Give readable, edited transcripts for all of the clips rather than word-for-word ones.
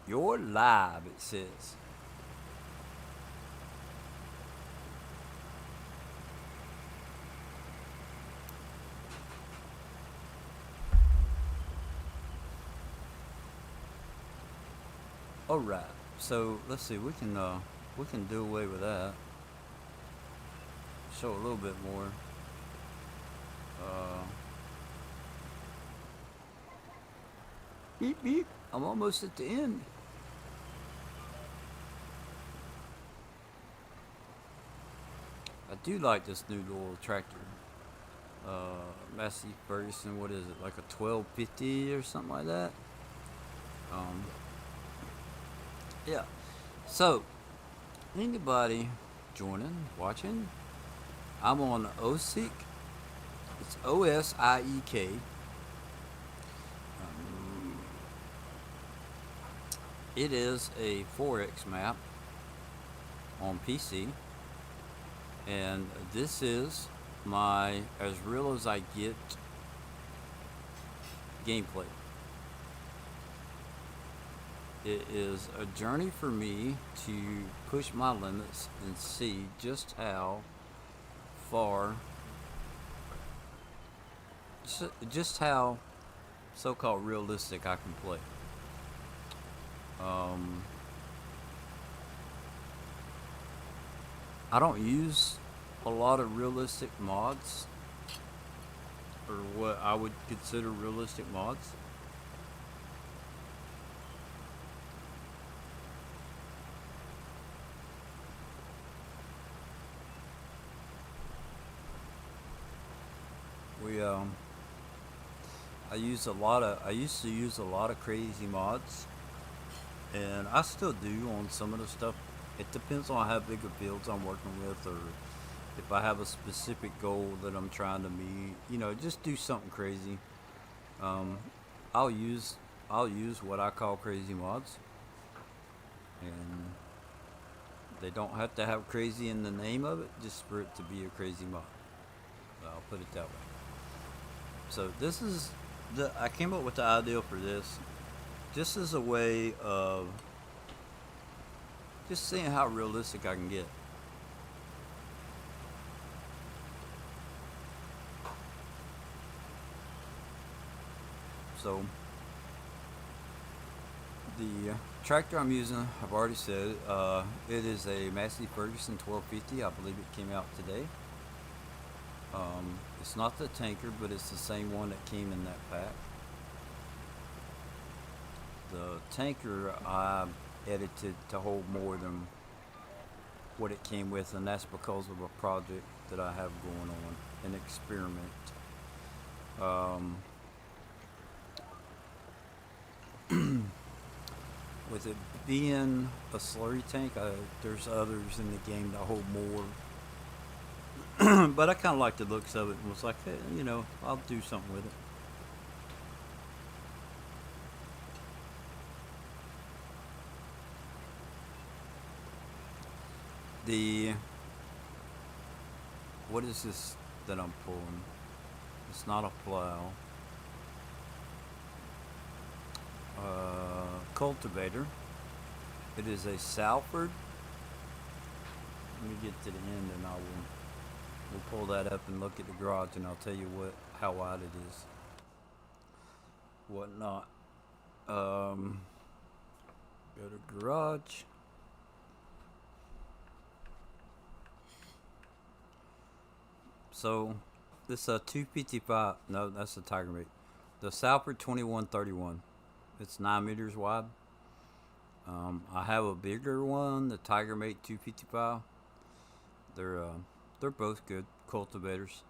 You're live, it says. All right. So let's see. We can do away with that. Show a little bit more. Uh, beep beep. I'm almost at the end. I do like this new little tractor. Massey Ferguson. What is it? Like a 1250 or something like that. Um, yeah. So anybody joining, watching? I'm on OSIK. It's OSIEK. It is a 4X map on PC, and this is my as real as I get gameplay. It is a journey for me to push my limits and see just how far, just how so-called realistic I can play. Um, I don't use a lot of realistic mods, or what I would consider realistic mods. We I used to use a lot of crazy mods, and I still do on some of the stuff. It depends on how big of fields I'm working with, or if I have a specific goal that I'm trying to meet. You know, just do something crazy. Um, I'll use I'll use what I call crazy mods, and they don't have to have crazy in the name of it, just for it to be a crazy mod. I'll put it that way. So this is I came up with the idea for this. Just as a way of just seeing how realistic I can get. So the tractor I'm using, I've already said, it is a Massey Ferguson 1250. I believe it came out today. It's not the tanker, but it's the same one that came in that pack. The tanker I edited to hold more than what it came with, and that's because of a project that I have going on, an experiment. Um, with it being a slurry tank, there's others in the game that hold more, but I kind of like the looks of it and was like, hey, I'll do something with it. The What is this that I'm pulling? It's not a plow. Cultivator. It is a Salford. Let me get to the end and we'll pull that up and look at the garage and I'll tell you how wide it is. What not. Go to garage. So this 255. No, that's the Tiger Mate. The Salford 2131. It's 9 meters wide. I have a bigger one, the Tiger Mate 255. They're uh, they're both good cultivators.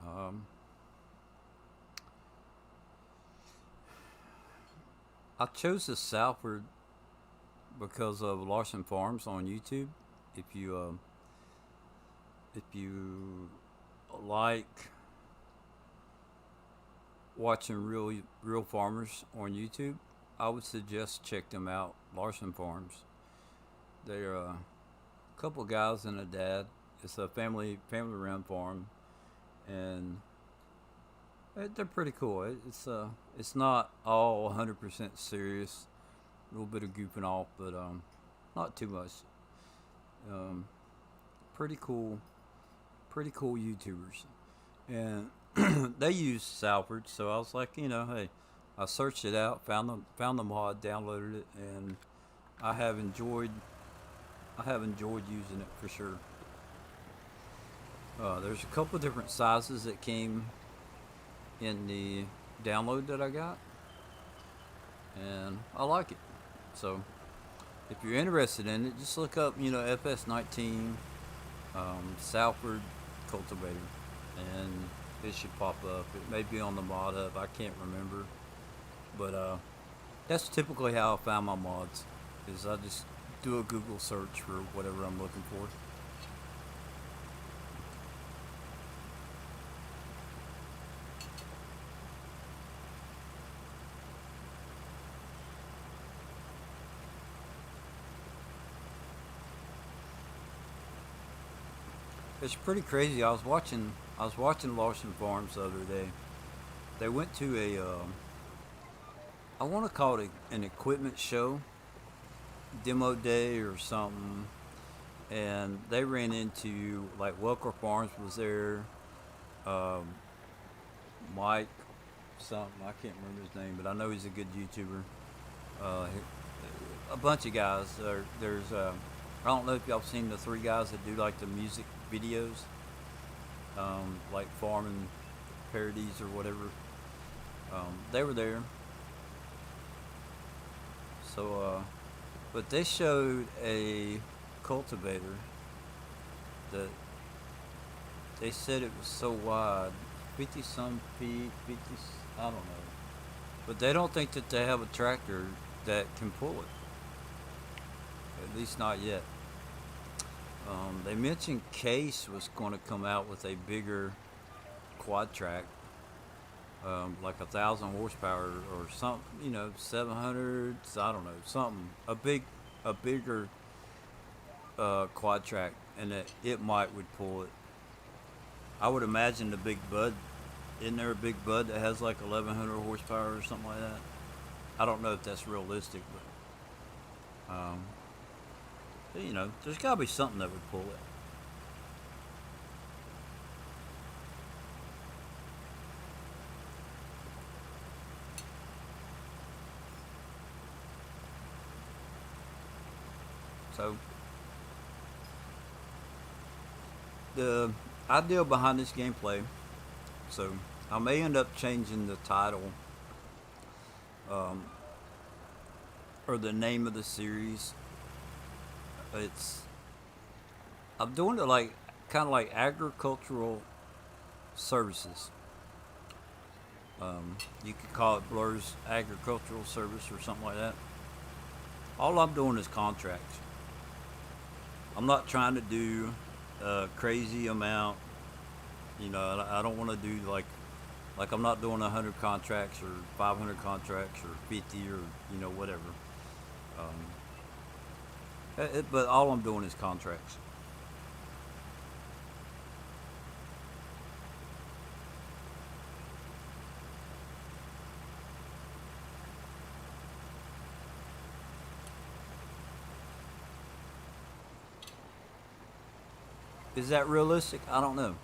Um, I chose the Salford because of Larson Farms on YouTube. If you if you like watching real farmers on YouTube, I would suggest check them out. Larson Farms. They're a couple guys and a dad. It's a family run farm, and they're pretty cool. It's not all 100% serious. a little bit of goofing off, but not too much. Um, pretty cool, pretty cool YouTubers, and they use Salford. So I was like, hey, I searched it out, found the mod, downloaded it, and I have enjoyed I have enjoyed using it for sure. There's a couple of different sizes that came in the download that I got, and I like it. So if you're interested in it, just look up, FS19 Salford cultivator, and it should pop up. It may be on the mod hub. I can't remember, but that's typically how I find my mods. Is I just do a Google search for whatever I'm looking for. It's pretty crazy. I was watching Lawson Farms the other day. They went to I want to call it an equipment show, demo day or something, and they ran into like Welker Farms was there, um, Mike something, I can't remember his name, but I know he's a good YouTuber. A bunch of guys. I don't know if y'all seen the three guys that do like the music videos, like farming parodies or whatever. They were there. So, but they showed a cultivator that they said it was so wide, 50 some feet, 50, I don't know. But they don't think that they have a tractor that can pull it. At least not yet. They mentioned Case was going to come out with a bigger quad track, like 1,000 horsepower or something, 700. I don't know, something a bigger quad track, and that it might would pull it. I would imagine the Big Bud. Isn't there a Big Bud that has like 1,100 horsepower or something like that? I don't know if that's realistic, but there's got to be something that would pull it. So the idea behind this gameplay. So I may end up changing the title, um, or the name of the series. It's I'm doing it like kind of like agricultural services. You could call it Blur's Agricultural Service or something like that. All I'm doing is contracts. I'm not trying to do a crazy amount. I don't want to do like I'm not doing 100 contracts or 500 contracts or 50 or whatever. But all I'm doing is contracts. Is that realistic? I don't know.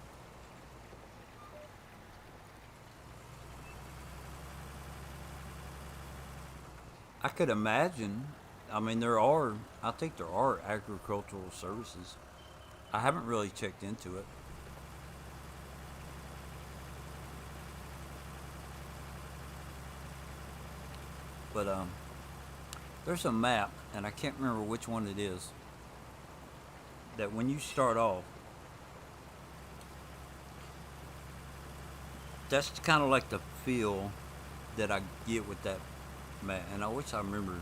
I could imagine. I mean, I think there are agricultural services. I haven't really checked into it. But there's a map, and I can't remember which one it is, that when you start off, that's kind of like the feel that I get with that map. And I wish I remember.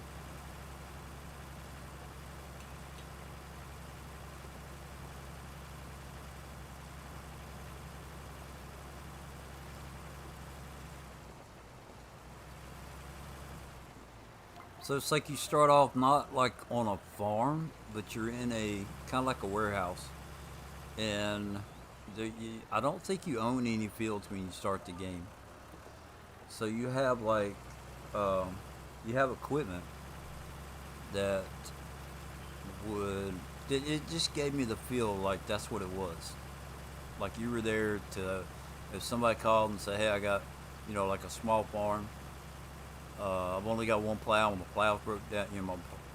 So it's like you start off not like on a farm, but you're in a kind of like a warehouse, and I don't think you own any fields when you start the game. So um, you have equipment, that would it just gave me the feel like that's what it was. Like you were there to, if somebody called and said, "Hey, I got, like a small farm. I've only got one plow. My plow broke down.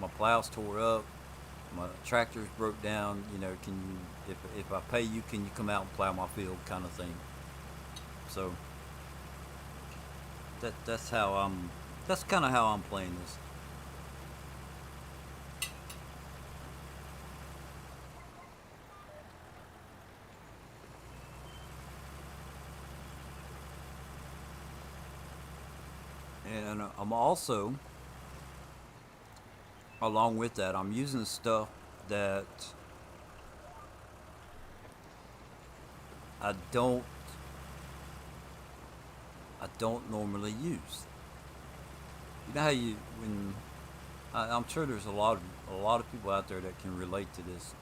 My plow's tore up. My tractor's broke down. Can you, if I pay you, can you come out and plow my field, kind of thing." So that's kind of how I'm playing this. And I'm also, along with that, I'm using stuff that I don't I don't normally use. You know how when I'm sure there's a lot of people out there that can relate to this.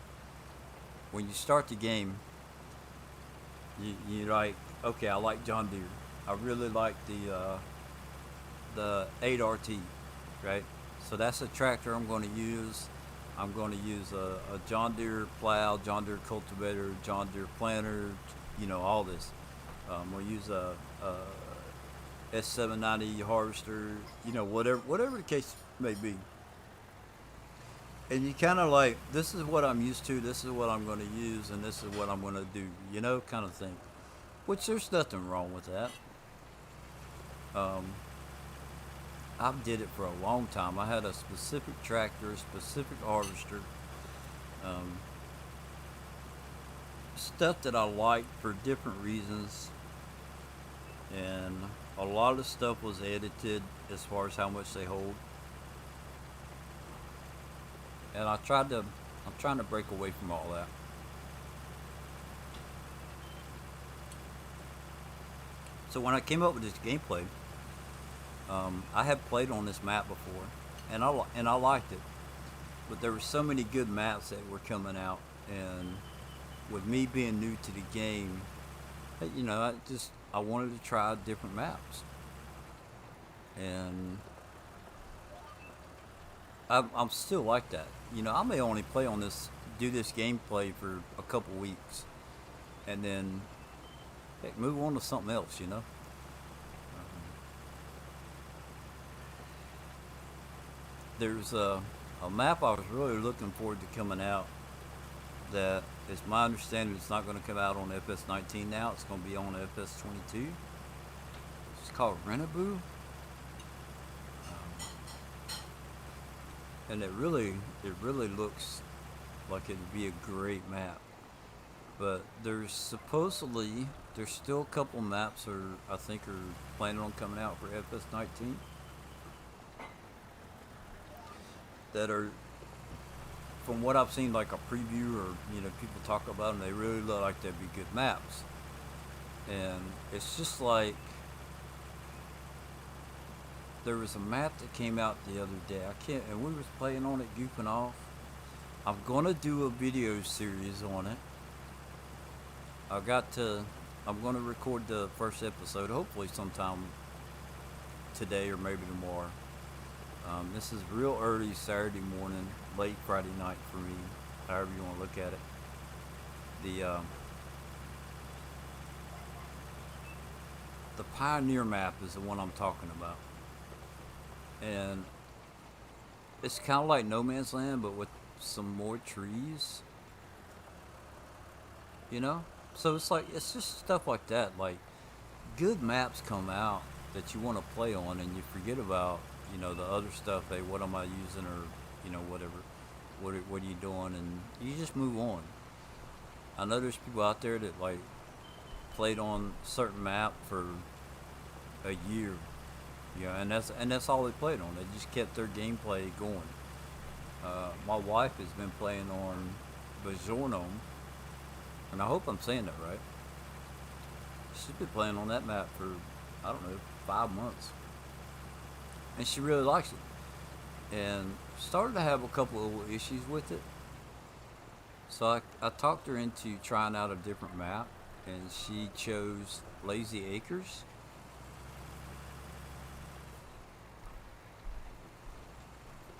When you start the game, you're like, okay, I like John Deere. I really like the 8RT, right? So that's a tractor I'm going to use. I'm going to use a John Deere plow, John Deere cultivator, John Deere planter, all this. We'll use a S790 harvester, whatever the case may be. And you kind of like, this is what I'm used to, this is what I'm going to use, and this is what I'm going to do, kind of thing. Which there's nothing wrong with that. Um, I did it for a long time. I had a specific tractor, a specific harvester, um, stuff that I liked for different reasons, and a lot of the stuff was edited as far as how much they hold. And I'm trying to break away from all that. So when I came up with this gameplay, I had played on this map before, and I liked it. But there were so many good maps that were coming out, and with me being new to the game, I wanted to try different maps, and I'm still like that. I may only do this gameplay for a couple weeks, and then heck, move on to something else. There's a map I was really looking forward to coming out. That it's my understanding it's not going to come out on FS19 now. It's going to be on FS22. It's called Renaboo. And it really looks like it'd be a great map. But there's still a couple maps I think are planning on coming out for FS19 that are, from what I've seen, like a preview or people talk about them, they really look like they'd be good maps. And it's just like, there was a map that came out the other day. And we was playing on it, goofing off. I'm gonna do a video series on it. I'm gonna record the first episode, hopefully sometime today or maybe tomorrow. This is real early Saturday morning, late Friday night for me, however you want to look at it. The Pioneer map is the one I'm talking about. And it's kind of like No Man's Land, but with some more trees. So it's just stuff like that. Like, good maps come out that you want to play on, and you forget about the other stuff. Hey, what am I using, or whatever. What are you doing, and you just move on. I know there's people out there that like played on a certain map for a year. And that's all they played on. They just kept their gameplay going. My wife has been playing on Bajorno, and I hope I'm saying that right. She's been playing on that map for, I don't know, 5 months, and she really likes it. And started to have a couple of issues with it. So I talked her into trying out a different map, and she chose Lazy Acres.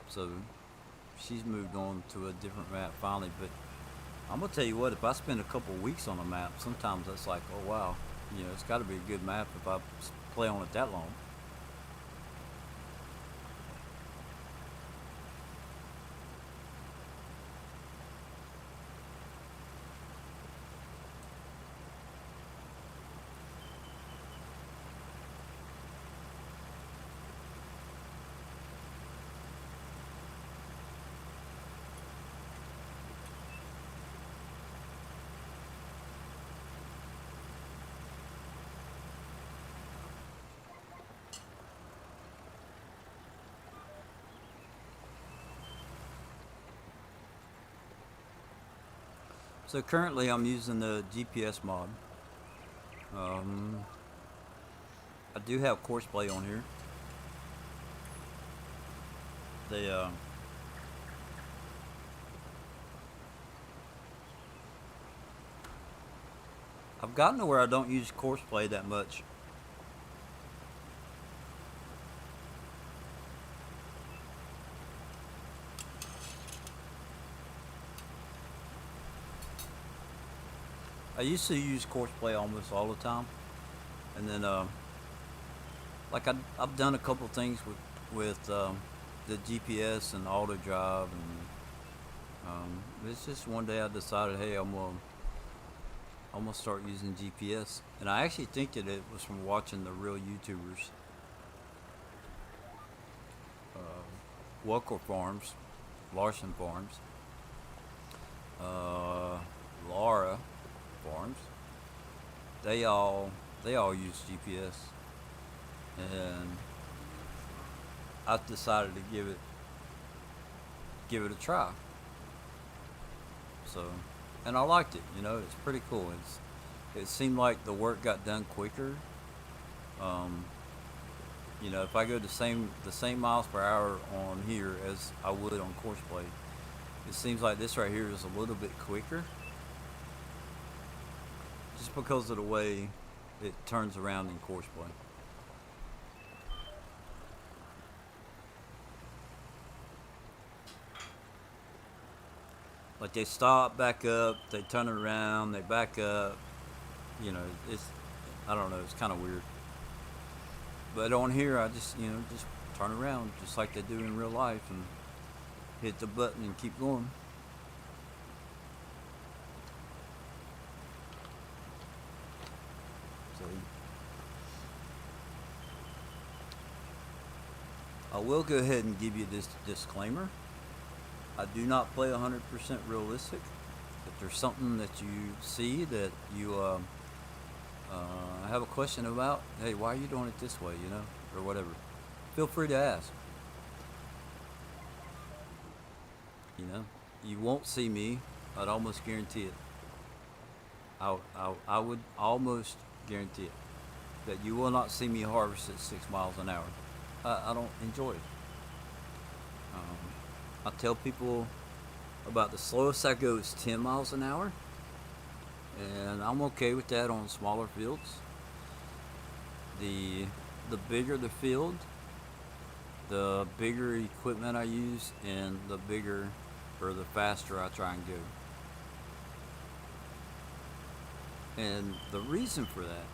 So she's moved on to a different map finally. But I'm gonna tell you what, if I spend a couple weeks on a map, sometimes that's like, oh wow, it's got to be a good map if I play on it that long. So currently, I'm using the GPS mod. Um, I do have Courseplay on here. They I've gotten to where I don't use Courseplay that much. I used to use Courseplay almost all the time, and then like I've done a couple things with the GPS and auto drive, and it's just one day I decided, hey, I'm gonna start using GPS, and I actually think that it was from watching the real YouTubers, Walker Farms, Larson Farms, uh, Laura Farms. They all they all use GPS, and I decided to give it a try. So, and I liked it. It's pretty cool. It seemed like the work got done quicker. Um, if I go the same miles per hour on here as I would on Courseplay, it seems like this right here is a little bit quicker, just because of the way it turns around in Courseplay. Like they stop, back up, they turn around, they back up. You know, it's I don't know, it's kind of weird. But on here, I just turn around just like they do in real life and hit the button and keep going. So I will go ahead and give you this disclaimer. I do not play 100% realistic. If there's something that you see that you have a question about, hey, why are you doing it this way, or whatever, feel free to ask. You know, you won't see me. I'd almost guarantee it. I would almost guarantee it that you will not see me harvest at 6 miles an hour. I don't enjoy it. Um, I tell people about the slowest I go is 10 miles an hour, and I'm okay with that on smaller fields. The the bigger the field, the bigger equipment I use, and the bigger or the faster I try and go. And the reason for that,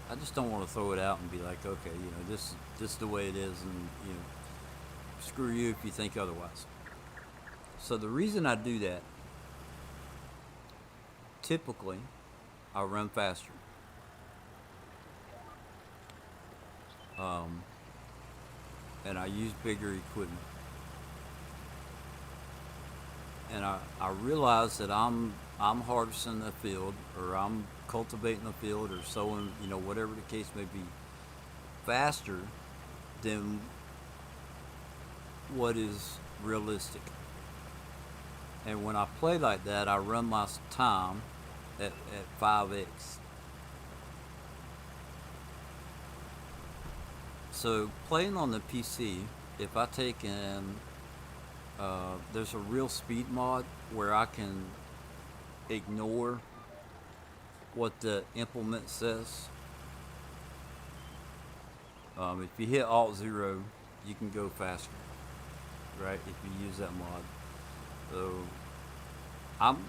I just don't want to throw it out and be like, okay, this is the way it is, and screw you if you think otherwise. So the reason I do that, typically, I run faster. Um, and I use bigger equipment. And I realize that I'm harvesting a field, or I'm cultivating a field, or sowing, whatever the case may be, faster than what is realistic. And when I play like that, I run my time at 5x. So playing on the PC, if I take in, there's a real speed mod where I can ignore what the implement says. If you hit Alt 0, you can go faster. right? If you use that mod. So I'm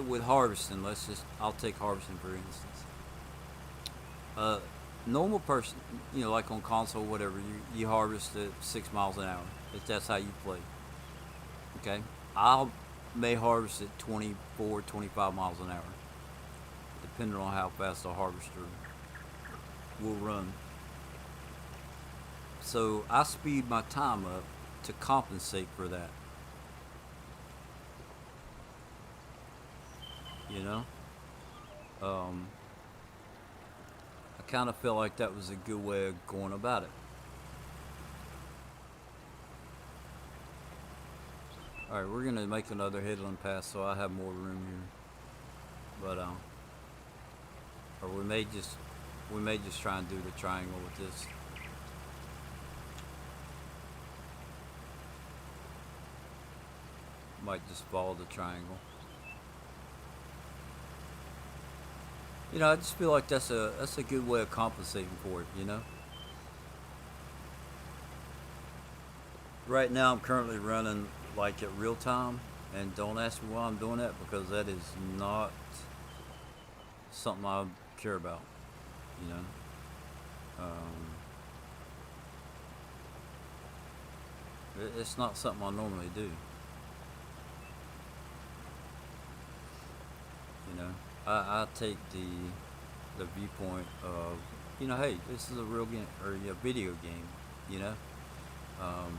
with harvesting. I'll take harvesting for instance. Uh, Normal person, like on console, whatever, you harvest at 6 miles an hour. If that's how you play, okay. I may harvest at 24, 25 miles an hour, depending on how fast the harvester will run. So I speed my time up to compensate for that. You know, um, I kind of felt like that was a good way of going about it. All right, we're gonna make another headland pass, so I have more room here. But or we may just try and do the triangle with this. Might just follow the triangle. I just feel like that's a good way of compensating for it. Right now, I'm currently running like at real time, and don't ask me why I'm doing that because that is not something I care about. You know, it's not something I normally do. I take the viewpoint of hey, this is a real game or a video game. You know, um,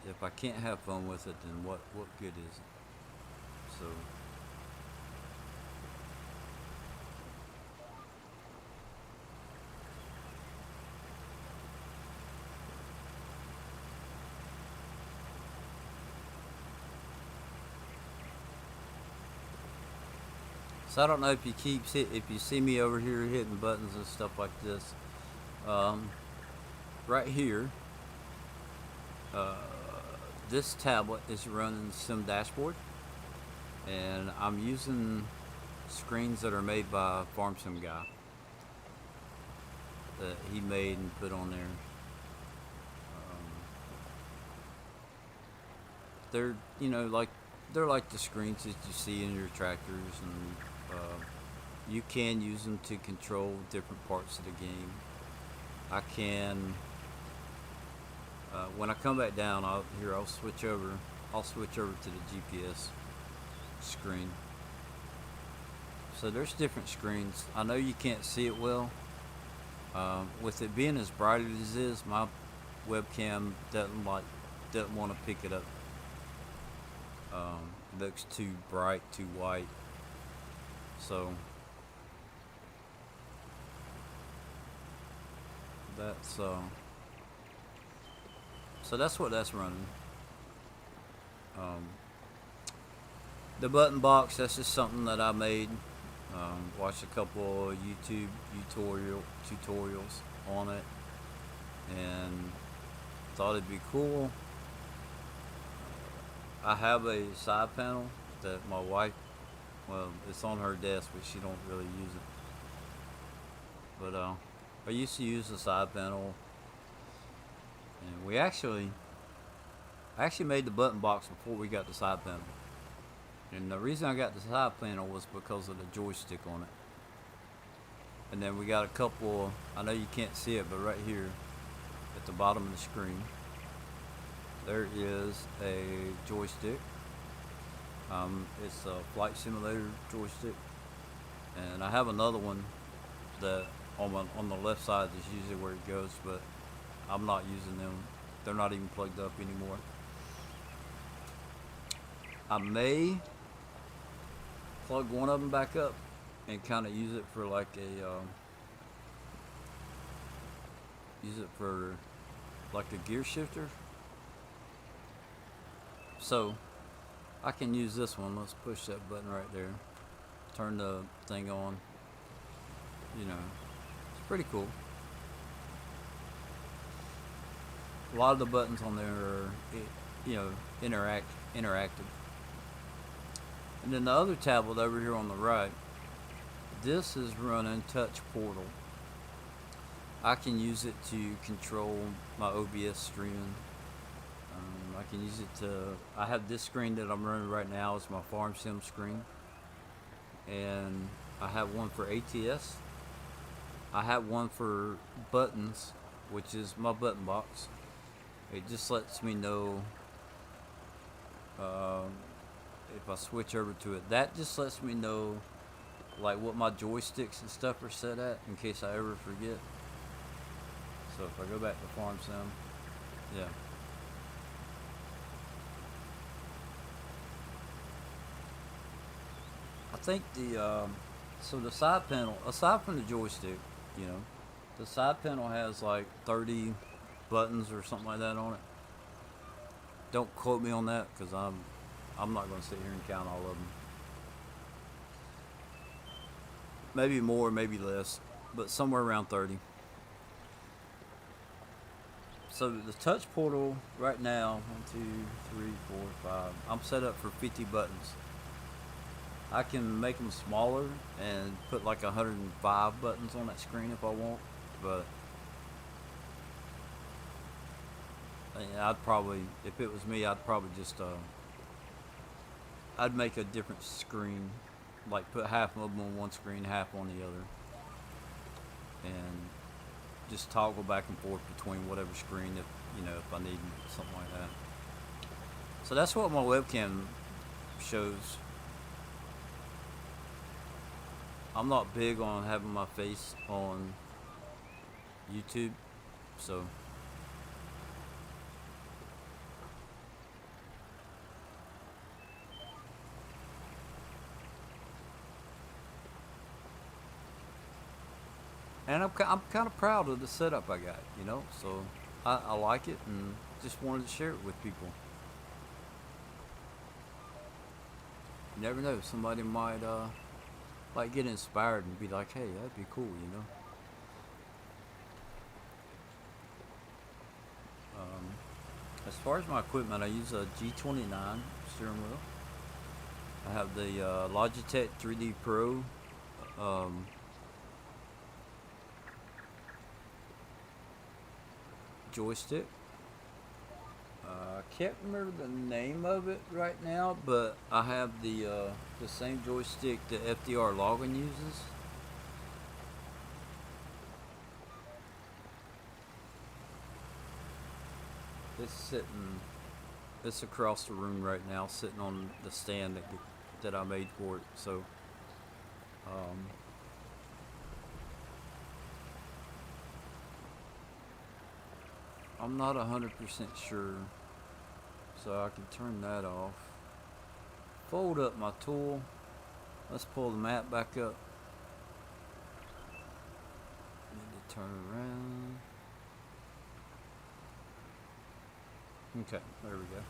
if I can't have fun with it, then what good is it? So I don't know if you see me over here hitting buttons and stuff like this. Um, right here, uh, this tablet is running Sim Dashboard, and I'm using screens that are made by Farm Sim Guy that he made and put on there. They're like they're like the screens that you see in your tractors, and you can use them to control different parts of the game. I can when I come back down, I'll switch over. I'll switch over to the GPS screen. So there's different screens. I know you can't see it well. With it being as bright as it is, my webcam doesn't want to pick it up. It looks too bright, too white. So that's that's what that's running. Um, the button box, that's just something that I made. Watched a couple of YouTube tutorials on it, and thought it'd be cool. I have a side panel that my wife, well, it's on her desk, but she don't really use it. But I used to use the side panel, and I actually made the button box before we got the side panel. And the reason I got the side panel was because of the joystick on it. And then we got a couple, I know you can't see it, but right here at the bottom of the screen, there is a joystick. It's a flight simulator joystick. And I have another one that on the left side is usually where it goes, but I'm not using them. They're not even plugged up anymore. I may plug one of them back up and kind of use it for like a gear shifter. So I can use this one. Let's push that button right there. Turn the thing on. It's pretty cool. A lot of the buttons on there are, interactive. And then the other tablet over here on the right, this is running Touch Portal. I can use it to control my OBS streaming. I can use it to. I have this screen that I'm running right now. It's my farm sim screen, and I have one for ATS. I have one for buttons, which is my button box. It just lets me know um, if I switch over to it. That just lets me know like what my joysticks and stuff are set at in case I ever forget. So if I go back to farm sim, yeah. I think so the side panel, aside from the joystick, you know, the side panel has like 30 buttons or something like that on it. Don't quote me on that because I'm not going to sit here and count all of them. Maybe more, maybe less, but somewhere around 30. So the touch portal right now, 1, 2, 3, 4, 5. I'm set up for 50 buttons. I can make them smaller and put like 105 buttons on that screen if I want, but I'd probably, if it was me, I'd probably just, I'd make a different screen, like put half of them on one screen, half on the other, and just toggle back and forth between whatever screen if I need something like that. So that's what my webcam shows. I'm not big on having my face on YouTube, so and I'm kind of proud of the setup I got, so I like it and just wanted to share it with people. You never know, somebody might like get inspired and be like, hey, that'd be cool. Um, as far as my equipment, I use a G29 steering wheel. I have the Logitech 3D Pro um, joystick. I can't remember the name of it right now, but I have the same joystick that FDR Login uses. It's sitting, it's across the room right now, sitting on the stand that I made for it. So, um, I'm not 100% sure, so I can turn that off. Fold up my tool. Let's pull the map back up. Need to turn around. Okay, there we go.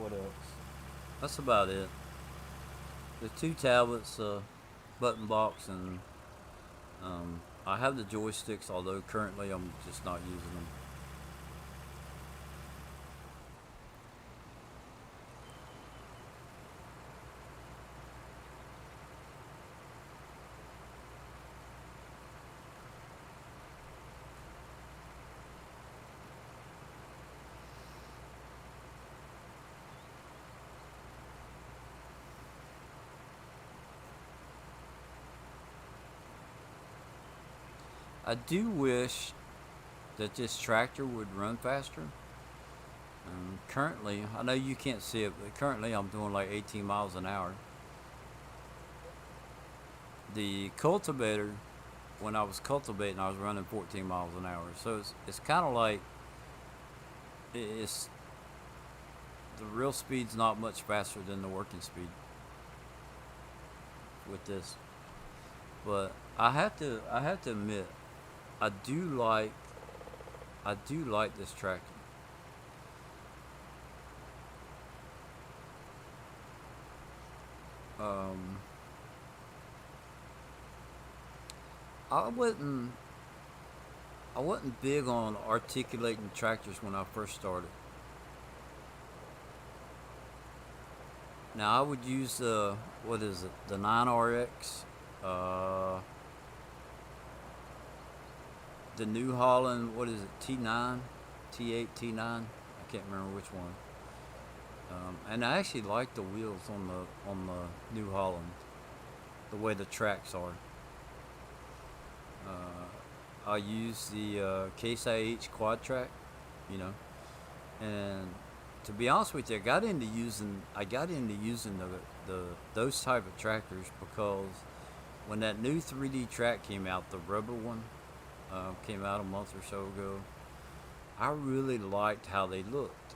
What else? That's about it. The two tablets, button box, and I have the joysticks, although currently I'm just not using them. I do wish that this tractor would run faster. Currently, I know you can't see it, but currently I'm doing like 18 miles an hour. The cultivator, when I was cultivating, I was running 14 miles an hour. So it's kind of like it's the real speed's not much faster than the working speed with this. But I have to admit, I do like I do like this tractor. Um, I wasn't I wasn't big on articulating tractors when I first started. Now I would use the what is it, the 9RX. the New Holland, what is it, T9, T8, T9? I can't remember which one. And I actually like the wheels on the New Holland, the way the tracks are. I use the Case IH quad track, you know, and to be honest with you, I got into using the those type of tractors because when that new 3D track came out, the rubber one came out a month or so ago. I really liked how they looked.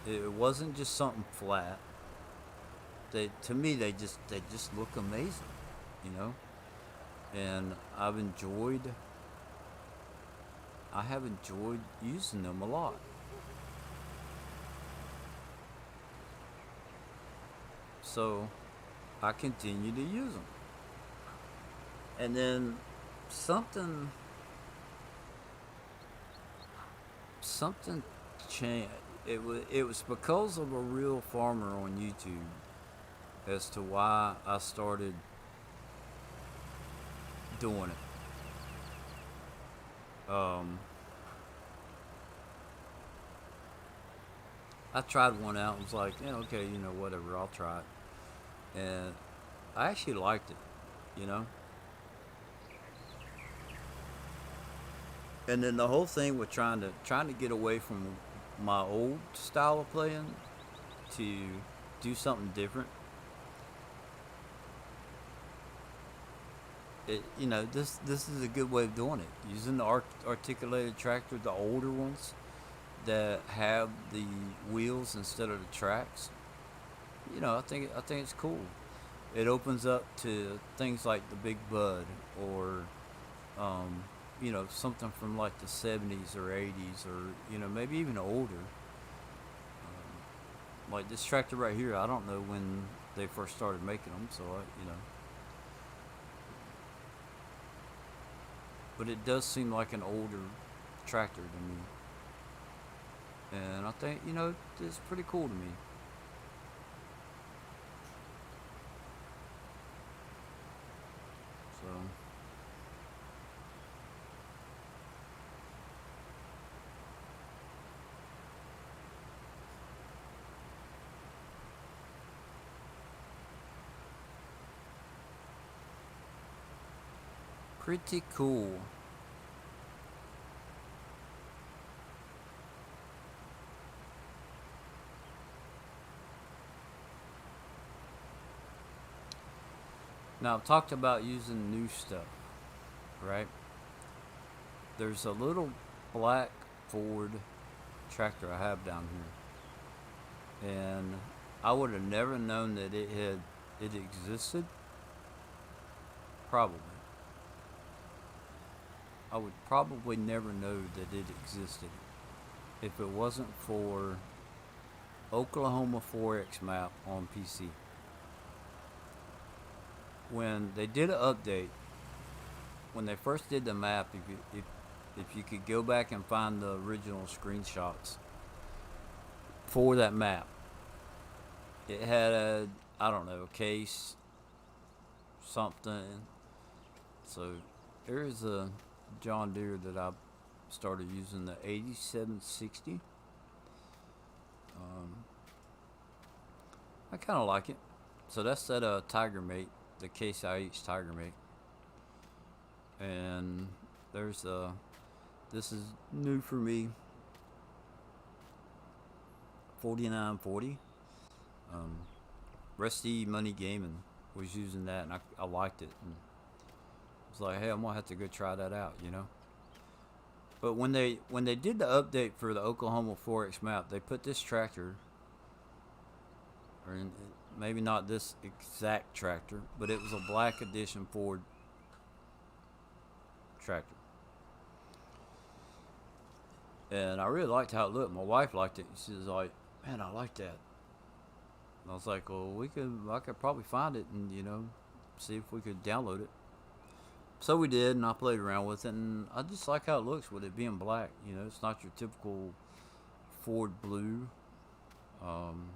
It wasn't just something flat. To me they just look amazing, you know. And I have enjoyed using them a lot. So I continue to use them. And then something something changed. It was because of a real farmer on YouTube as to why I started doing it. I tried one out and was like, yeah, okay, whatever, I'll try it. And I actually liked it, you know. And then the whole thing with trying to get away from my old style of playing to do something different. This is a good way of doing it. Using the articulated tractor, the older ones that have the wheels instead of the tracks. I think it's cool. It opens up to things like the Big Bud or something from like the 70s or 80s or maybe even older. Like this tractor right here, I don't know when they first started making them, so but it does seem like an older tractor to me, and I think it's pretty cool to me. So pretty cool. Now I've talked about using new stuff, right? There's a little black Ford tractor I have down here, and I would have never known that it existed. Probably, I would probably never know that it existed if it wasn't for Oklahoma 4X map on PC. When they did an update, when they first did the map, if you could go back and find the original screenshots for that map, it had a, I don't know, case something. So there's a John Deere that I started using, the 8760. Um, I kind of like it. So that's that Tiger Mate, the Case IH Tiger Mate. And there's this is new for me, 4940. Um, Rusty Money Gaming was using that, and I liked it. And I was like, hey, I'm gonna have to go try that out. But when they did the update for the Oklahoma 4X map, they put this tractor, or maybe not this exact tractor, but it was a black edition Ford tractor. And I really liked how it looked. My wife liked it. She was like, "Man, I like that." And I was like, "Well, I could probably find it and see if we could download it." So we did, and I played around with it, and I just like how it looks with it being black. It's not your typical Ford blue. Um,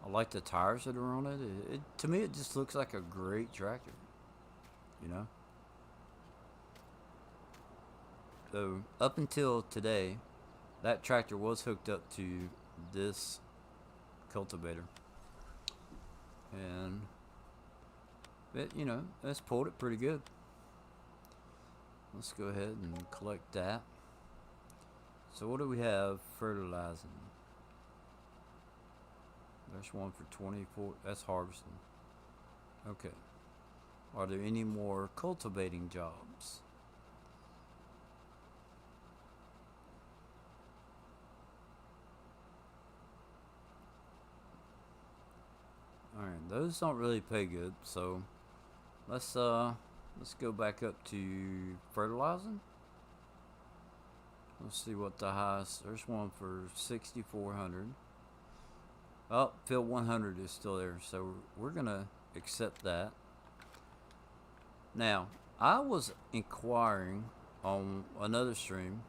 I like the tires that are on it. To me, it just looks like a great tractor. You know. So up until today, that tractor was hooked up to this cultivator, and it, it's pulled it pretty good. Let's go ahead and collect that. So what do we have fertilizing? There's one for 24. That's harvesting. Okay. Are there any more cultivating jobs? Alright, those don't really pay good, so let's go back up to fertilizing. Let's see what the highest. There's one for 6,400. Oh, field 100 is still there, so we're gonna accept that. Now, I was inquiring on another stream.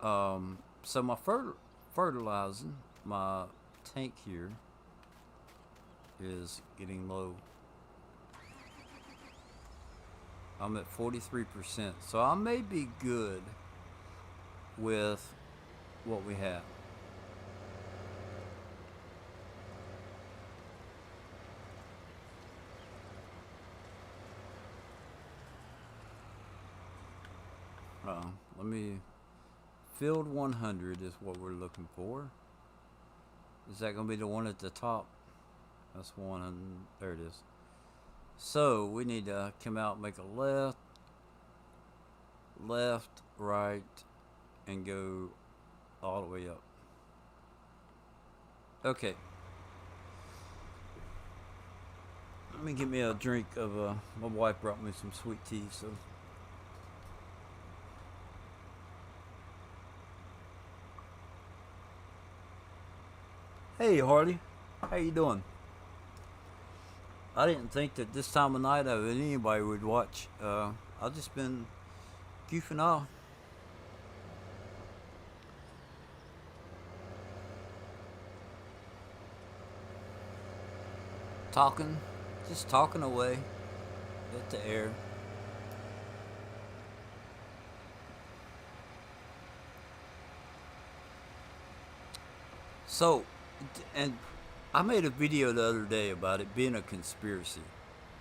So my fertilizing, my tank here is getting low. I'm at 43%, so I may be good with what we have. Let me. Field 100 is what we're looking for. Is that going to be the one at the top? That's one, and there it is. So we need to come out, make a left, right, and go all the way up. Okay. Let me get me a drink of, my wife brought me some sweet tea, so. Hey Harley, how you doing? I didn't think that this time of night anybody would watch. I've just been goofing off. Talking, just talking away at the air. So, and I made a video the other day about it being a conspiracy,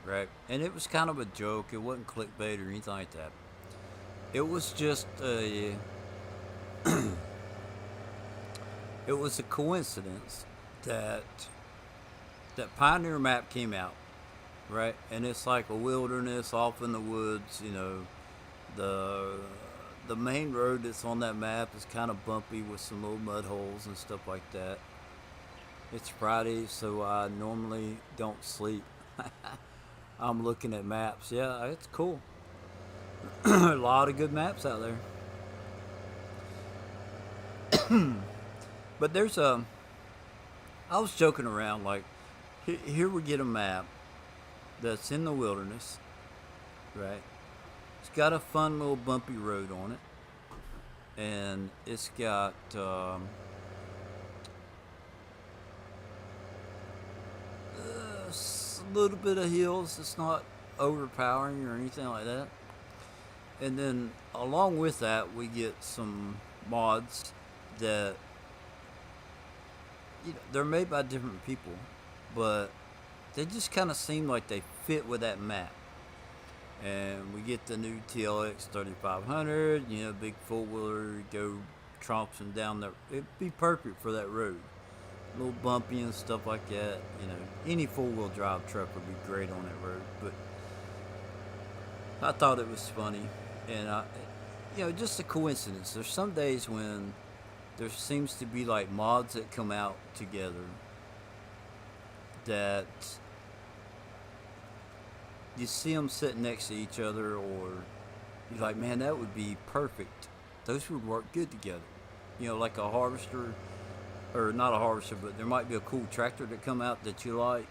right? And it was kind of a joke. It wasn't clickbait or anything like that. It was just a. It was a coincidence that Pioneer map came out, right? And it's like a wilderness off in the woods. The main road that's on that map is kind of bumpy with some little mud holes and stuff like that. It's Friday, so I normally don't sleep. I'm looking at maps. Yeah, it's cool. A lot of good maps out there. But there's a. I was joking around like, here we get a map that's in the wilderness, right? It's got a fun little bumpy road on it, and it's got. A little bit of hills. It's not overpowering or anything like that. And then along with that, we get some mods that they're made by different people, but they just kind of seem like they fit with that map. And we get the new TLX 3500, big four wheeler, go tromping down there. It'd be perfect for that road. A little bumpy and stuff like that. Any four-wheel drive truck would be great on that road. But I thought it was funny, and just a coincidence. There's some days when there seems to be like mods that come out together that you see them sitting next to each other, or you're like, man, that would be perfect. Those would work good together. Like a harvester. Or not a harvester, but there might be a cool tractor that come out that you like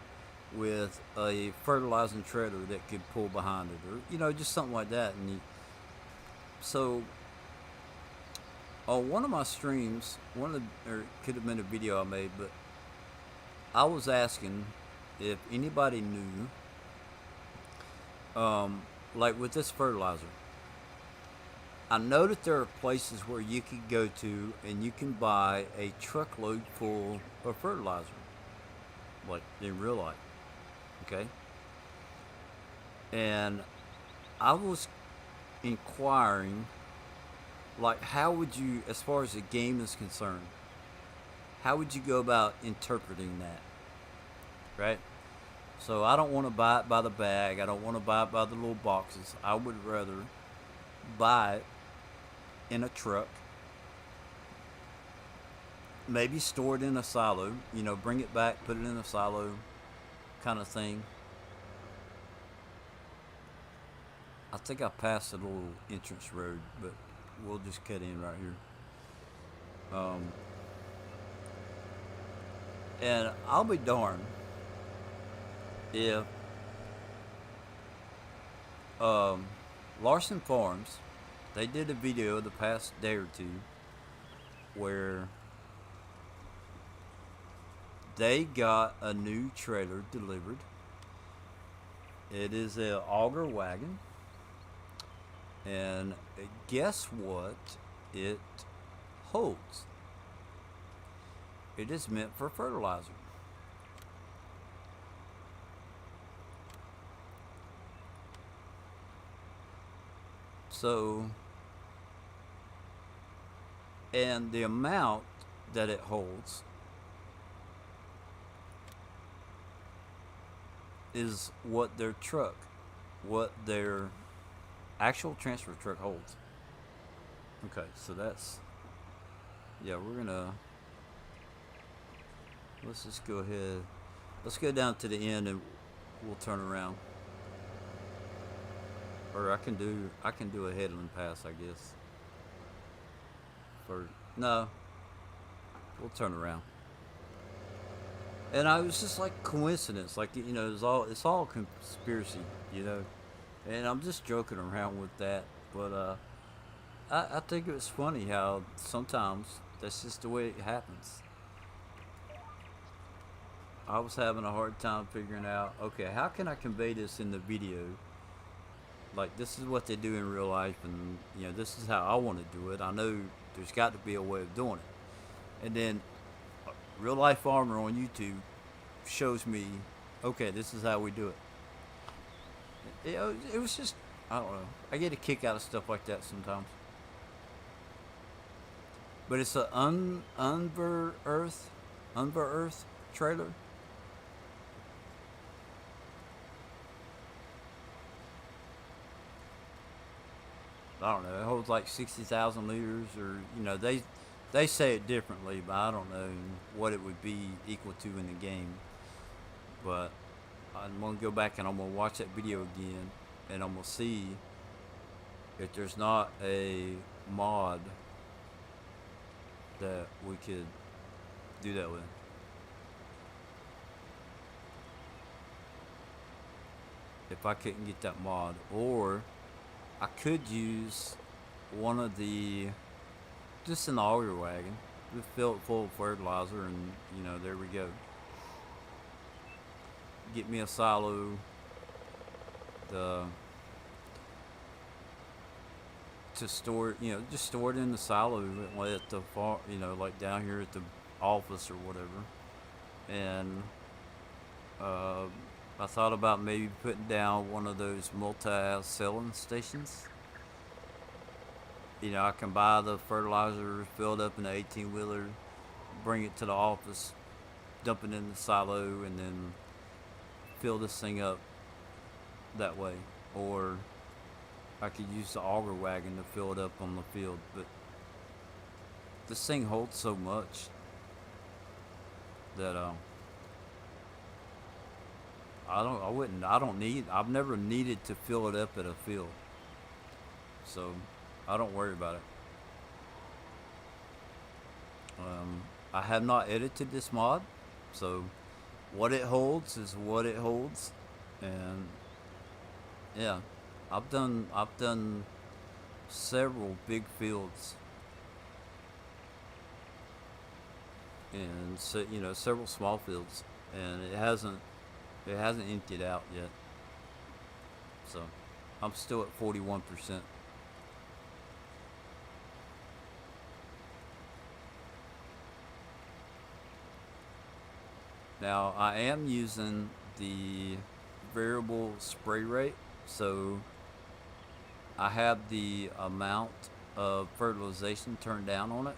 with a fertilizing trailer that could pull behind it, or just something like that. So on one of my streams, or it could have been a video I made, but I was asking if anybody knew, like with this fertilizer, I know that there are places where you can go to and you can buy a truckload full of fertilizer, like in real life. Okay, and I was inquiring, like, how would you, as far as the game is concerned, how would you go about interpreting that, right? So I don't want to buy it by the bag. I don't want to buy it by the little boxes. I would rather buy it in a truck, maybe store it in a silo, bring it back, put it in a silo kind of thing. I think I passed a little entrance road, but we'll just cut in right here. And I'll be darned if um, Larson Farms, they did a video the past day or two where they got a new trailer delivered. It is a auger wagon, and guess what it holds? It is meant for fertilizer. So, and the amount that it holds is what their actual transfer truck holds. Okay, so that's, yeah, let's just go ahead. Let's go down to the end and we'll turn around. Or I can do a headland pass, I guess. No, we'll turn around. And I was just like coincidence, like it's all conspiracy, you know. And I'm just joking around with that, but I think it was funny how sometimes that's just the way it happens. I was having a hard time figuring out, okay, how can I convey this in the video? Like, this is what they do in real life, and this is how I want to do it. I know there's got to be a way of doing it. And then Real Life Farmer on YouTube shows me, okay, this is how we do it. It was just, I don't know. I get a kick out of stuff like that sometimes. But it's a unearthed trailer. I don't know. It holds like 60,000 liters, or they say it differently, but I don't know what it would be equal to in the game. But I'm gonna go back and I'm gonna watch that video again, and I'm gonna see if there's not a mod that we could do that with. If I couldn't get that mod, or I could use one of just an auger wagon, just fill it full of fertilizer, and there we go. Get me a silo, to store it, just store it in the silo at the far, like down here at the office or whatever. And I thought about maybe putting down one of those multi-selling stations. I can buy the fertilizer filled up in an 18-wheeler, bring it to the office, dump it in the silo, and then fill this thing up that way. Or I could use the auger wagon to fill it up on the field. But this thing holds so much that I've never needed to fill it up at a field. So I don't worry about it. I have not edited this mod, so what it holds is what it holds. And yeah, I've done several big fields, and so several small fields, and it hasn't emptied out yet. So I'm still at 41%. Now I am using the variable spray rate, so I have the amount of fertilization turned down on it,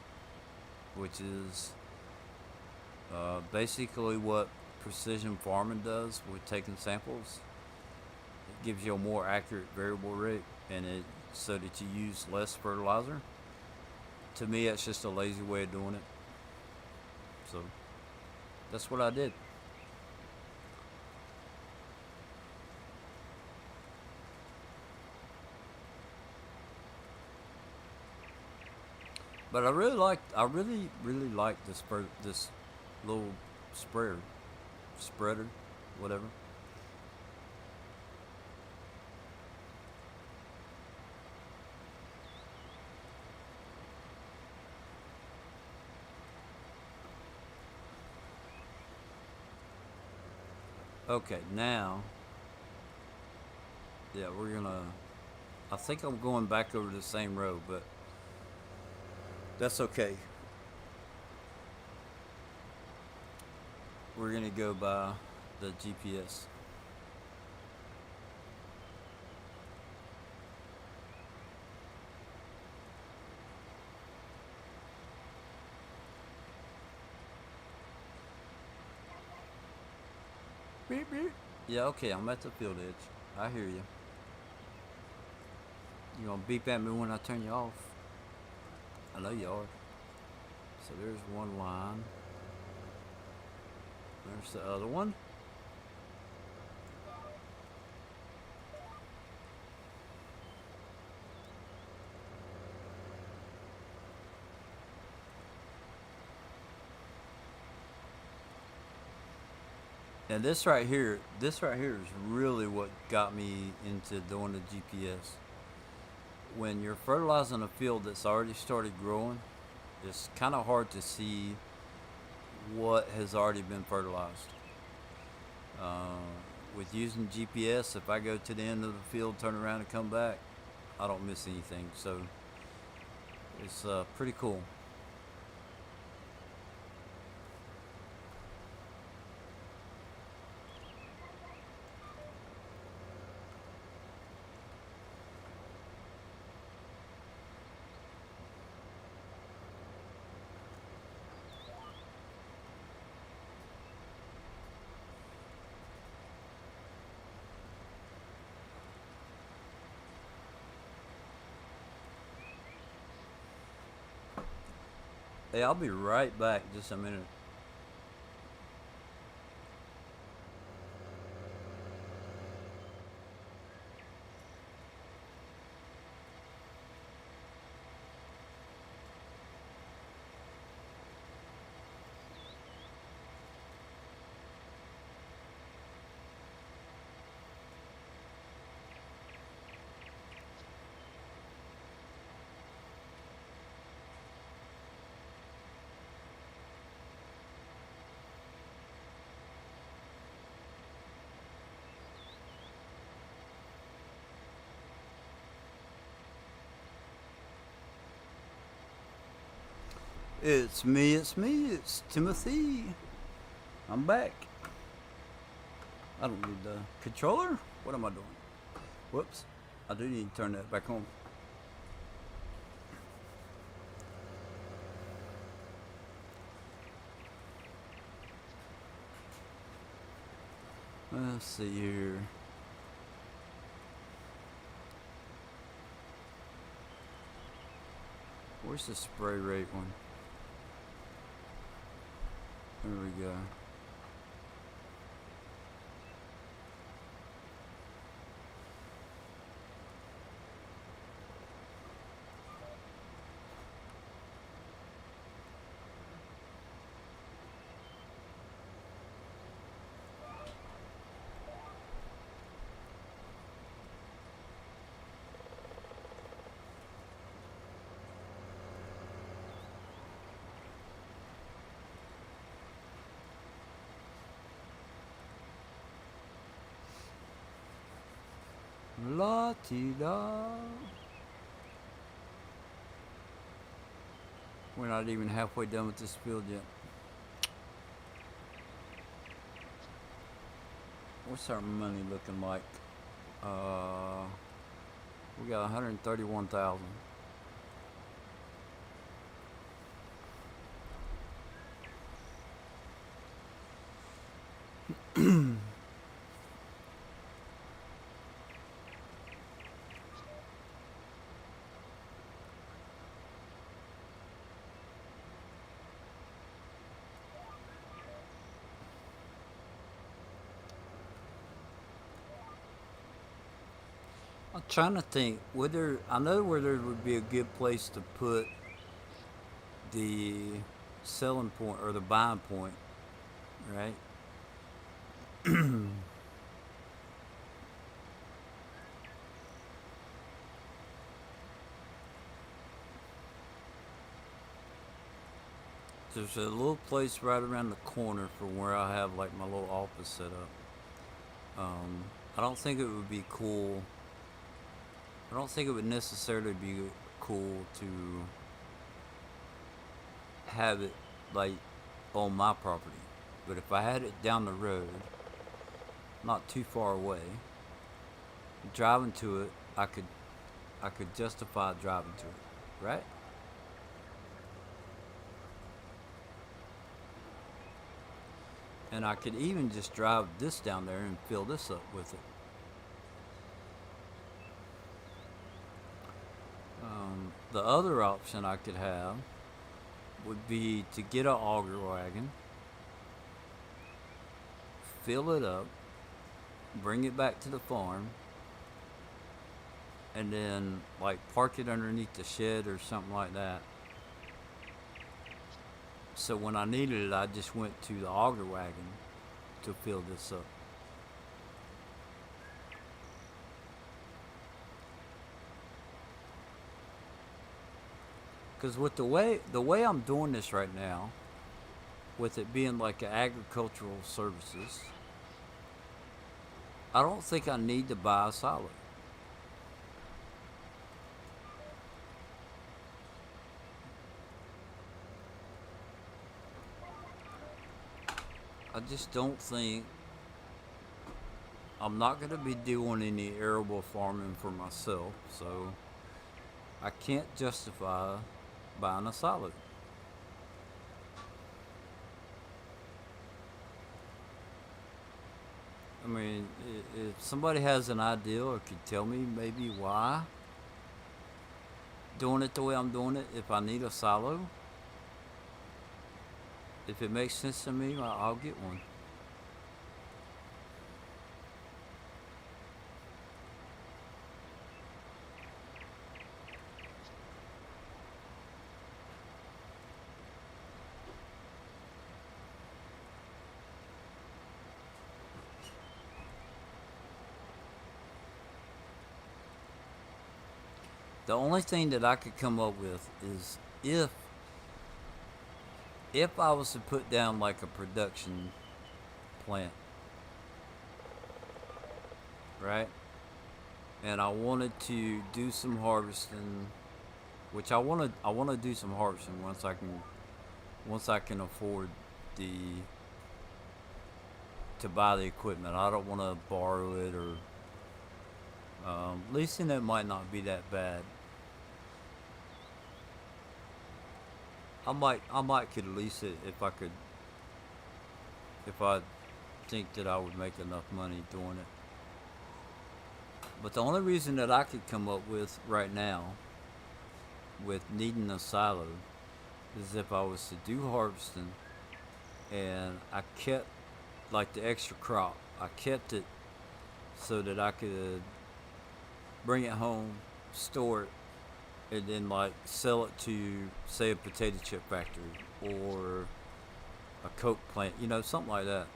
which is basically what precision farming does with taking samples. It gives you a more accurate variable rate, and it so that you use less fertilizer. To me, it's just a lazy way of doing it. So that's what I did. But I really like this little sprayer, spreader, whatever. Okay, now, yeah, we're gonna. I think I'm going back over the same road, but that's okay. We're gonna go by the GPS. Beep beep. Yeah, okay, I'm at the field edge. I hear you. You gonna beep at me when I turn you off? I know you are. So there's one line. There's the other one. And this right here is really what got me into doing the GPS. When you're fertilizing a field that's already started growing, it's kind of hard to see what has already been fertilized. Uh, with using GPS, if I go to the end of the field, turn around, and come back, I don't miss anything. So it's pretty cool. Hey, I'll be right back. Just a minute. It's me, it's Timothy. I'm back. I don't need the controller. What am I doing? Whoops. I do need to turn that back on. Let's see here. Where's the spray rate one? There we go. La ti da. We're not even halfway done with this field yet. What's our money looking like? Uh, we got 131,000. I'm trying to think whether I know where there would be a good place to put the selling point or the buying point, right? There's a little place right around the corner from where I have like my little office set up. I don't think it would be cool. I don't think it would necessarily be cool to have it like on my property. But if I had it down the road, not too far away, driving to it, I could justify driving to it, right? And I could even just drive this down there and fill this up with it. The other option I could have would be to get an auger wagon, fill it up, bring it back to the farm, and then like park it underneath the shed or something like that. So when I needed it, I just went to the auger wagon to fill this up. Because with the way I'm doing this right now, with it being like agricultural services, I don't think I need to buy a silo. I just don't think I'm not going to be doing any arable farming for myself, so I can't justify buying a silo. I mean, if somebody has an idea or could tell me maybe why doing it the way I'm doing it, if I need a silo, if it makes sense to me, I'll get one. The only thing that I could come up with is if I was to put down like a production plant, right? And I wanted to do some harvesting, which I want to do some harvesting once I can afford the to buy the equipment. I don't want to borrow it or leasing it might not be that bad. I might could lease it if I think that I would make enough money doing it. But the only reason that I could come up with right now with needing a silo is if I was to do harvesting and I kept like the extra crop. I kept it so that I could bring it home, store it, and then like sell it to say a potato chip factory or a coke plant, something like that.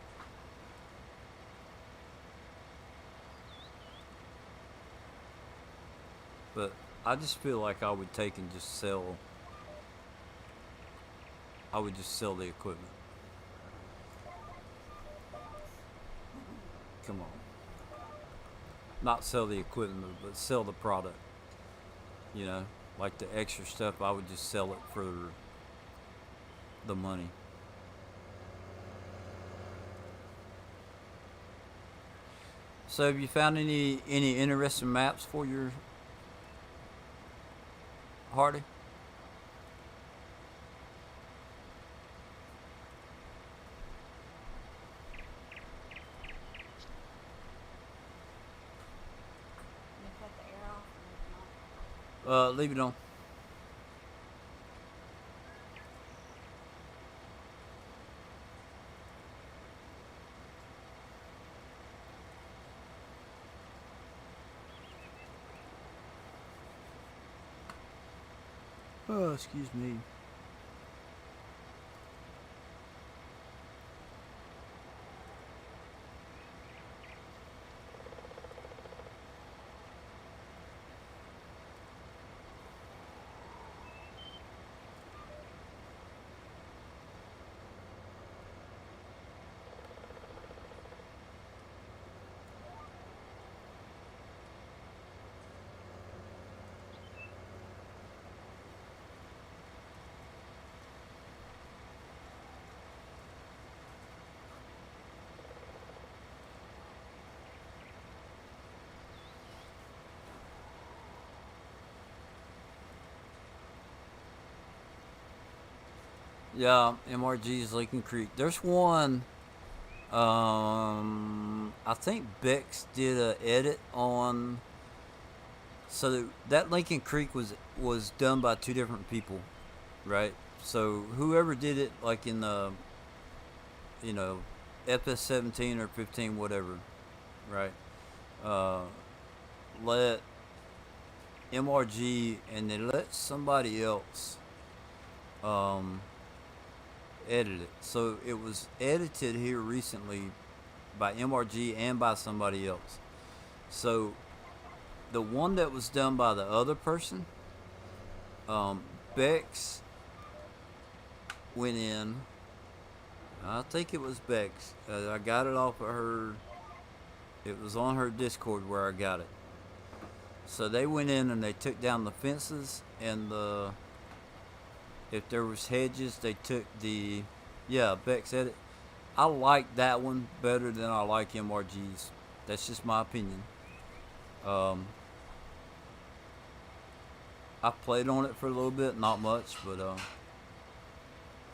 But I just feel like I would take and just sell. I would just sell the equipment. Come on, not sell the equipment, but sell the product. You know, like the extra stuff, I would just sell it for the money. So have you found any interesting maps for your Hardy? You cut the air off and leave them on. Leave it on. Oh, excuse me. Yeah, MRG's Lincoln Creek. There's one. I think Bex did a edit on. So that Lincoln Creek was done by two different people, right? So whoever did it, like in the, you know, FS17 or 15, whatever, right? Uh, let MRG and they let somebody else um, edit it. So it was edited here recently by MRG and by somebody else. So the one that was done by the other person, um, Bex went in. I think it was Bex. I got it off of her. It was on her Discord where I got it. So they went in and they took down the fences and the, if there was hedges, they took the, yeah, Bex edit. I like that one better than I like MRG's. That's just my opinion. Um, I played on it for a little bit, not much, but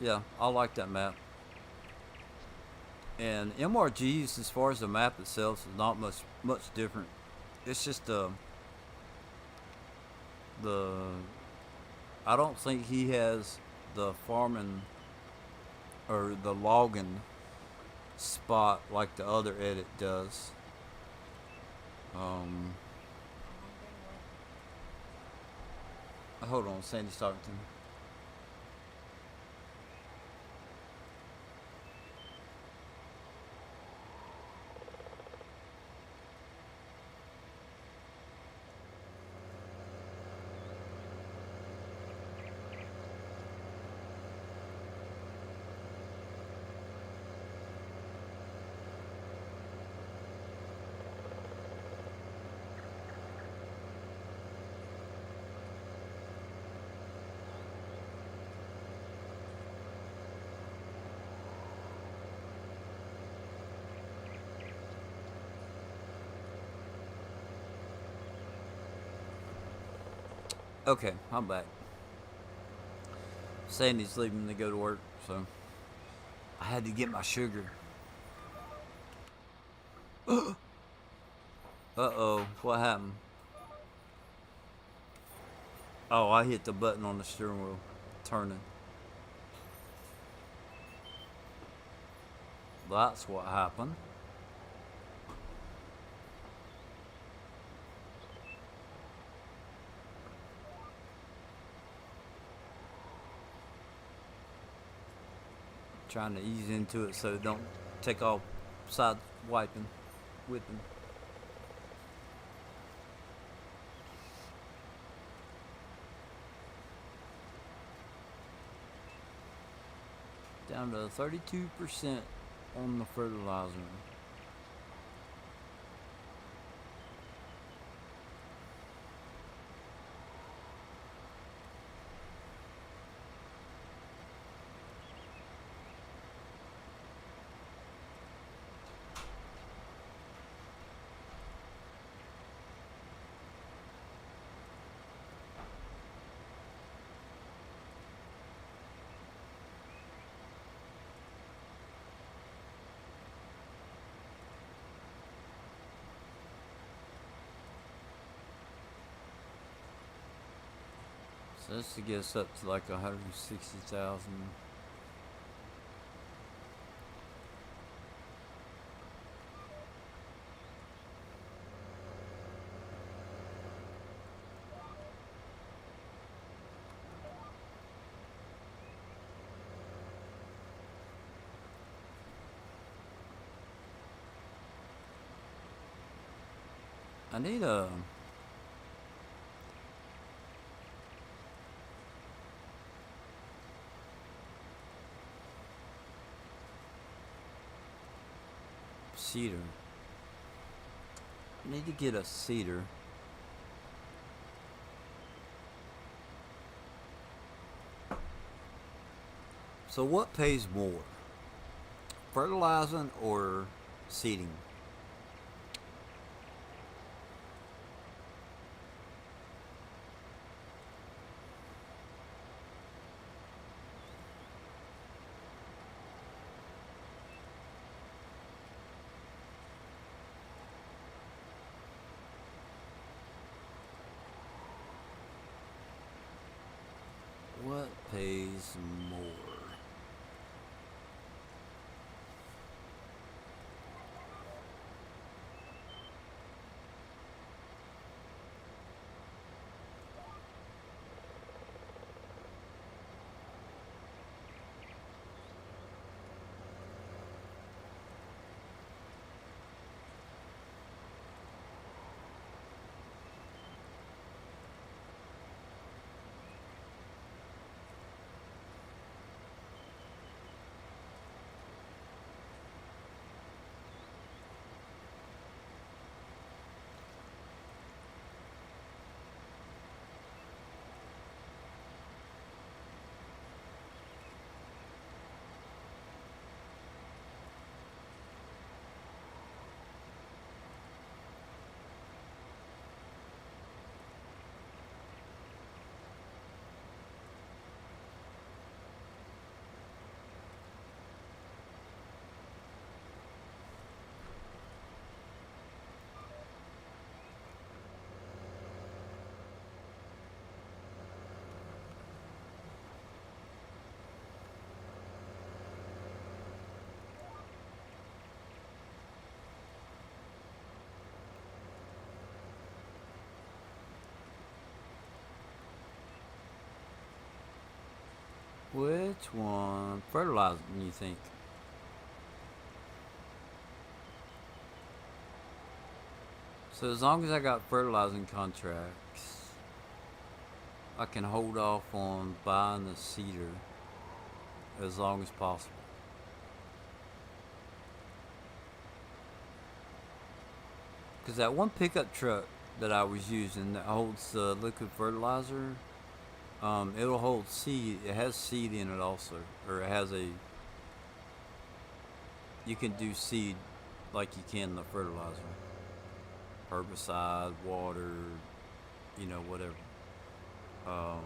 yeah, I like that map. And MRG's, as far as the map itself, is not much different. It's just the I don't think he has the farming or the logging spot like the other edit does. Um, I'm hungry and wet. hold on, Sandy's talking to me. Okay, I'm back. Sandy's leaving to go to work, so I had to get my sugar. Uh-oh, what happened? Oh, I hit the button on the steering wheel, turning. That's what happened. Trying to ease into it so it don't take off side wiping, whipping. Down to 32% on the fertilizer. So this to get us up to like 160,000. I need a cedar. I need to get a cedar. So what pays more? Fertilizing or seeding? What pays more? Which one? Fertilizing, you think? So as long as I got fertilizing contracts, I can hold off on buying the cedar as long as possible. Because that one pickup truck that I was using that holds the liquid fertilizer, it'll hold seed. It has seed in it also, or it has a. You can do seed like you can the fertilizer, herbicide, water, whatever, um,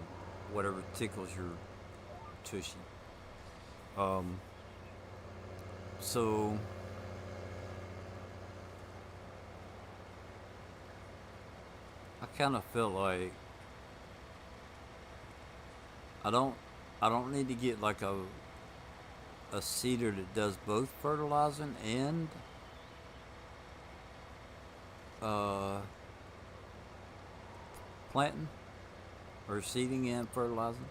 whatever tickles your tushy. Um, so I kind of feel like I don't I don't need to get like a seeder that does both fertilizing and uh, planting or seeding and fertilizing.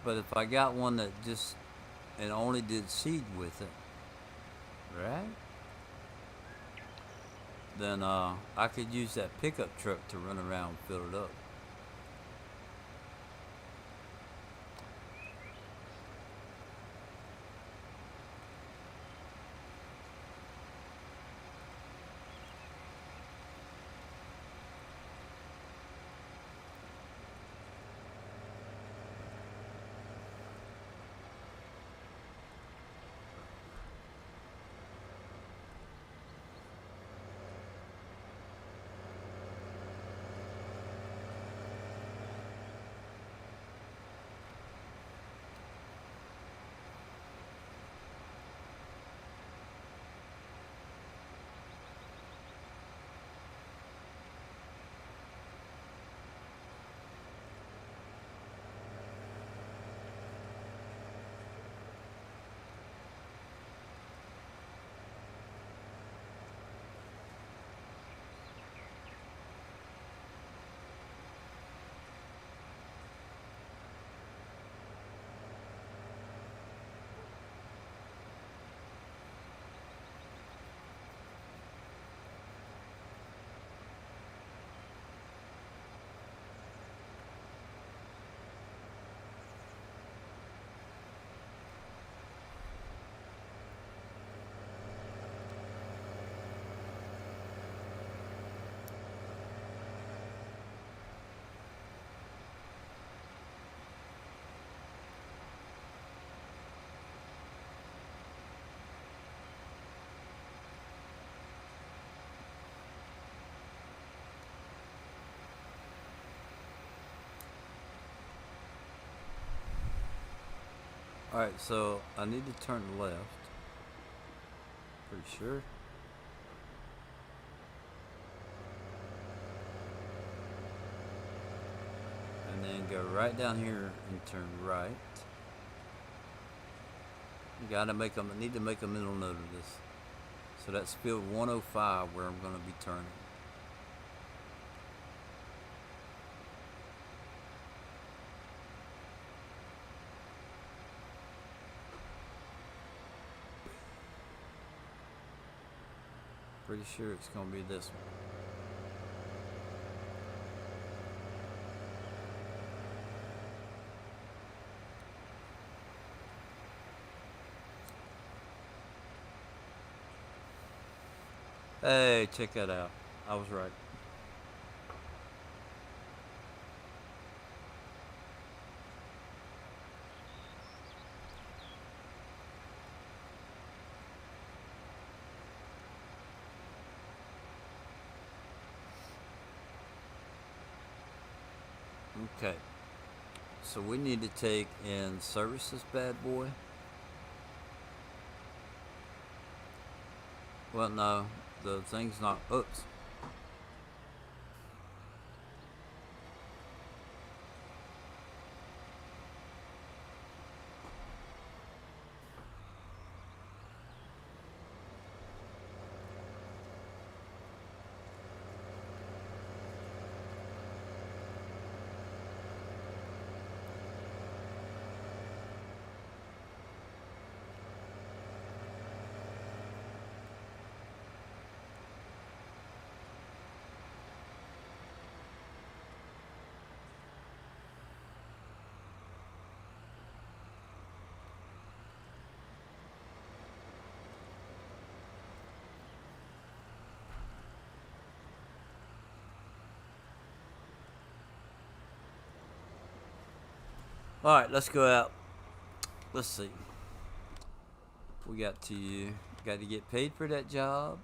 But if I got one that just and only did seed with it, right? Then I could use that pickup truck to run around and fill it up. Alright, so I need to turn left. Pretty sure. And then go right down here and turn right. You gotta make them, I need to make a mental note of this. So that's field 105 where I'm gonna be turning. Pretty sure it's gonna be this one. Hey, check that out. I was right. Okay. So we need to take and service this bad boy. Well, no, the thing's not. Oops. All right, let's go out. Let's see. We got to get paid for that job.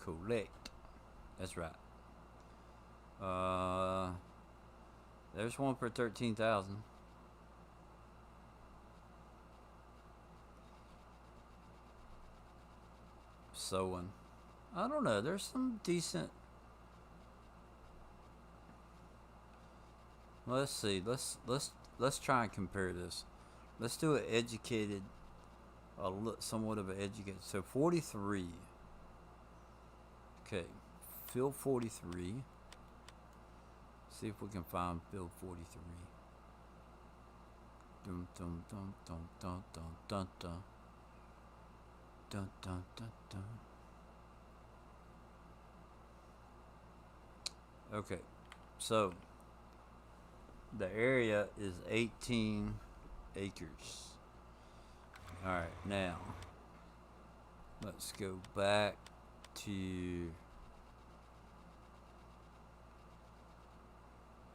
Collect. That's right. There's one for 13,000. Sewing. I don't know. There's some decent. Let's see. Let's try and compare this. Let's do an educated, somewhat of an educated. So 43. Okay, field 43. See if we can find field 43. Dum dum dum dum dum dum dum dum dun dun dun dun. Okay, so the area is 18 acres. All right, now let's go back to.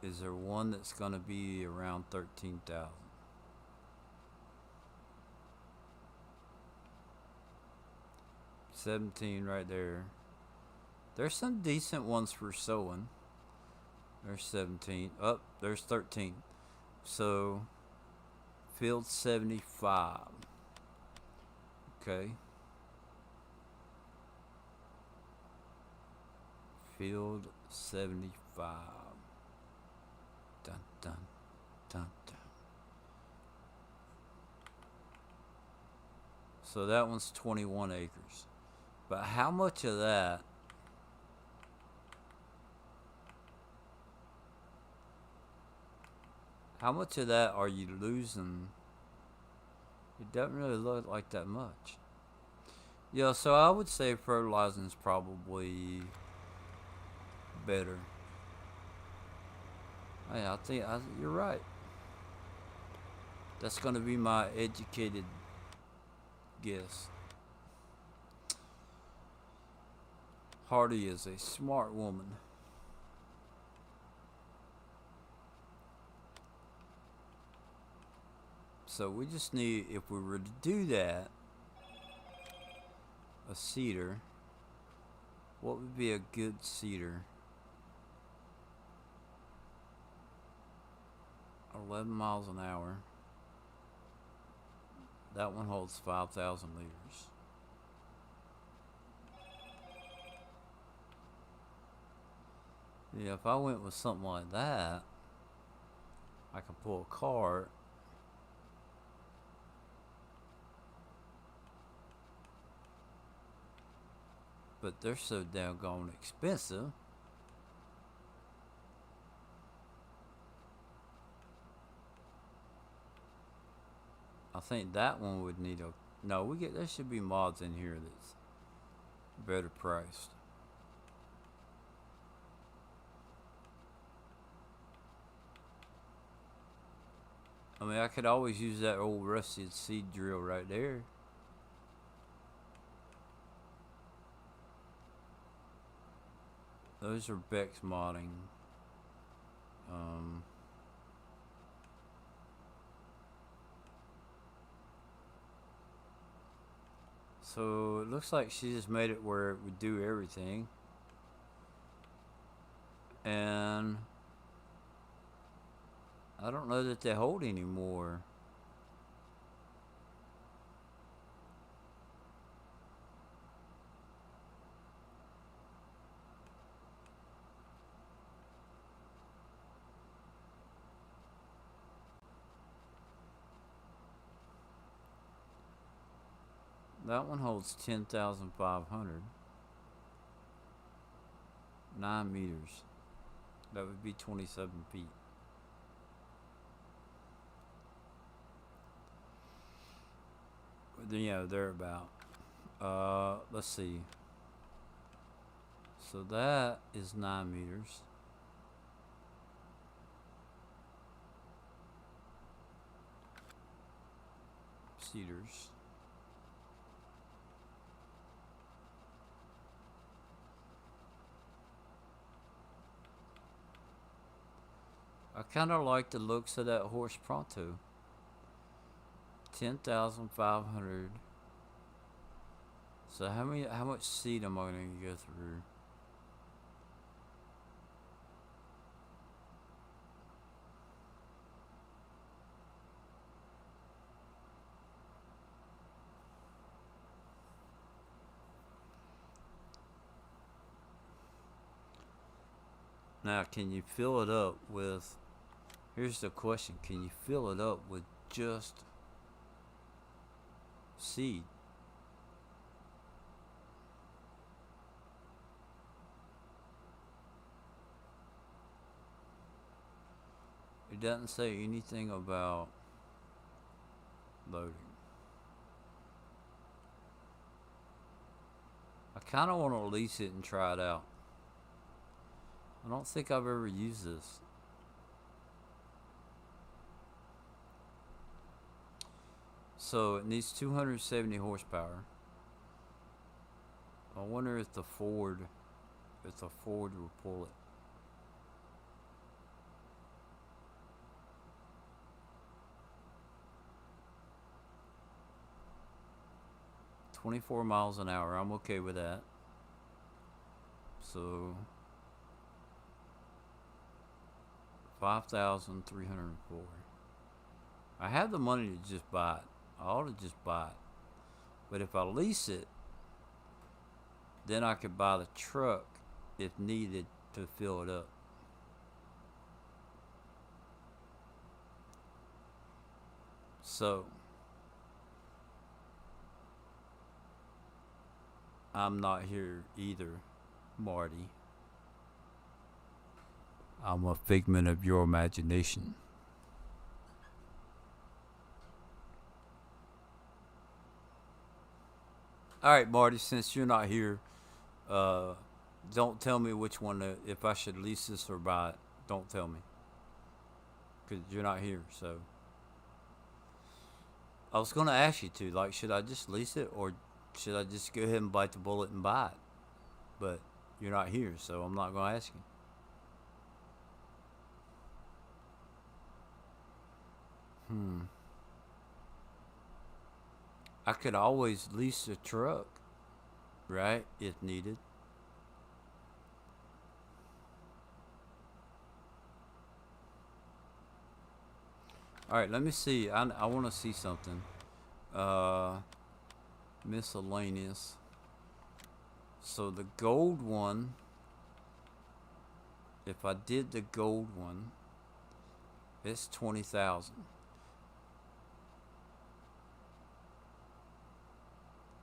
Is there one that's gonna be around 13,000? 17 right there. There's some decent ones for sewing. There's 17. Oh, there's 13. So, field 75. Okay. Field 75. Dun dun dun dun. So that one's 21 acres. But how much of that are you losing? It doesn't really look like that much. Yeah, so I would say fertilizing is probably better. Hey, I think you're right. That's going to be my educated guess. Hardy is a smart woman. So we just need, if we were to do that, a cedar. What would be a good cedar? 11 miles an hour. That one holds 5,000 liters. Yeah, if I went with something like that, I could pull a cart. But they're so doggone expensive. I think that one would need a. No, there should be mods in here that's better priced. I mean, I could always use that old rusted seed drill right there. Those are Beck's modding. Um, so it looks like she just made it where it would do everything. And I don't know that they hold anymore. That one holds 10,500. 9 meters. That would be 27 feet. They're about. Let's see. So that is 9 meters. Cedars. I kind of like the looks of that horse pronto. 10,500. So how much seed am I going to go through? Now, can you fill it up with. Here's the question: can you fill it up with just seed? It doesn't say anything about loading. I kind of want to lease it and try it out. I don't think I've ever used this. So it needs 270 horsepower. I wonder if the Ford will pull it. $24 miles an hour. I'm okay with that. So 5,304. I have the money to just buy it. I ought to just buy it. But if I lease it, then I could buy the truck if needed to fill it up. So I'm not here either, Marty. I'm a figment of your imagination. All right, Marty, since you're not here, uh, don't tell me which one, if I should lease this or buy it. Don't tell me. Because you're not here, so. I was going to ask you to, like, should I just lease it or should I just go ahead and bite the bullet and buy it? But you're not here, so I'm not going to ask you. I could always lease a truck, right, if needed. All right, let me see. I want to see something. Uh, miscellaneous. So the gold one, if I did the gold one, it's 20,000.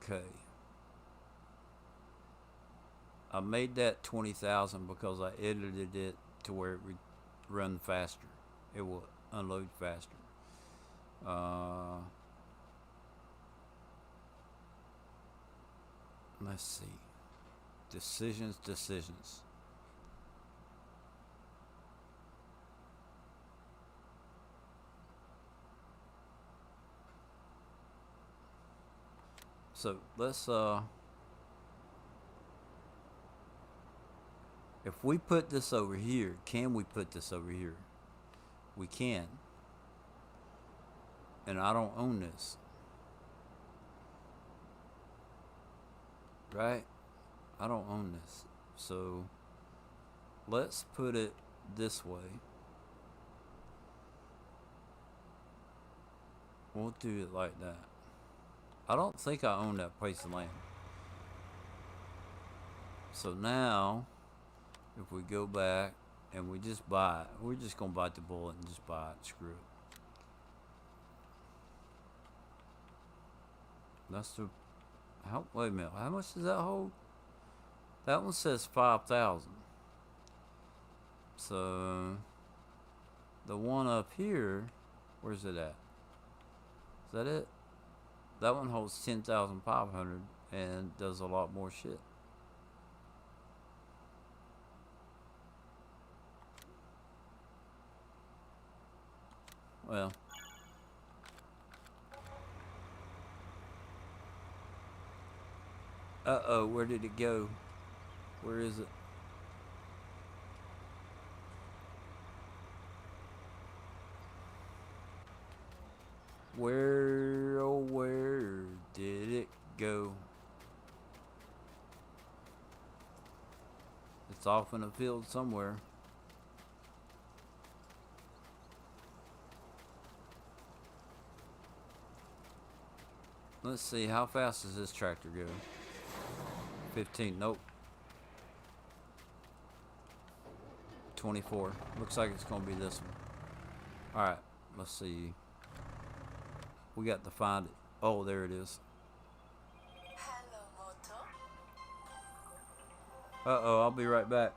Okay. I made that 20,000 because I edited it to where it would run faster. It will unload faster. Uh, let's see. Decisions. So let's if we put this over here, can we put this over here? We can. And I don't own this. Right? I don't own this. So let's put it this way. We'll do it like that. I don't think I own that piece of land. So now, if we go back and we just buy it, we're just going to bite the bullet and just buy it. Screw it. That's the. Wait a minute. How much does that hold? That one says 5,000. So the one up here, where's it at? Is that it? That one holds 10,500 and does a lot more shit. Well, where did it go? Where is it? Where did it go? It's off in a field somewhere. Let's see, how fast does this tractor go? 15, nope. 24. Looks like it's gonna be this one. Alright, let's see. We got to find it. Oh, there it is. Uh-oh, I'll be right back.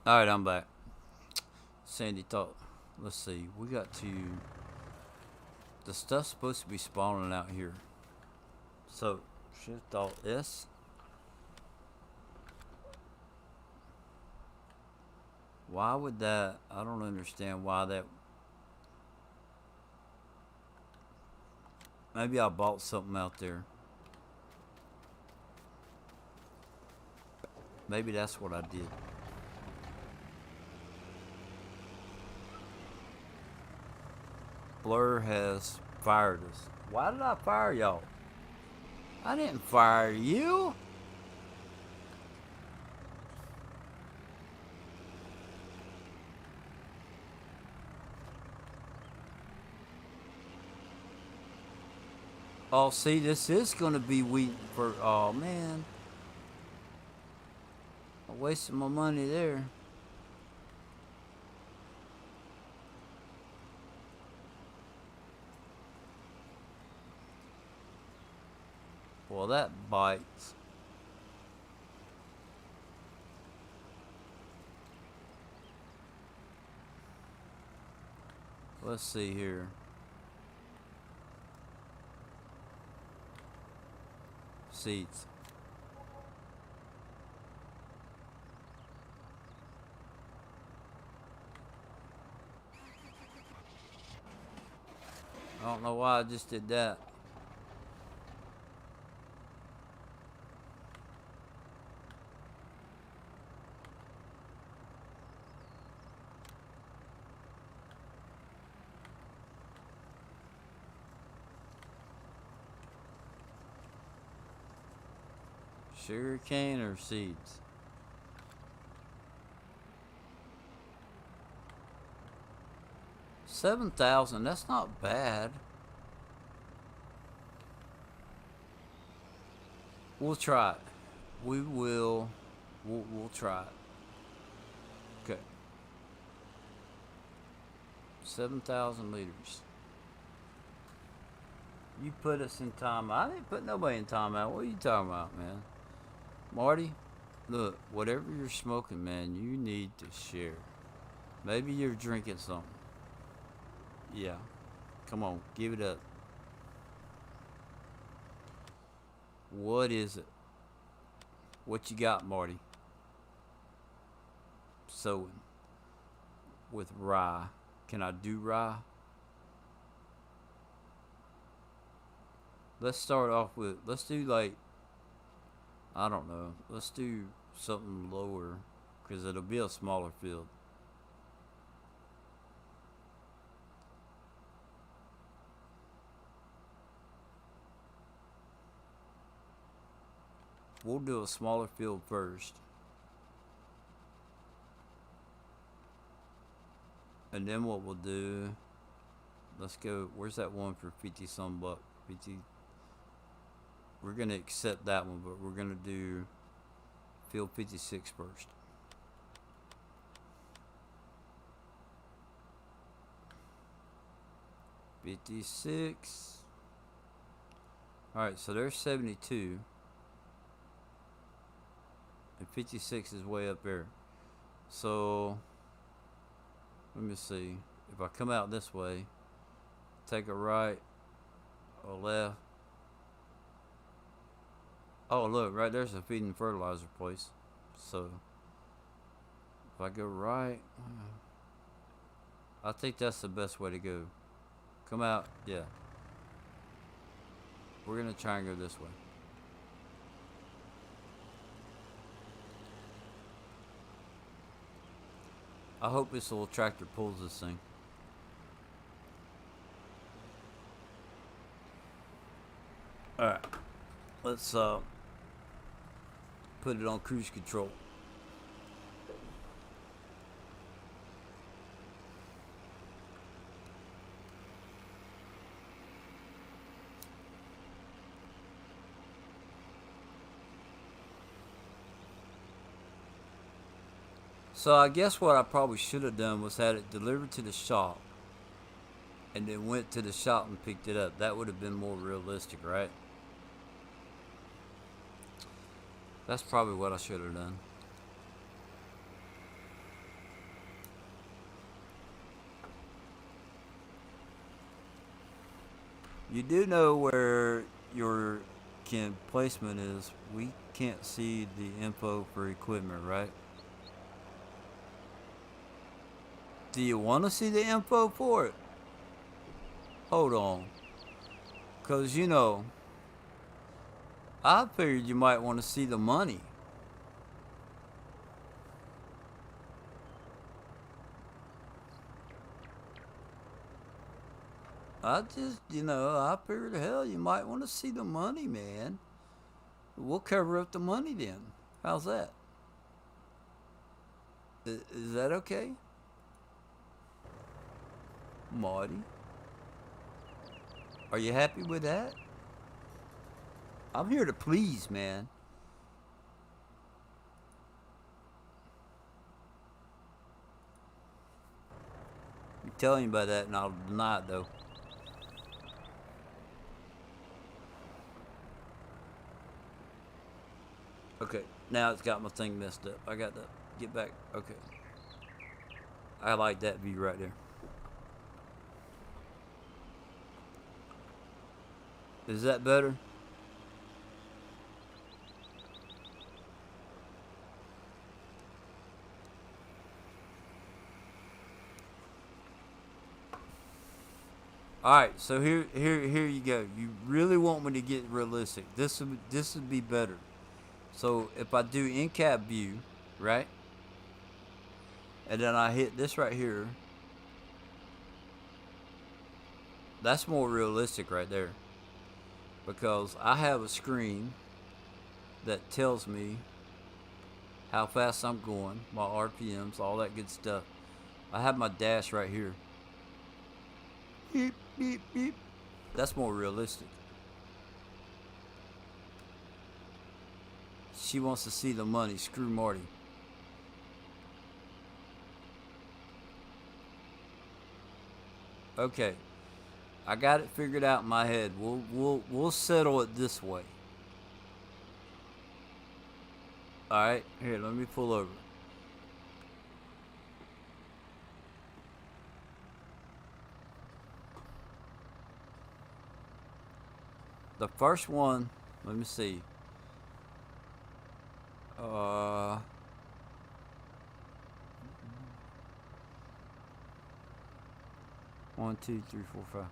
Alright, I'm back. Sandy thought, let's see, we got to. The stuff's supposed to be spawning out here. So, shift alt S. Why would that? I don't understand why that. Maybe I bought something out there. Maybe that's what I did. Blur has fired us. Why did I fire y'all? I didn't fire you. Oh, see, this is gonna be wheat for. Oh man, I wasted my money there. Well, that bites. Let's see here. Seeds. I don't know why I just did that. Sugar cane or seeds? $7,000. That's not bad. We'll try it. We will. We'll try it. Okay. 7,000 liters. You put us in timeout. I didn't put nobody in timeout. What are you talking about, man? Marty, look, whatever you're smoking, man, you need to share. Maybe you're drinking something. Yeah. Come on, give it up. What is it? What you got, Marty? Sowing with rye. Can I do rye? Let's start off with, let's do like, I don't know. Let's do something lower because it'll be a smaller field. We'll do a smaller field first. And then what we'll do, let's go, where's that one for 50 some buck? 50. We're going to accept that one, but we're going to do field 56 first. $56. Alright, so there's 72. And 56 is way up there. So, let me see. If I come out this way, take a right or left. Oh, look, right there's a feed and fertilizer place. So, if I go right, I think that's the best way to go. Come out, yeah. We're going to try and go this way. I hope this little tractor pulls this thing. Alright. Let's put it on cruise control. So I guess what I probably should have done was had it delivered to the shop and then went to the shop and picked it up. That would have been more realistic, right? That's probably what I should have done. You do know where your placement is. We can't see the info for equipment, right? Do you want to see the info for it? Hold on. Because, you know, I figured you might want to see the money. I just, I figured, hell, you might want to see the money, man. We'll cover up the money then. How's that? Is that okay? Marty? Are you happy with that? I'm here to please, man. You tell him about that and I'll deny it, though. Okay, now it's got my thing messed up. I got to get back. Okay. I like that view right there. Is that better? All right, so here you go. You really want me to get realistic? This would be better. So if I do in cap view, right, and then I hit this right here, that's more realistic right there, because I have a screen that tells me how fast I'm going, my RPMs, all that good stuff. I have my dash right here. Beep beep beep. That's more realistic. She wants to see the money. Screw Marty. Okay, I got it figured out in my head. We'll settle it this way. All right, here, let me pull over. The first one, let me see. Uh, 1, 2, 3, 4, 5.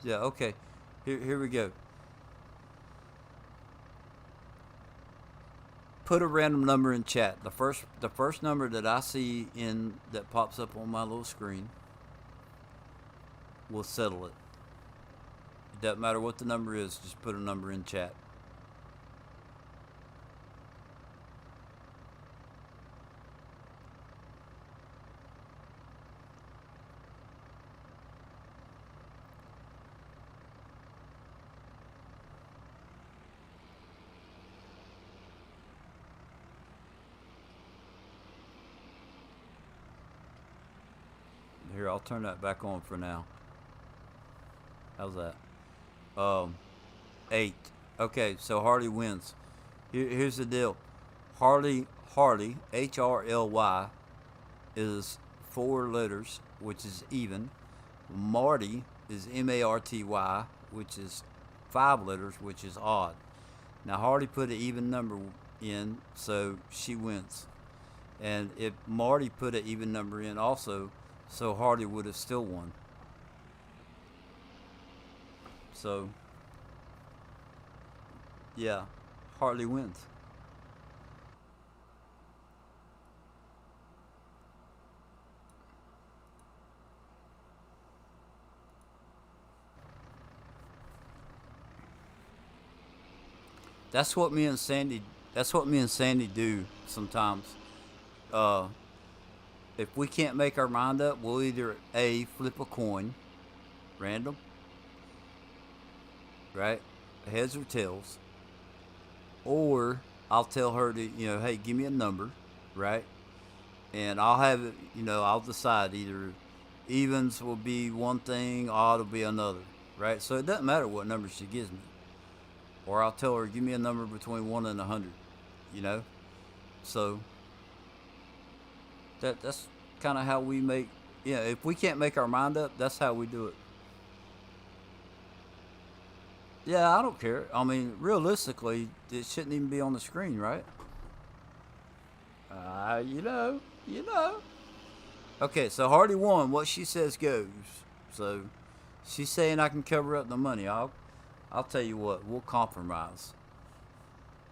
Yeah, okay. Here we go. Put a random number in chat. The first number that I see in that pops up on my little screen, we'll settle it. It doesn't matter what the number is, just put a number in chat. Here, I'll turn that back on for now. How's that? Um, 8. Okay, so Harley wins. Here's the deal. Harley, HRLY, is 4 letters, which is even. Marty is Marty, which is 5 letters, which is odd. Now Harley put an even number in, so she wins. And if Marty put an even number in also, so Harley would have still won. So yeah, Harley wins. That's what me and Sandy. That's what me and Sandy do sometimes. Uh, if we can't make our mind up, we'll either A, flip a coin, random, right, heads or tails, or I'll tell her to, hey, give me a number, right, and I'll have it, I'll decide either evens will be one thing, odd will be another, right. So it doesn't matter what number she gives me, or I'll tell her give me a number between 1 and 100, you know. So that's kind of how we make. Yeah, if we can't make our mind up, that's how we do it. Yeah, I don't care. I mean, realistically, it shouldn't even be on the screen, right? You know, you know. Okay, so Hardy won. What she says goes. So she's saying I can cover up the money. I'll tell you what. We'll compromise.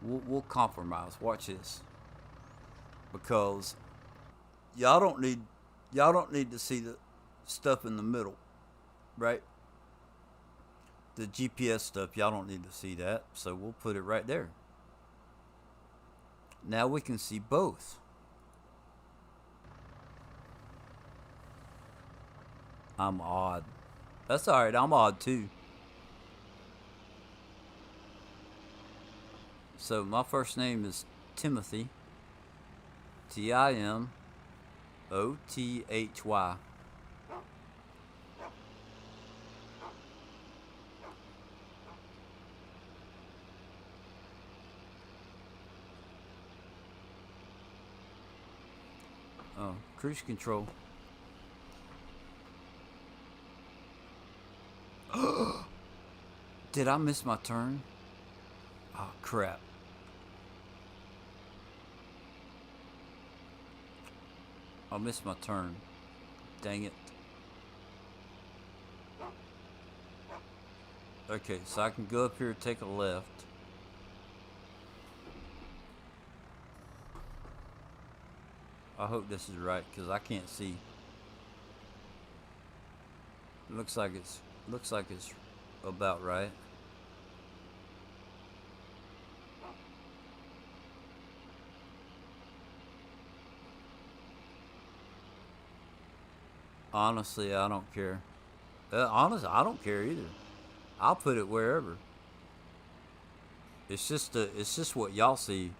We'll compromise. Watch this, because y'all don't need y'all don't need to see the stuff in the middle, right? The GPS stuff. Y'all don't need to see that. So we'll put it right there. Now we can see both. I'm odd. That's alright, I'm odd too. So my first name is Timothy. Timothy. Oh, cruise control. Did I miss my turn? Oh, crap. I missed my turn. Dang it. Okay, so I can go up here and take a left. I hope this is right because I can't see. Looks like it's about right. Honestly, I don't care. Honestly, I don't care either. I'll put it wherever. It's just what y'all see.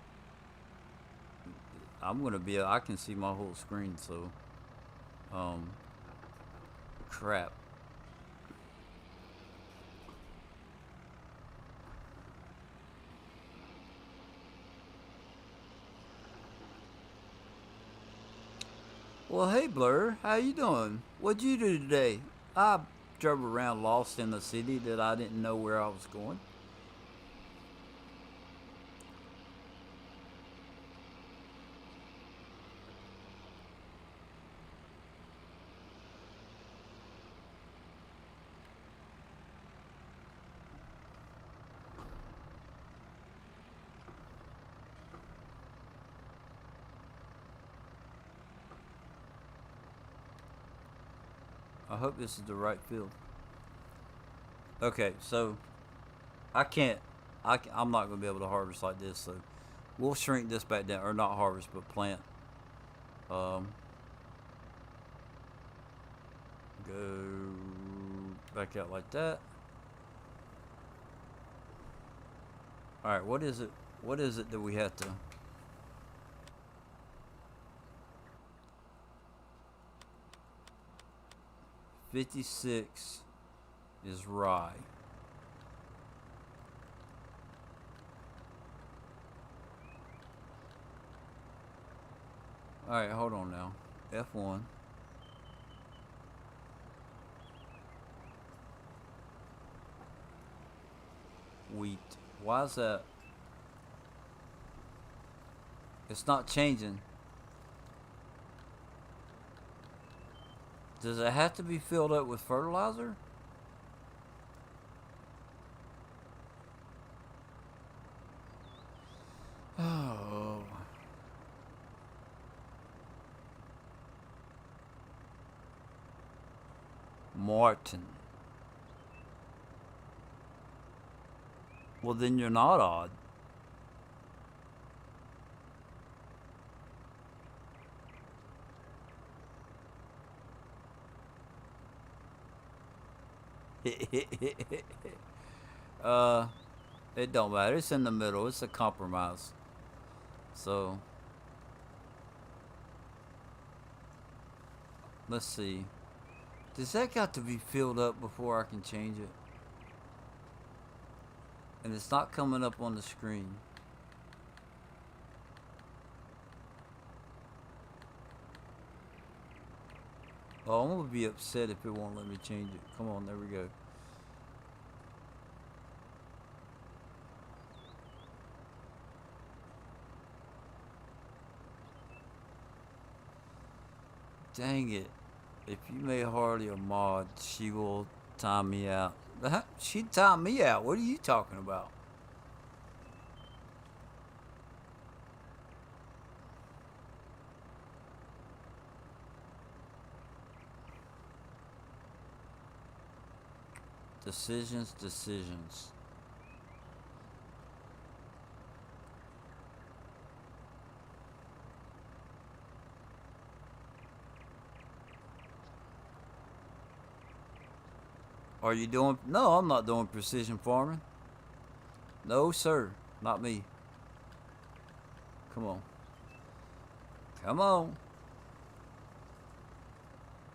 I can see my whole screen, so um crap. Well, hey Blur, how you doing? What'd you do today? I drove around lost in the city that I didn't know where I was going. I hope this is the right field. Okay, so I can't. I'm not gonna be able to harvest like this, so we'll shrink this back down, or not harvest, but plant. Um, go back out like that. All right, what is it? What is it that we have to? 56 is rye. All right, hold on now. F1. Wheat. Why is that? It's not changing. Does it have to be filled up with fertilizer? Oh. Martin. Well, then you're not odd. uh, it don't matter. It's in the middle. It's a compromise. So, let's see. Does that got to be filled up before I can change it? And it's not coming up on the screen. Oh, I'm gonna be upset if it won't let me change it. Come on, there we go. Dang it. If you made Harley a mod, she will time me out. She'd time me out. What are you talking about? Decisions. Are you doing? No, I'm not doing precision farming. No, sir. Not me. Come on. Come on.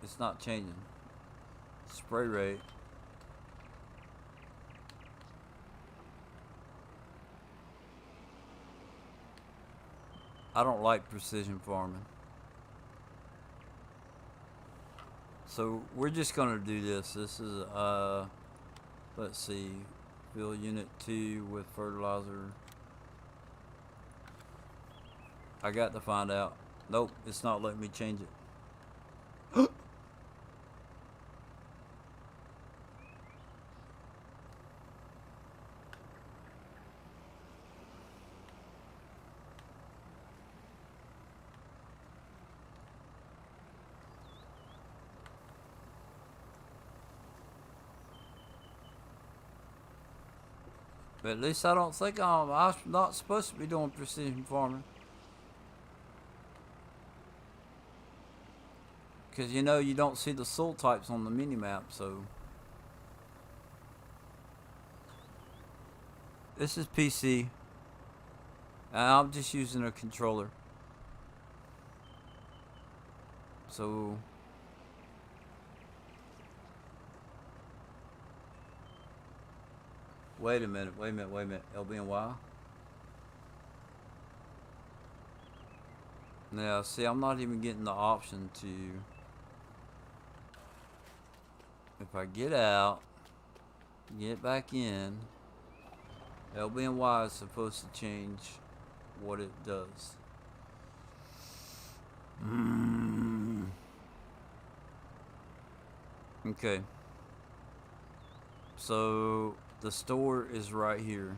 It's not changing. Spray rate. I don't like precision farming. So we're just gonna do this. This is let's see, fill unit 2 with fertilizer. I got to find out. Nope, it's not letting me change it. But at least I don't think I'm not supposed to be doing precision farming. Because you know you don't see the soil types on the mini map, so this is PC. And I'm just using a controller. So wait a minute. LB&Y. Now, see, I'm not even getting the option to. If I get out, get back in, LB&Y is supposed to change what it does. Okay. So the store is right here.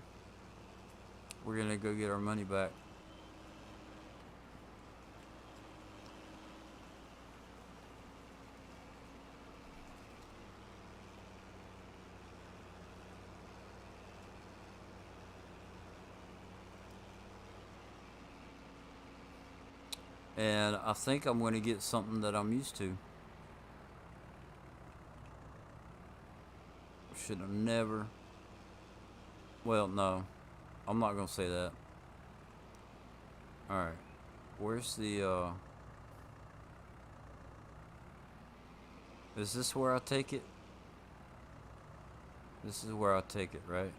We're gonna go get our money back. And I think I'm going to get something that I'm used to. Should have never. Well, no. I'm not going to say that. Alright. Where's the, Is this where I take it? This is where I take it, right?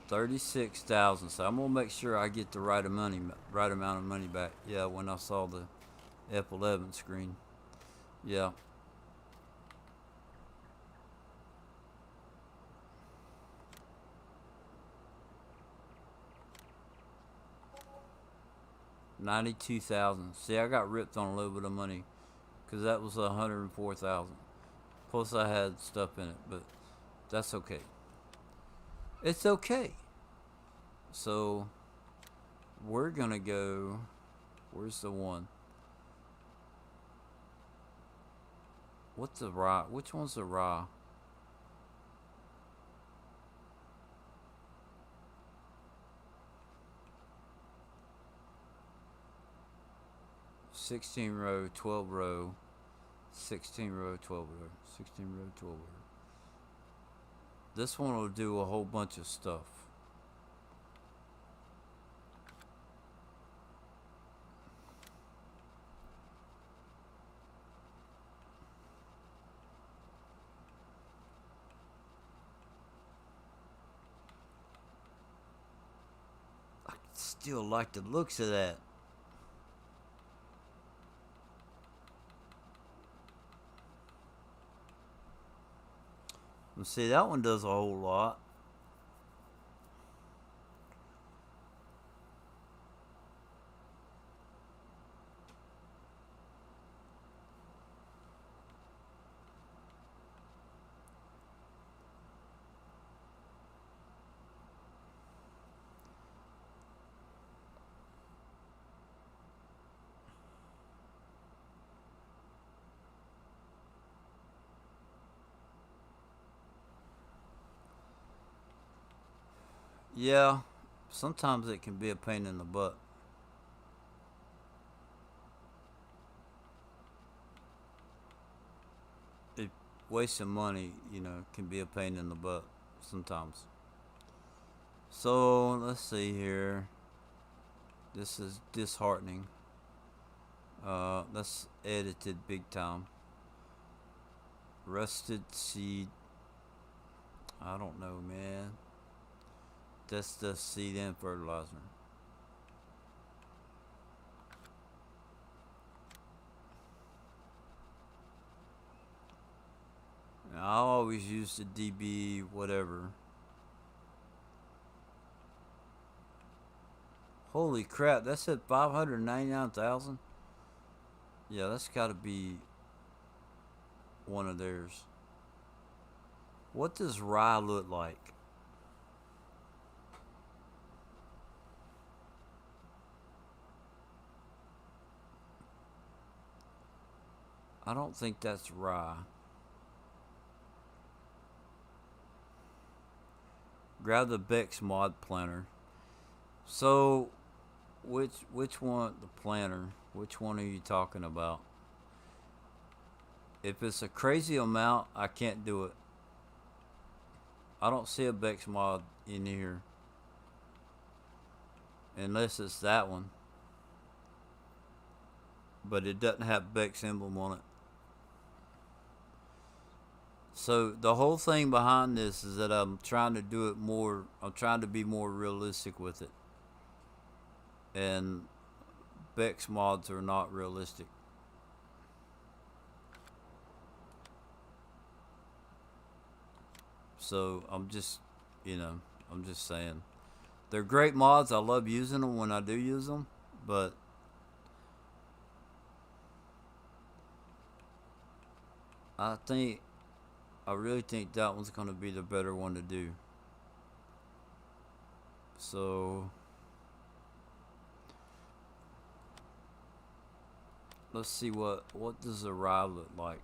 36,000. So I'm gonna make sure I get the right amount of money back. Yeah, when I saw the F11 screen. Yeah. $92,000. See, I got ripped on a little bit of money because that was 104,000. Plus, I had stuff in it, but that's okay. It's okay. So we're gonna go. Where's the one? What's the raw? Which one's the raw? $16 row, 12 row, 16 row, 12 row, 16 row, 12 row. This one will do a whole bunch of stuff. I still like the looks of that. And see, that one does a whole lot. Yeah, sometimes it can be a pain in the butt. It, wasting money, can be a pain in the butt sometimes. So let's see here. This is disheartening. That's edited big time. Rusted seed. I don't know, man. That's the seed and fertilizer. I always use the DB whatever. Holy crap, that said 599,000? Yeah, that's gotta be one of theirs. What does rye look like? I don't think that's rye. Grab the Bex mod planner. So, which one? The planner. Which one are you talking about? If it's a crazy amount, I can't do it. I don't see a Bex mod in here unless it's that one. But it doesn't have Bex emblem on it. So the whole thing behind this is that I'm trying to do it more. I'm trying to be more realistic with it, and Bex mods are not realistic. So I'm just saying they're great mods. I love using them when I do use them, but I think I really think that one's gonna be the better one to do. So let's see what does the rye look like.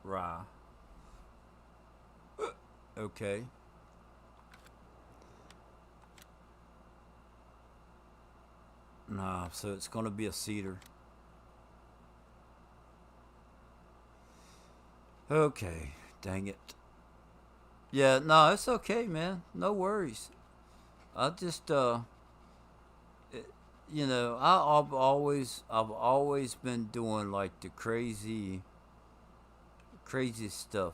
Rye. Okay. Nah, so it's gonna be a cedar. Okay. Dang it. Yeah, no, it's okay, man. No worries. I just it, I've always been doing like the crazy stuff,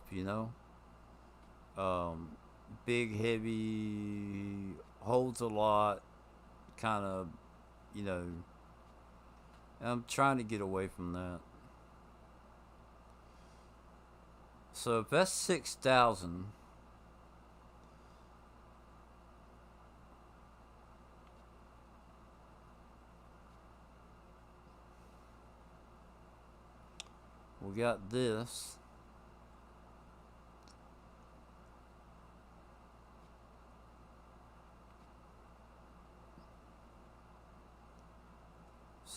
Um big heavy holds a lot kind of, you know, I'm trying to get away from that. So if that's 6,000, we got this.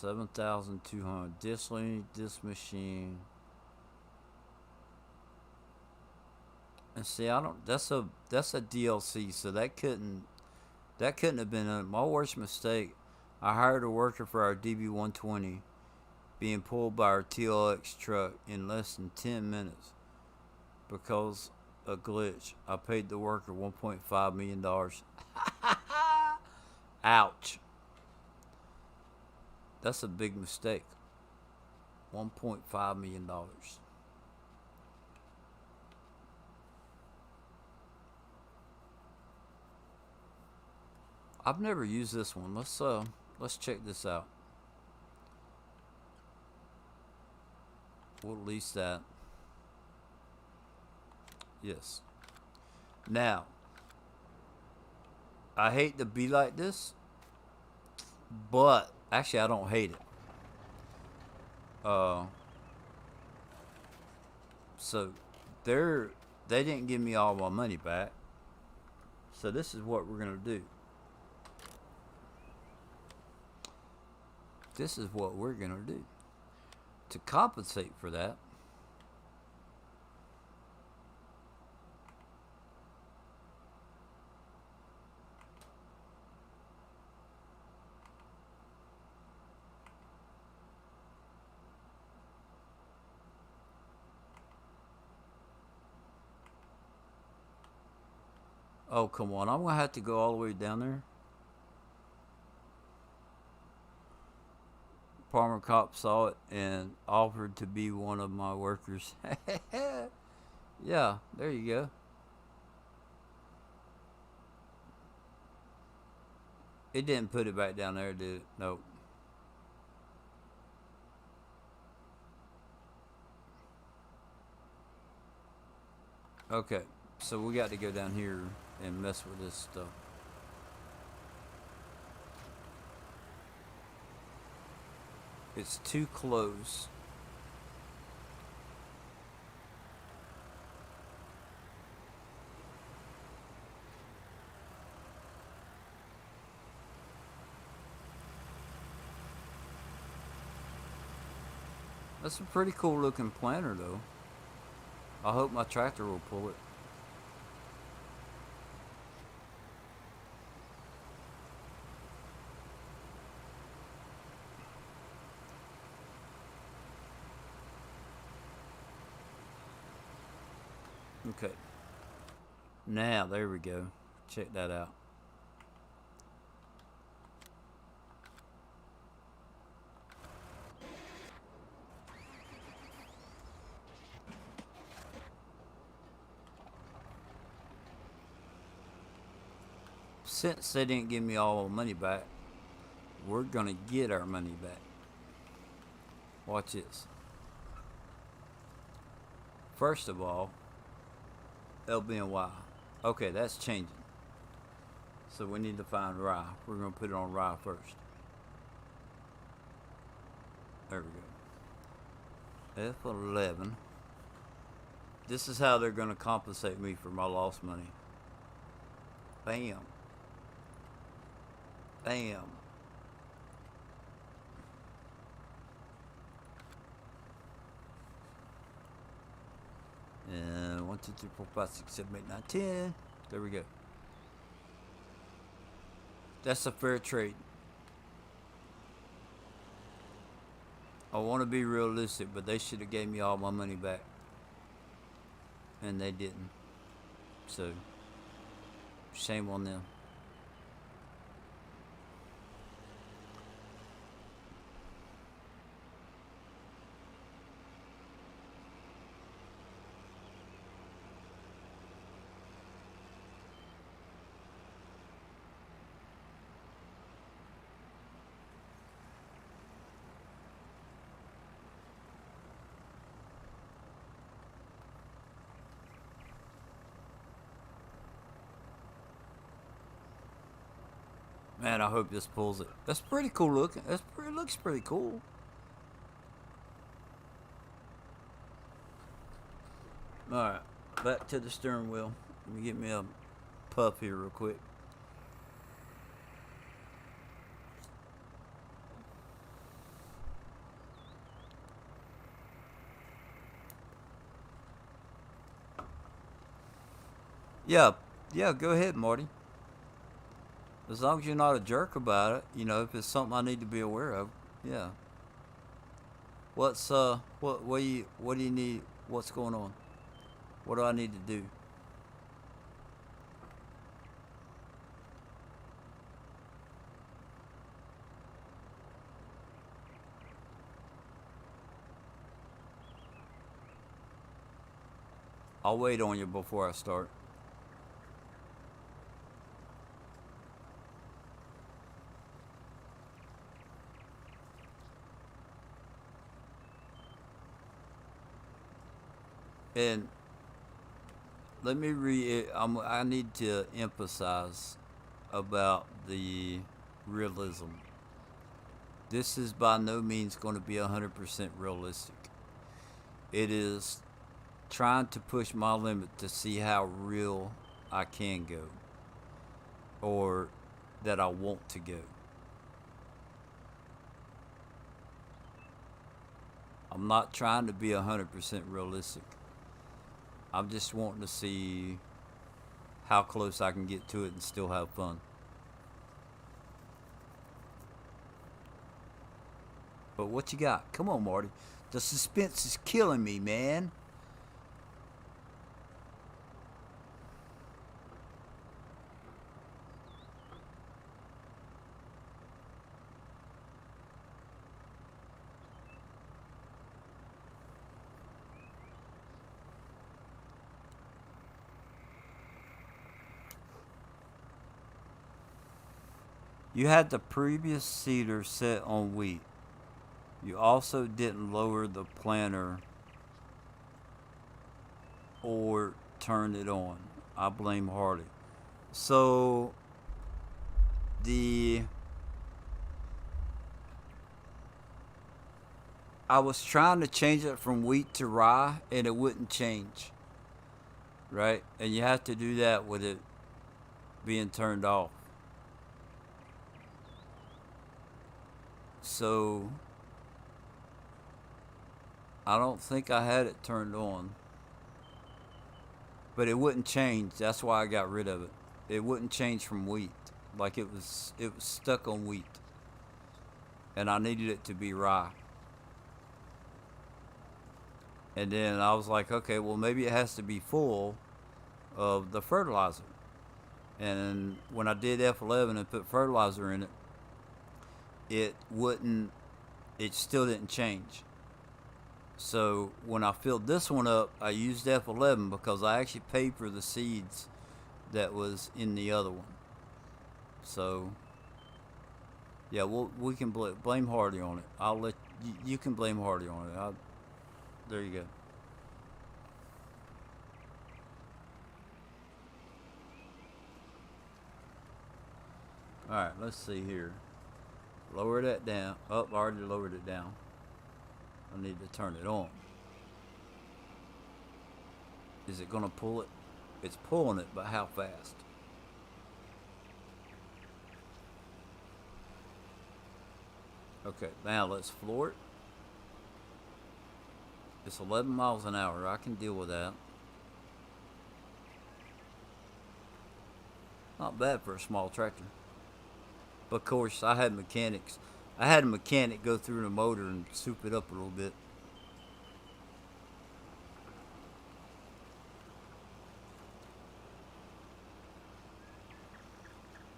$7,200. This machine. And see, I don't. That's a DLC, so that couldn't have been my worst mistake. I hired a worker for our DB120, being pulled by our TLX truck in less than 10 minutes because a glitch. I paid the worker $1.5 million. Ouch. That's a big mistake. $1.5 million. I've never used this one. Let's check this out. We'll lease that. Yes. Now, I hate to be like this, but actually I don't hate it. Uh, so they're they didn't give me all my money back. So this is what we're gonna do. This is what we're gonna do to compensate for that. Oh come on! I'm gonna have to go all the way down there. Farmer cop saw it and offered to be one of my workers. Yeah, there you go. It didn't put it back down there, did it? Nope. Okay, so we got to go down here and mess with this stuff. It's too close. That's a pretty cool looking planter though. I hope my tractor will pull it. Okay. Now, there we go. Check that out. Since they didn't give me all my money back, we're gonna get our money back. Watch this. First of all, LB and Y. Okay, that's changing. So we need to find rye. We're gonna put it on rye first. There we go. F11. This is how they're gonna compensate me for my lost money. Bam. Bam. And 1, 2, 3, 4, 5, 6, 7, 8, 9, 10. There we go. That's a fair trade. I want to be realistic, but they should have gave me all my money back. And they didn't. So, shame on them. Man, I hope this pulls it. That's pretty cool looking. It looks pretty cool. Alright, back to the steering wheel. Let me get me a puff here real quick. Yeah, yeah, go ahead, Marty. As long as you're not a jerk about it, if it's something I need to be aware of, yeah. What do you need? What's going on? What do I need to do? I'll wait on you before I start. And let me I need to emphasize about the realism. This is by no means going to be 100% realistic. It is trying to push my limit to see how real I can go or that I want to go. I'm not trying to be 100% realistic. I'm just wanting to see how close I can get to it and still have fun. But what you got? Come on, Marty. The suspense is killing me, man. You had the previous seeder set on wheat. You also didn't lower the planter or turn it on. I blame Harley. So the I was trying to change it from wheat to rye and it wouldn't change. Right? And you have to do that with it being turned off. So I don't think I had it turned on. But it wouldn't change. That's why I got rid of it. It wouldn't change from wheat. Like it was stuck on wheat. And I needed it to be rye. And then I was like, okay, well maybe it has to be full of the fertilizer. And when I did F11 and put fertilizer in it, it wouldn't it still didn't change. So when I filled this one up, I used F11 because I actually paid for the seeds that was in the other one. So yeah, we can blame Hardy on it. I'll let you can blame Hardy on it. There you go. All right, let's see here. Lower that down. Oh, I already lowered it down. I need to turn it on. Is it gonna pull it? It's pulling it, but how fast? Okay, now let's floor it. It's 11 miles an hour. I can deal with that. Not bad for a small tractor. But of course, I had mechanics. I had a mechanic go through the motor and soup it up a little bit.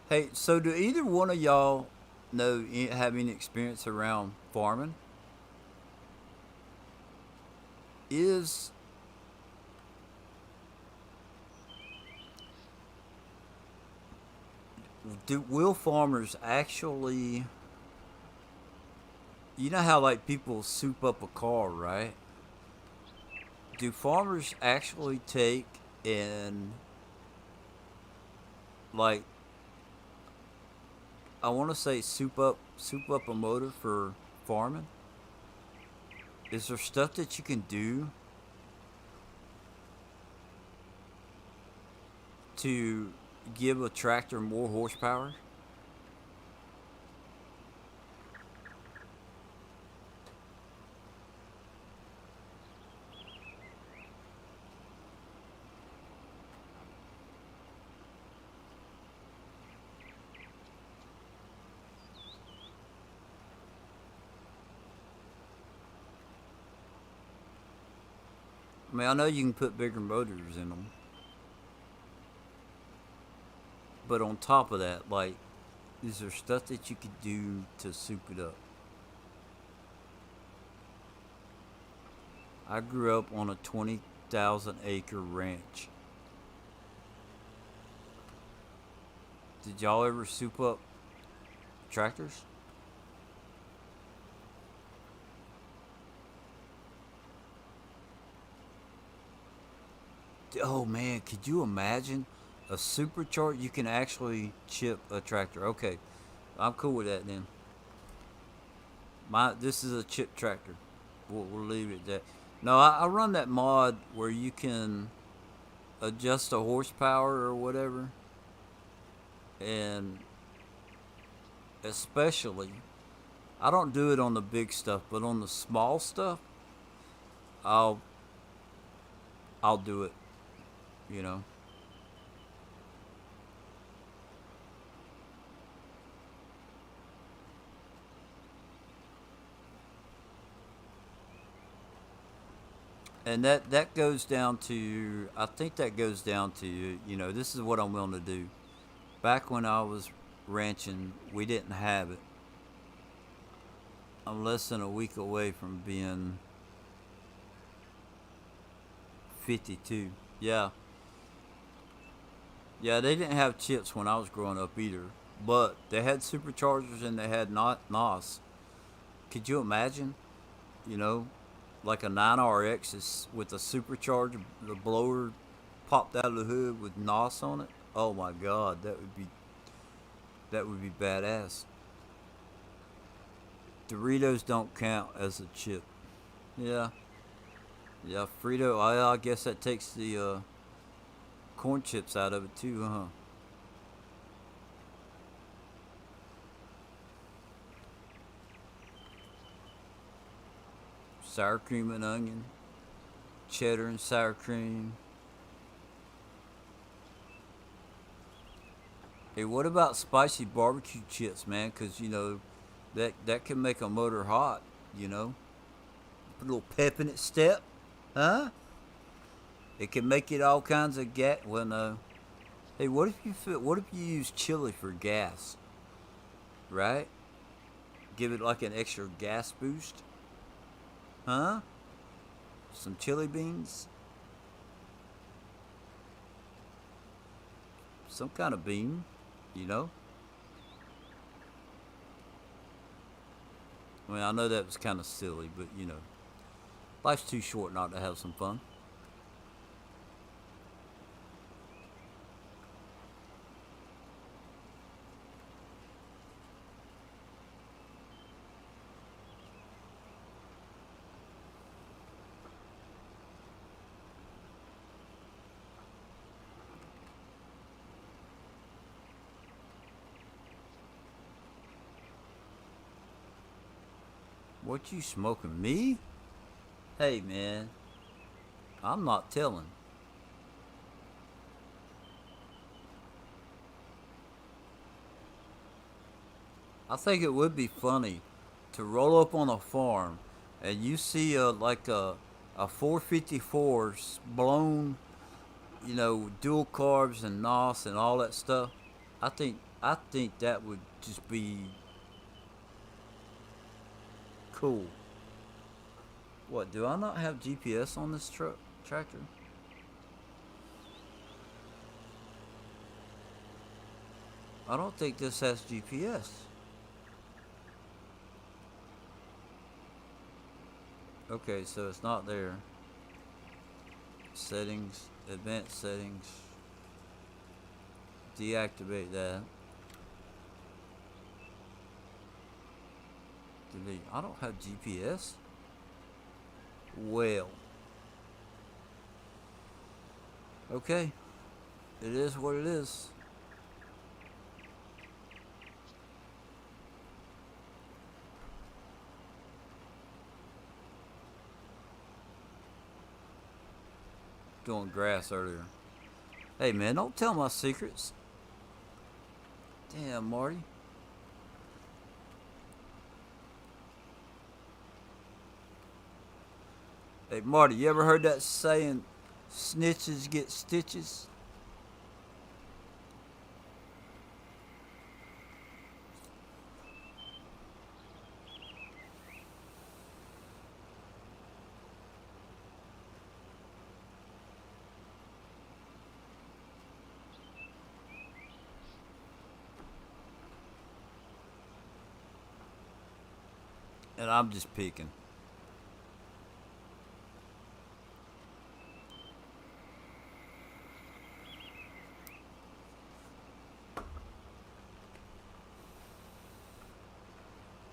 Hey, so do either one of y'all have any experience around farming? Is will farmers actually? You know how like people soup up a car, right? Do farmers actually take and like I want to say soup up a motor for farming? Is there stuff that you can do to give a tractor more horsepower? I mean, I know you can put bigger motors in them, but on top of that, like, is there stuff that you could do to soup it up? I grew up on a 20,000 acre ranch. Did y'all ever soup up tractors? Oh man, could you imagine a supercharger? You can actually chip a tractor. Okay, I'm cool with that then. This is a chip tractor. We'll leave it at that. No, I run that mod where you can adjust the horsepower or whatever, and especially I don't do it on the big stuff, but on the small stuff, I'll I'll do it. You know. And that goes down to I think that goes down to this is what I'm willing to do. Back when I was ranching, we didn't have it. I'm less than a week away from being 52. Yeah, yeah, they didn't have chips when I was growing up either. but they had superchargers and they had not NOS. Could you imagine? You know, like a 9RX is with a supercharger, the blower popped out of the hood with NOS on it. Oh my God, that would be badass. Doritos don't count as a chip. Yeah, yeah. Frito. I guess that takes the corn chips out of it too, huh? Sour cream and onion, cheddar and sour cream. Hey, what about spicy barbecue chips, man? Cause you know that can make a motor hot. You know, put a little pep in its step, huh? It can make it all kinds of gas. Well, no. Hey, what if you use chili for gas, right? Give it like an extra gas boost, huh? Some chili beans, some kind of bean, you know. I mean, I know that was kind of silly, but you know, life's too short not to have some fun. What you smoking, me? Hey, man, I'm not telling. I think it would be funny to roll up on a farm and you see a 454 blown, you know, dual carbs and NOS and all that stuff. I think that would just be cool. What, do I not have GPS on this truck tractor? I don't think this has GPS. Okay, so it's not there. Settings, advanced settings. Deactivate that. Delete. I don't have GPS. Well, okay. It is what it is. Doing grass earlier. Hey man, don't tell my secrets. Damn, Marty. Hey Marty, you ever heard that saying, snitches get stitches? And I'm just picking.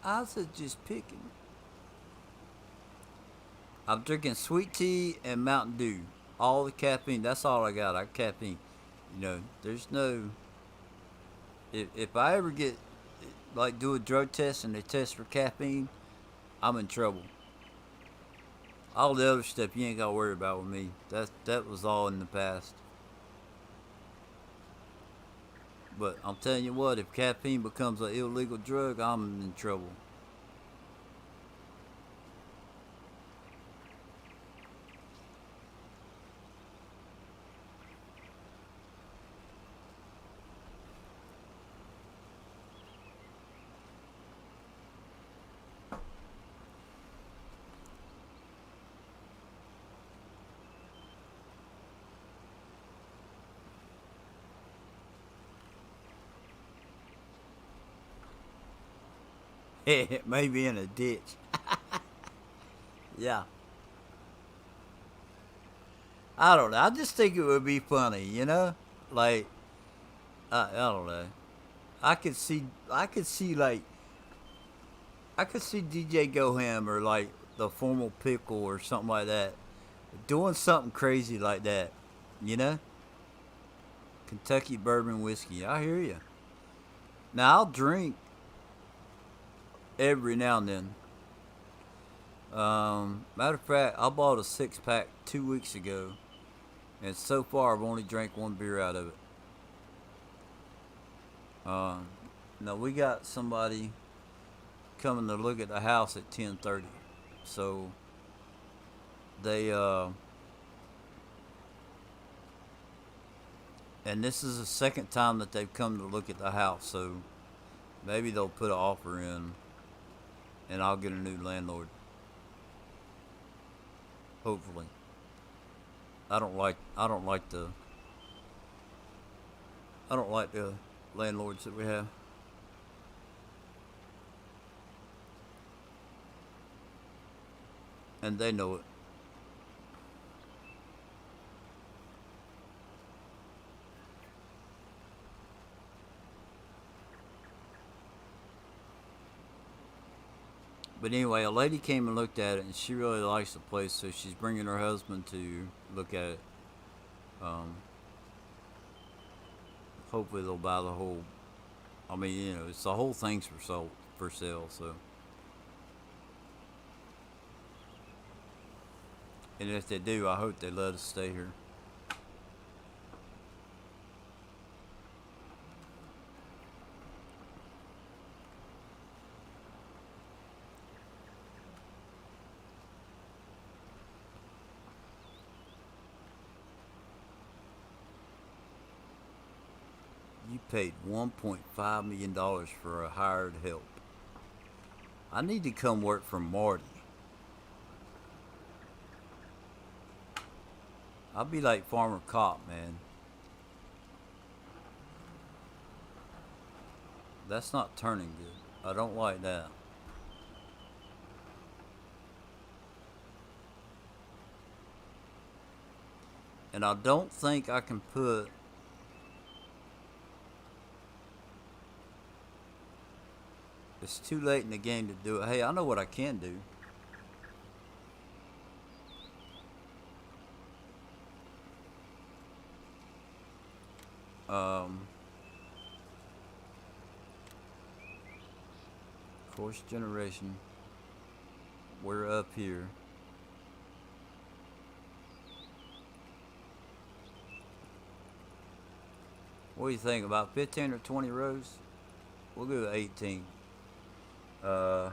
I was just picking. I'm drinking sweet tea and Mountain Dew. All the caffeine. That's all I got. I caffeine. You know, there's no. If I ever get like do a drug test and they test for caffeine, I'm in trouble. All the other stuff you ain't got to worry about with me. That was all in the past. But I'm telling you what, if caffeine becomes an illegal drug, I'm in trouble. Maybe in a ditch. Yeah. I don't know. I just think it would be funny, you know? Like, I don't know. I could see DJ Goham or like the Formal Pickle or something like that doing something crazy like that, you know? Kentucky bourbon whiskey. I hear you. Now I'll drink every now and then. Matter of fact, I bought a 6 pack 2 weeks ago, and so far I've only drank one beer out of it. Um, Now we got somebody coming to look at the house at 10:30, so they and this is the second time that they've come to look at the house, so maybe they'll put an offer in, and I'll get a new landlord. Hopefully, I don't like the landlords that we have. And they know it. But anyway, a lady came and looked at it, and she really likes the place, so she's bringing her husband to look at it. Um, Hopefully, they'll buy the whole. I mean, you know, it's the whole thing's for sale. So, and if they do, I hope they let us stay here. You paid $1.5 million for a hired help. I need to come work for Marty. I'll be like Farmer Cop, man. That's not turning good. I don't like that. And I don't think I can put. It's too late in the game to do it. Hey, I know what I can do. Um, Course generation. We're up here. What do you think? About 15 or 20 rows? We'll go to 18. Uh,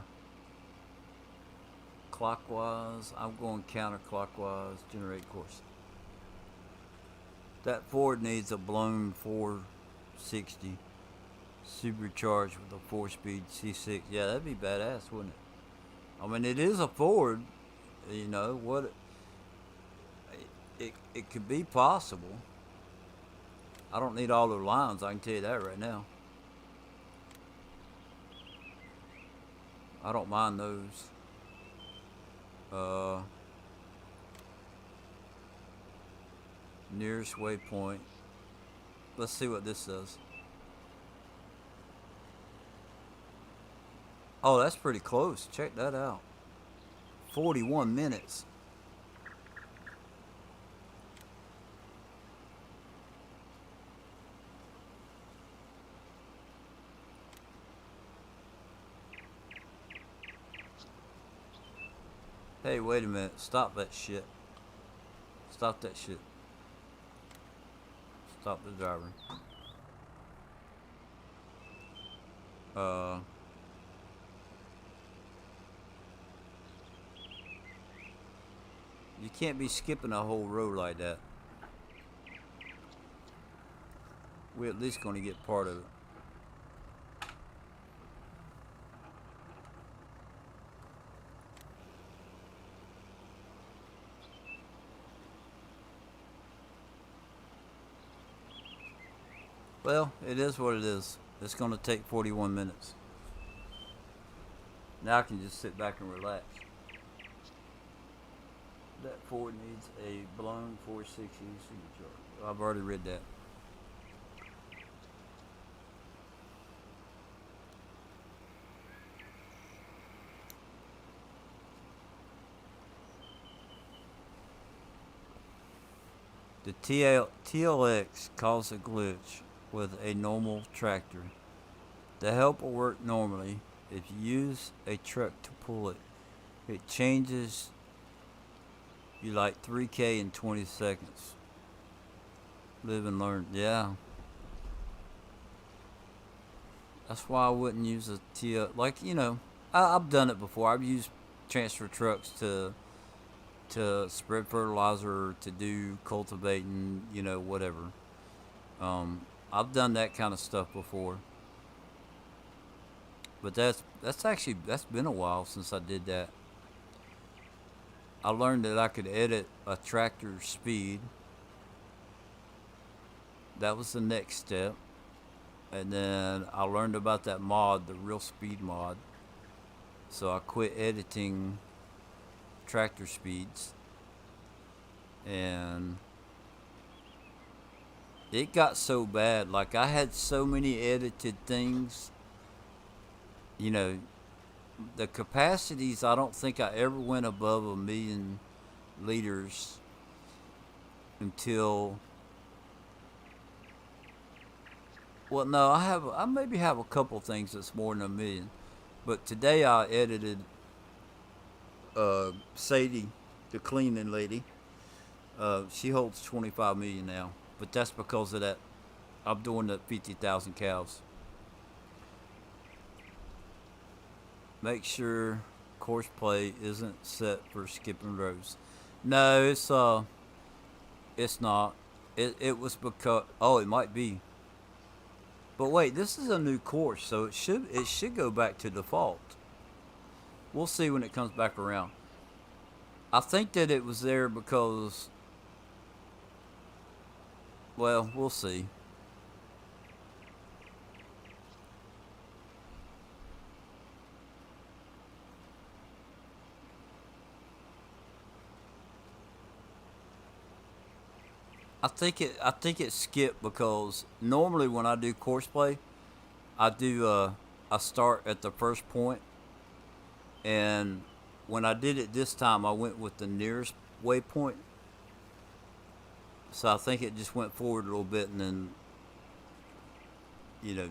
Clockwise. I'm going counterclockwise. Generate course. That Ford needs a blown 460 supercharged with a 4-speed C6. Yeah, that'd be badass, wouldn't it? I mean, it is a Ford. You know what? It could be possible. I don't need all the lines. I can tell you that right now. I don't mind those. Uh, Nearest waypoint. Let's see what this says. Oh, that's pretty close. Check that out. 41 minutes. Hey, wait a minute. Stop that shit. Stop that shit. Stop the driver. Uh, you can't be skipping a whole row like that. We're at least going to get part of it. Well, it is what it is. It's going to take 41 minutes. Now I can just sit back and relax. That Ford needs a blown 460 signature. I've already read that. The TLX caused a glitch with a normal tractor. The help will work normally. If you use a truck to pull it, it changes you like 3K in 20 seconds. Live and learn. Yeah. That's why I wouldn't use a TL. Like, I've done it before. I've used transfer trucks to spread fertilizer, to do cultivating, whatever. I've done that kind of stuff before. But that's been a while since I did that. I learned that I could edit a tractor's speed. That was the next step. And then I learned about that mod, the real speed mod. So I quit editing tractor speeds. And it got so bad. Like, I had so many edited things. You know, the capacities, I don't think I ever went above 1,000,000 liters until, well, no, I maybe have a couple things that's more than 1,000,000. But today I edited Sadie, the cleaning lady. She holds 25 million now, but that's because of that. I'm doing the 50,000 cows. Make sure course play isn't set for skipping rows. No, it's not. It was because, oh, it might be. But wait, this is a new course, so it should go back to default. We'll see when it comes back around. I think that it was there because, well, we'll see. I think it skipped because normally when I do course play, I do I start at the first point, and when I did it this time, I went with the nearest waypoint. So I think it just went forward a little bit and then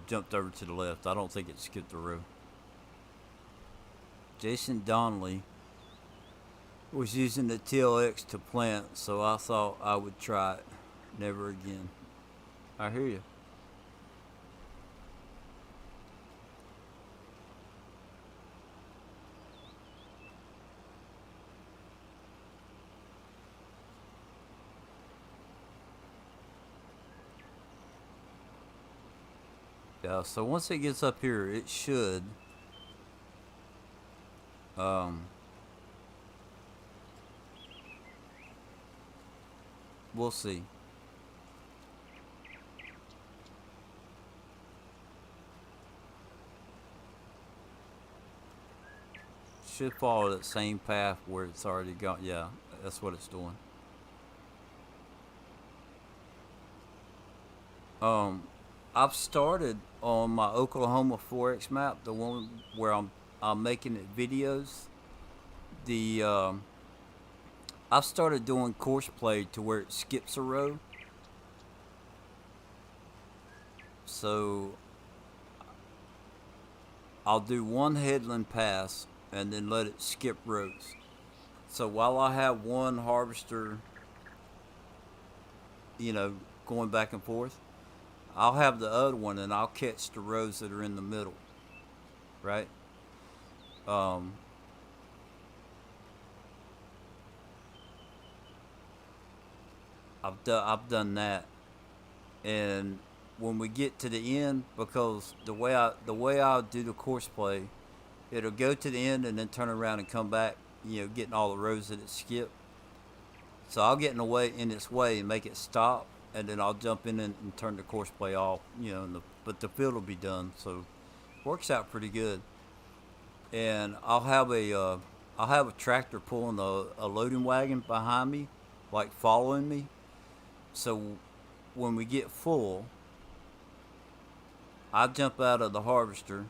jumped over to the left. I don't think it skipped the row. Jason Donnelly was using the TLX to plant, so I thought I would try it. Never again. I hear you. Yeah, so once it gets up here, it should. Um, we'll see. Should follow that same path where it's already gone. Yeah, that's what it's doing. Um, I've started on my Oklahoma Forex map, the one where I'm making it videos. The I've started doing course play to where it skips a row. So I'll do one headland pass and then let it skip rows. So while I have one harvester, you know, going back and forth, I'll have the other one and I'll catch the rows that are in the middle, right? Um, I've done that, and when we get to the end, because the way I do the course play, it'll go to the end and then turn around and come back, getting all the rows that it skipped. So I'll get in its way and make it stop, and then I'll jump in and turn the course play off, but the field will be done. So works out pretty good. and I'll have a tractor pulling a loading wagon behind me, like following me. So when we get full, I jump out of the harvester,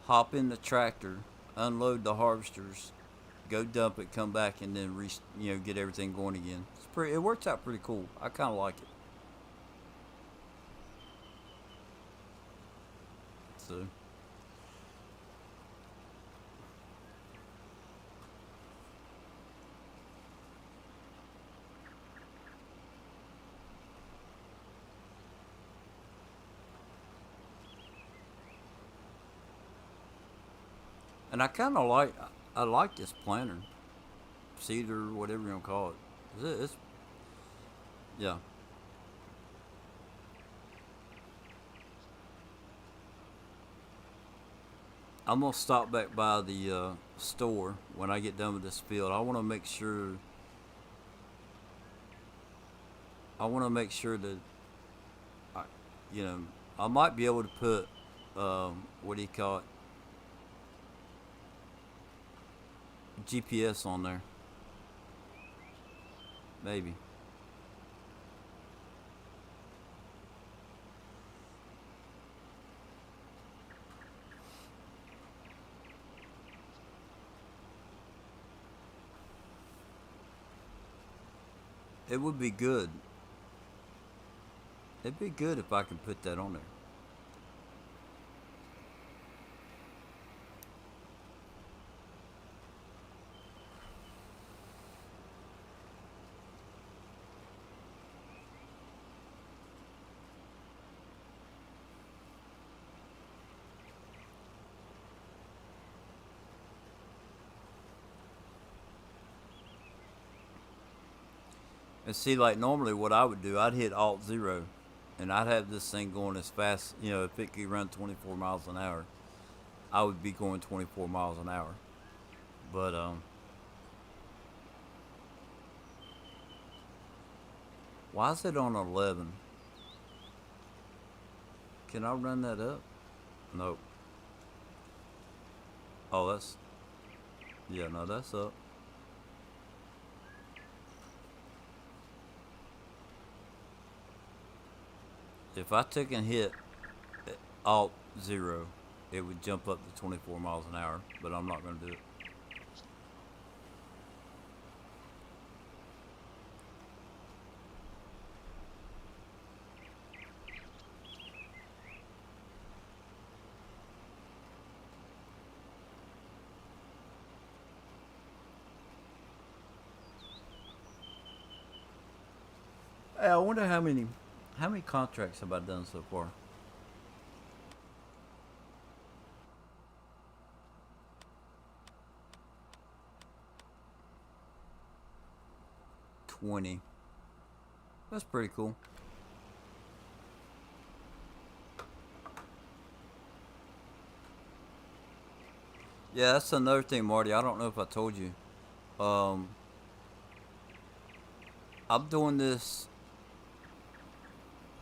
hop in the tractor, unload the harvesters, go dump it, come back, and then get everything going again. It works out pretty cool. I kind of like it. So, and I like this planter, cedar, whatever you want to call it. It's yeah. I'm gonna stop back by the store when I get done with this field. I want to make sure that I, you know, I might be able to put what do you call it, GPS on there, maybe. It would be good. It'd be good if I could put that on there. And see, like normally, what I would do, I'd hit Alt Zero, and I'd have this thing going as fast. If it could run 24 miles an hour, I would be going 24 miles an hour. But why is it on 11? Can I run that up? Nope. Oh, that's yeah. No, that's up. If I took and hit Alt Zero, it would jump up to 24 miles an hour. But I'm not going to do it. Hey, I wonder how many contracts have I done so far? 20. That's pretty cool. Yeah, that's another thing, Marty. I don't know if I told you. Um, I'm doing this.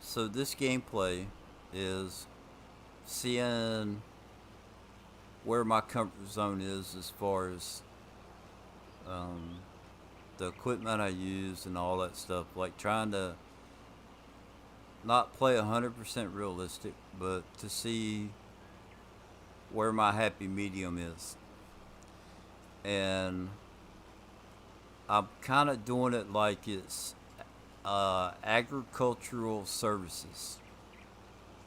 So this gameplay is seeing where my comfort zone is as far as um, the equipment I use and all that stuff. Like trying to not play 100% realistic, but to see where my happy medium is. And I'm kind of doing it like it's agricultural services,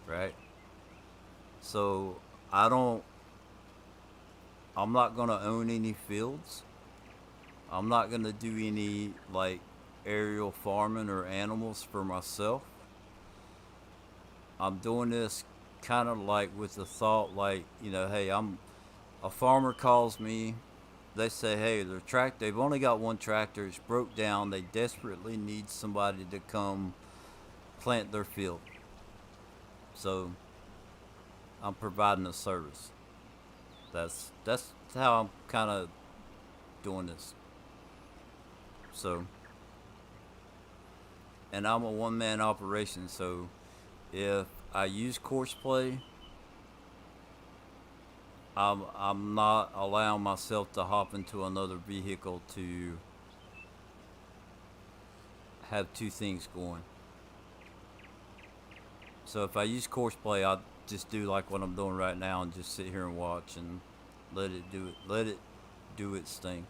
right? So I don't, I'm not going to own any fields. I'm not going to do any like aerial farming or animals for myself. I'm doing this kind of like with the thought, like, hey, a farmer calls me. They say, hey, they've only got one tractor. It's broke down. They desperately need somebody to come plant their field. So I'm providing a service. That's how I'm kind of doing this. So, and I'm a one man operation. So if I use course play, I'm not allowing myself to hop into another vehicle to have two things going. So if I use course play, I just do like what I'm doing right now and just sit here and watch and let it do its thing.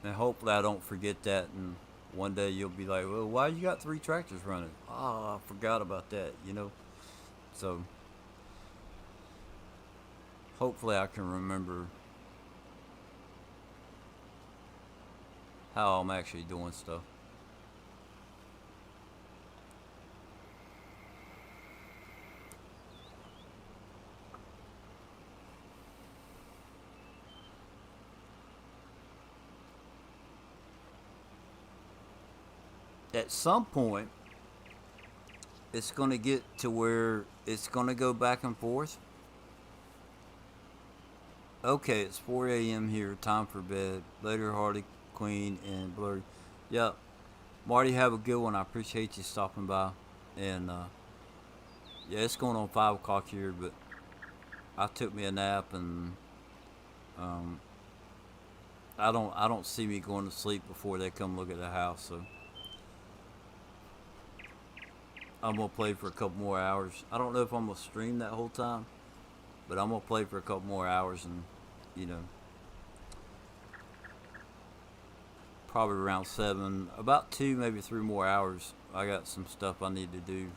And hopefully I don't forget that, and one day you'll be like, well, why you got three tractors running? Oh, I forgot about that, you know? So hopefully I can remember how I'm actually doing stuff. At some point, it's going to get to where it's going to go back and forth. Okay, it's 4 a.m. here, time for bed. Later, Harley Quinn and Blurry. Yep. Marty, have a good one. I appreciate you stopping by. And yeah, it's going on 5 o'clock here, but I took me a nap, and um, I don't see me going to sleep before they come look at the house. So I'm gonna play for a couple more hours. I don't know if I'm gonna stream that whole time, but I'm gonna play for a couple more hours, and you know, probably around 7, about 2, maybe 3 more hours. I got some stuff I need to do.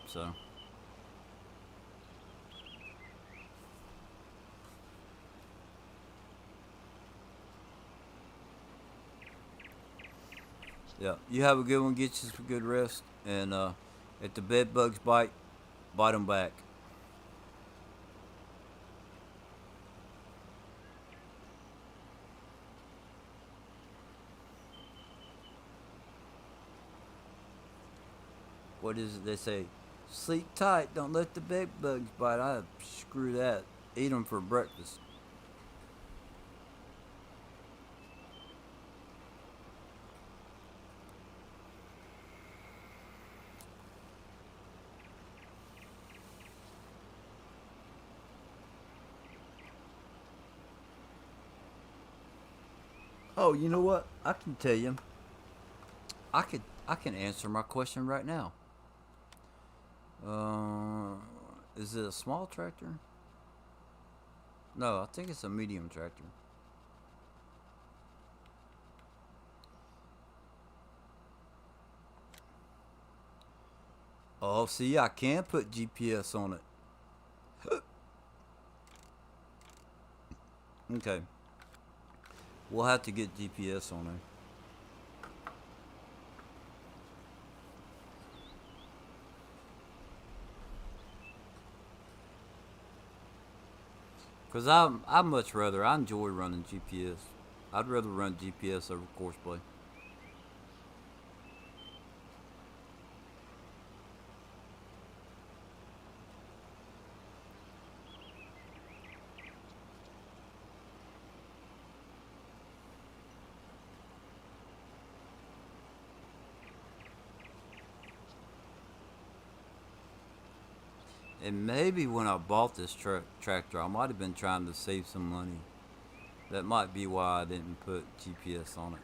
So yeah, you have a good one. Get you some good rest, and if the bed bugs bite, bite them back. What is it they say? Sleep tight. Don't let the bed bugs bite. I screw that. Eat them for breakfast. Oh, you know what? I can tell you. I can answer my question right now. Uh, is it a small tractor? No, I think it's a medium tractor. Oh, see, I can put GPS on it. Okay, we'll have to get GPS on it. Cause I much rather I enjoy running GPS. I'd rather run GPS over course play. And maybe when I bought this tractor, I might have been trying to save some money. That might be why I didn't put GPS on it.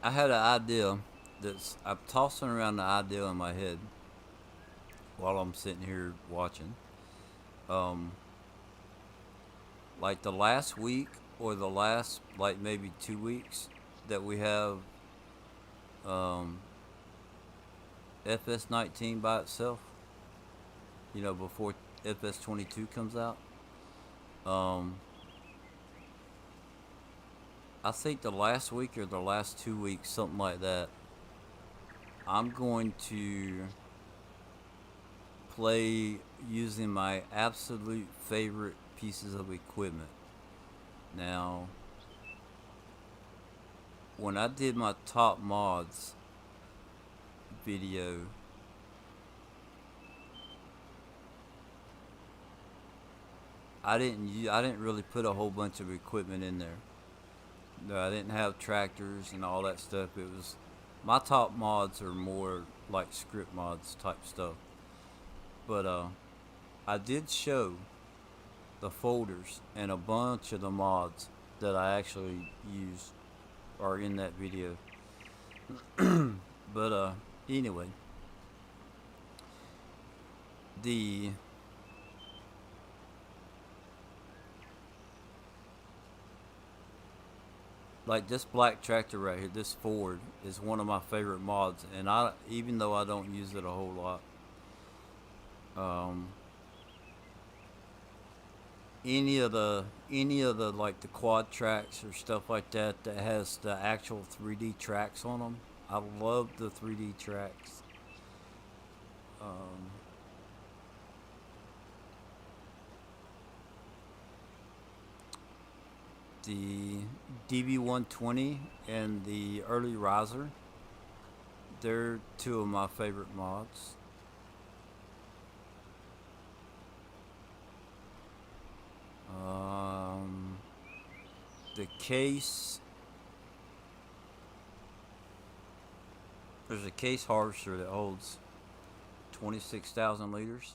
I had an idea that's I'm tossing around the idea in my head while I'm sitting here watching. Um, like the last week or the last like maybe 2 weeks that we have um, FS19 by itself. Before FS22 comes out. Um, I think the last week or the last 2 weeks, something like that. I'm going to play using my absolute favorite pieces of equipment. Now, when I did my top mods video, I didn't really put a whole bunch of equipment in there. No, I didn't have tractors and all that stuff. It was my top mods are more like script mods type stuff. But I did show the folders and a bunch of the mods that I actually used are in that video. But anyway, the like this black tractor right here, this Ford is one of my favorite mods, and I even though I don't use it a whole lot, um, any of the like the quad tracks or stuff like that that has the actual 3D tracks on them. I love the 3D tracks. Um, the DB120 and the early riser, they're two of my favorite mods. Um, the case, there's a case harvester that holds 26,000 liters.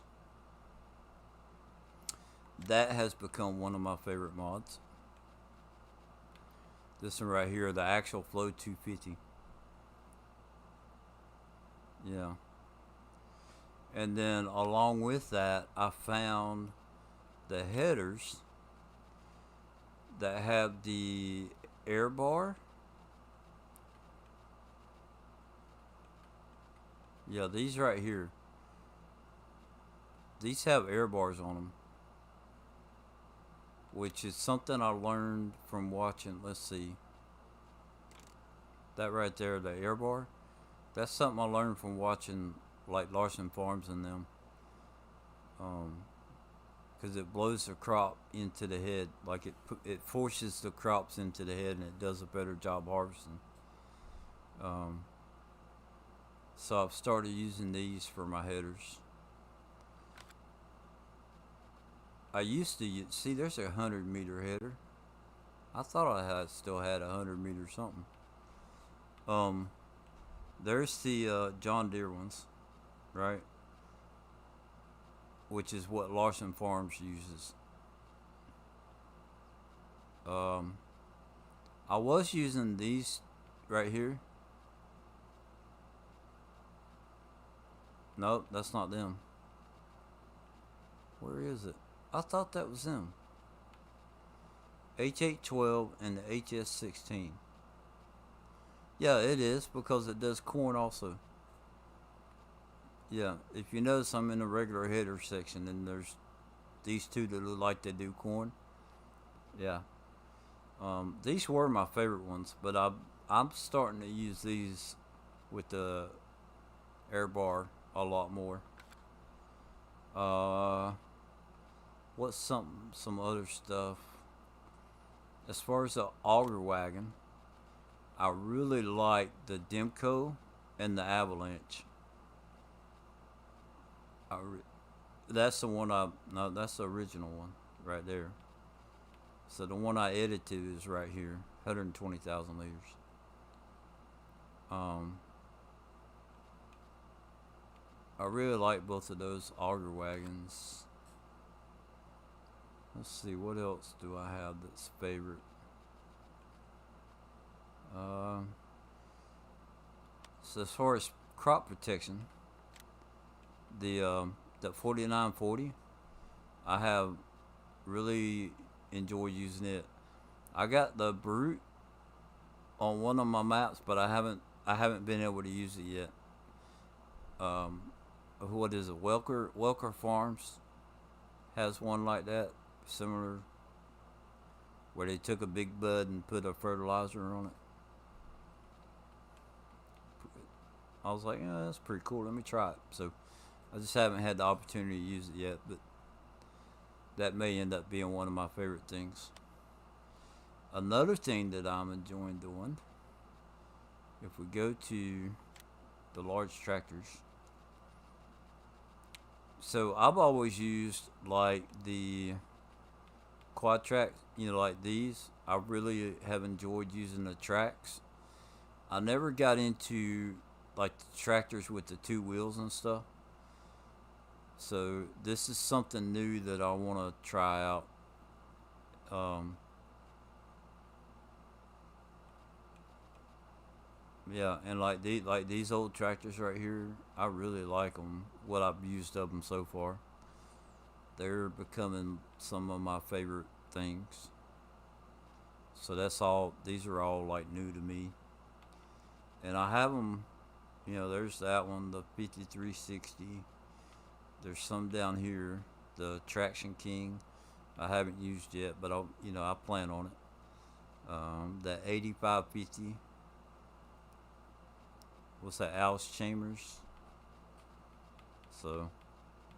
That has become one of my favorite mods. This one right here, the actual Flow 250. Yeah. And then along with that, I found the headers that have the air bar. Yeah, these right here. These have air bars on them, which is something I learned from watching. Let's see. That right there, the air bar. That's something I learned from watching like Larson Farms and them. Because it blows the crop into the head, like it forces the crops into the head, and it does a better job harvesting. Um, so I've started using these for my headers. I used to see there's a 100 meter header. I thought still had 100 meter something. Um, there's the John Deere ones, right? Which is what Larson Farms uses. Um, I was using these right here. Nope, that's not them. Where is it? I thought that was them. H812 and the HS16. Yeah, it is because it does corn also. Yeah, if you notice, I'm in the regular header section, and there's these two that look like they do corn. Yeah, these were my favorite ones, but I'm starting to use these with the air bar a lot more. Uh, what's some other stuff? As far as the auger wagon, I really like the Demco and the Avalanche. That's the one no, that's the original one right there. So the one I edited is right here, 120,000 liters. Um, I really like both of those auger wagons. Let's see, what else do I have that's favorite? Uh, So as far as crop protection, the 4940, I have really enjoyed using it. I got the Brute on one of my maps, but I haven't been able to use it yet. Um, what is it? Welker Farms has one like that, similar, where they took a big bud and put a fertilizer on it. I was like, yeah, that's pretty cool. Let me try it. So I just haven't had the opportunity to use it yet, but that may end up being one of my favorite things. Another thing that I'm enjoying doing, if we go to the large tractors, so I've always used like the quad tracks, like these. I really have enjoyed using the tracks. I never got into like the tractors with the two wheels and stuff. So this is something new that I want to try out. Um, yeah, and like these old tractors right here, I really like them. What I've used of them so far, they're becoming some of my favorite things. So that's all. These are all like new to me, and I have them. There's that one, the 5360. There's some down here, the Traction King. I haven't used yet, but I plan on it. The 8550. What's that? Alice Chambers. So,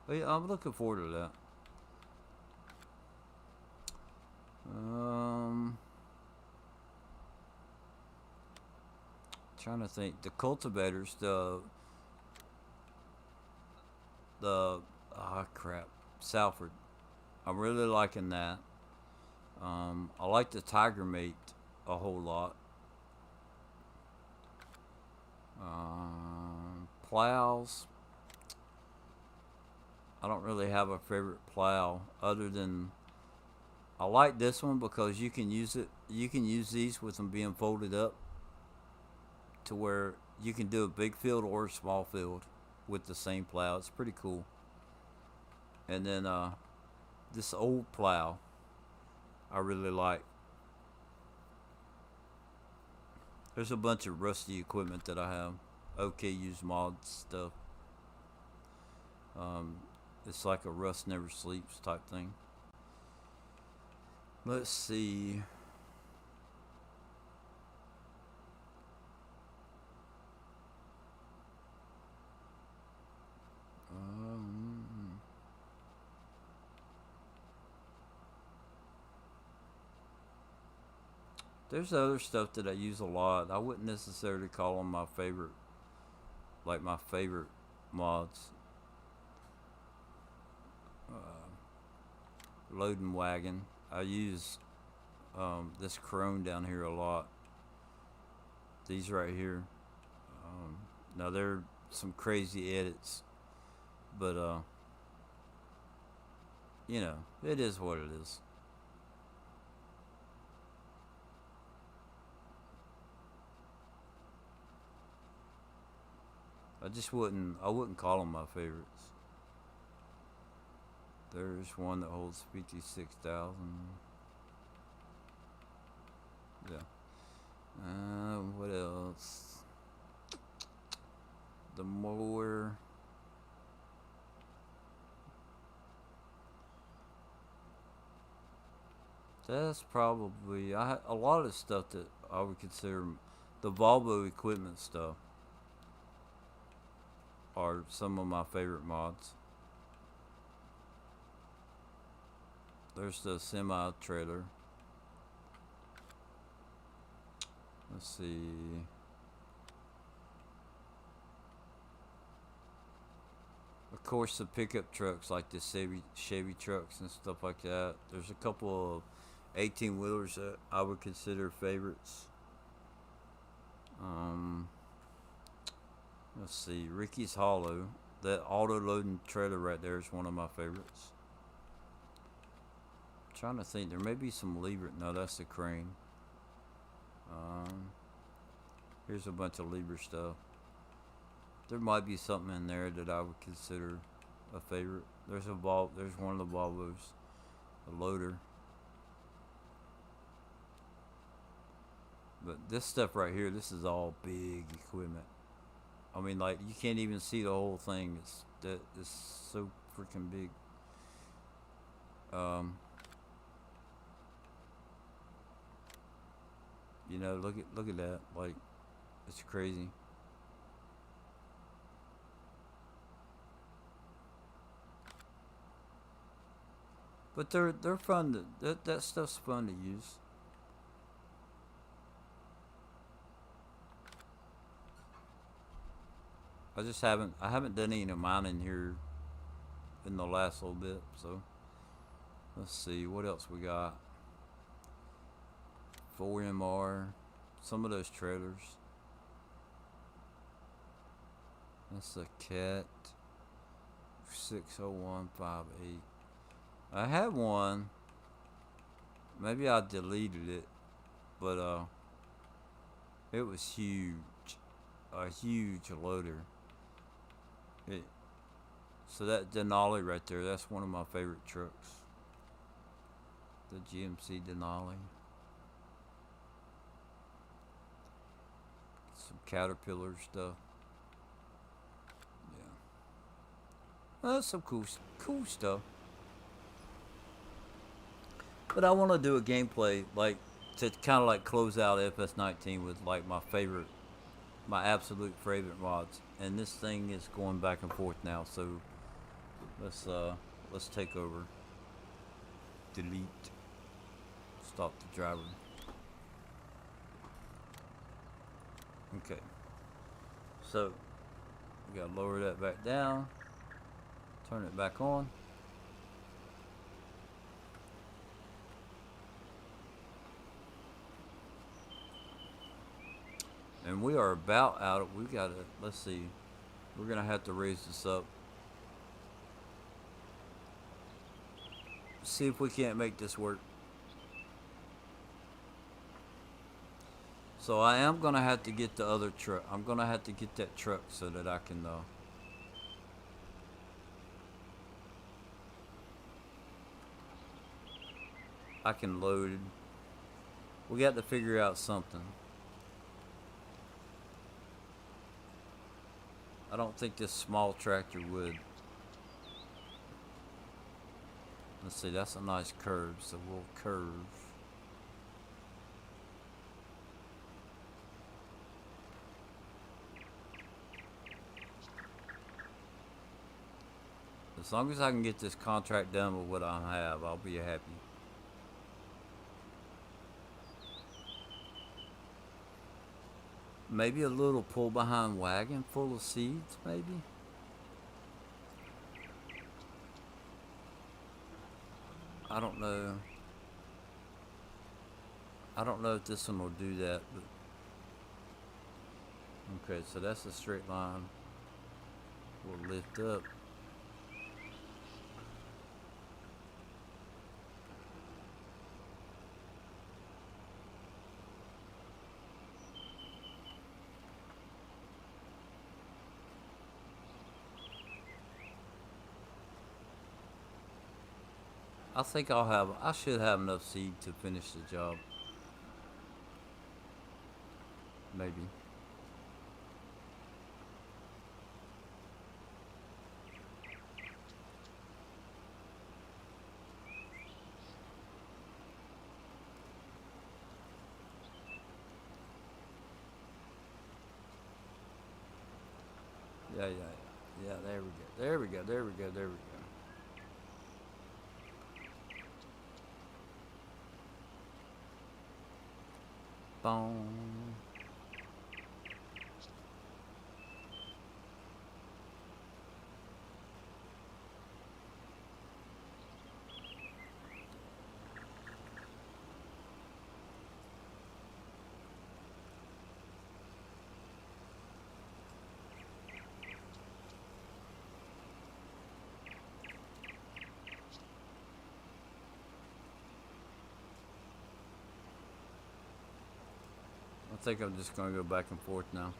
but yeah, I'm looking forward to that. Um, Trying to think. The cultivators, the crap, Salford. I'm really liking that. I like the Tiger Mate a whole lot. Plows. I don't really have a favorite plow other than I like this one because you can use it. You can use these with them being folded up to where you can do a big field or a small field with the same plow. It's pretty cool. And then this old plow I really like. There's a bunch of rusty equipment that I have. Okay, use mod stuff. Um, it's like a rust never sleeps type thing. Let's see. Um, there's other stuff that I use a lot. I wouldn't necessarily call them my favorite, like my favorite mods. Uh, Loading wagon. I use this Crone down here a lot. These right here. Um, Now they're some crazy edits, but it is what it is. I wouldn't call them my favorites. There's one that holds 56,000. Yeah. What else? The mower. That's probably a lot of stuff that I would consider the Volvo equipment stuff are some of my favorite mods. There's the semi trailer. Let's see. Of course, the pickup trucks like the Chevy trucks and stuff like that. There's a couple of 18 wheelers that I would consider favorites. Um, let's see. Ricky's Hollow. That auto loading trailer right there is one of my favorites. I'm trying to think. There may be some lever. No, that's the crane. Um, Here's a bunch of lever stuff. there might be something in there that I would consider a favorite. There's There's one of the Volvos, a loader. But this stuff right here, this is all big equipment. I mean, like you can't even see the whole thing. It's so freaking big. Um, look at that. Like, it's crazy. But they're fun. That stuff's fun to use. I haven't done any of mine in here in the last little bit. So let's see what else we got. 4MR, some of those trailers. That's a Cat 60158. I had one. Maybe I deleted it, but it was huge, a huge loader. It, so that Denali right there, that's one of my favorite trucks. The GMC Denali. Some Caterpillar stuff. Yeah, well, that's some cool stuff. But I want to do a gameplay like to kind of like close out FS19 with like my absolute favorite mods. And this thing is going back and forth now, so let's take over. Delete. Stop the driver. Okay. So we gotta lower that back down. Turn it back on. And we are about out of, we gotta, let's see. We're gonna have to raise this up. See if we can't make this work. So I am gonna have to get the other truck. I'm gonna have to get that truck so that I can load. We got to figure out something. I don't think this small tractor would. Let's see, that's a nice curve, so we'll curve. As long as I can get this contract done with what I have, I'll be happy. Maybe a little pull behind wagon full of seeds, maybe? I don't know. I don't know if this one will do that, but okay, so that's a straight line. We'll lift up. I think I should have enough seed to finish the job. Maybe. Yeah, there we go. There we go. There we go. There we go. Boom. I think I'm just gonna go back and forth now.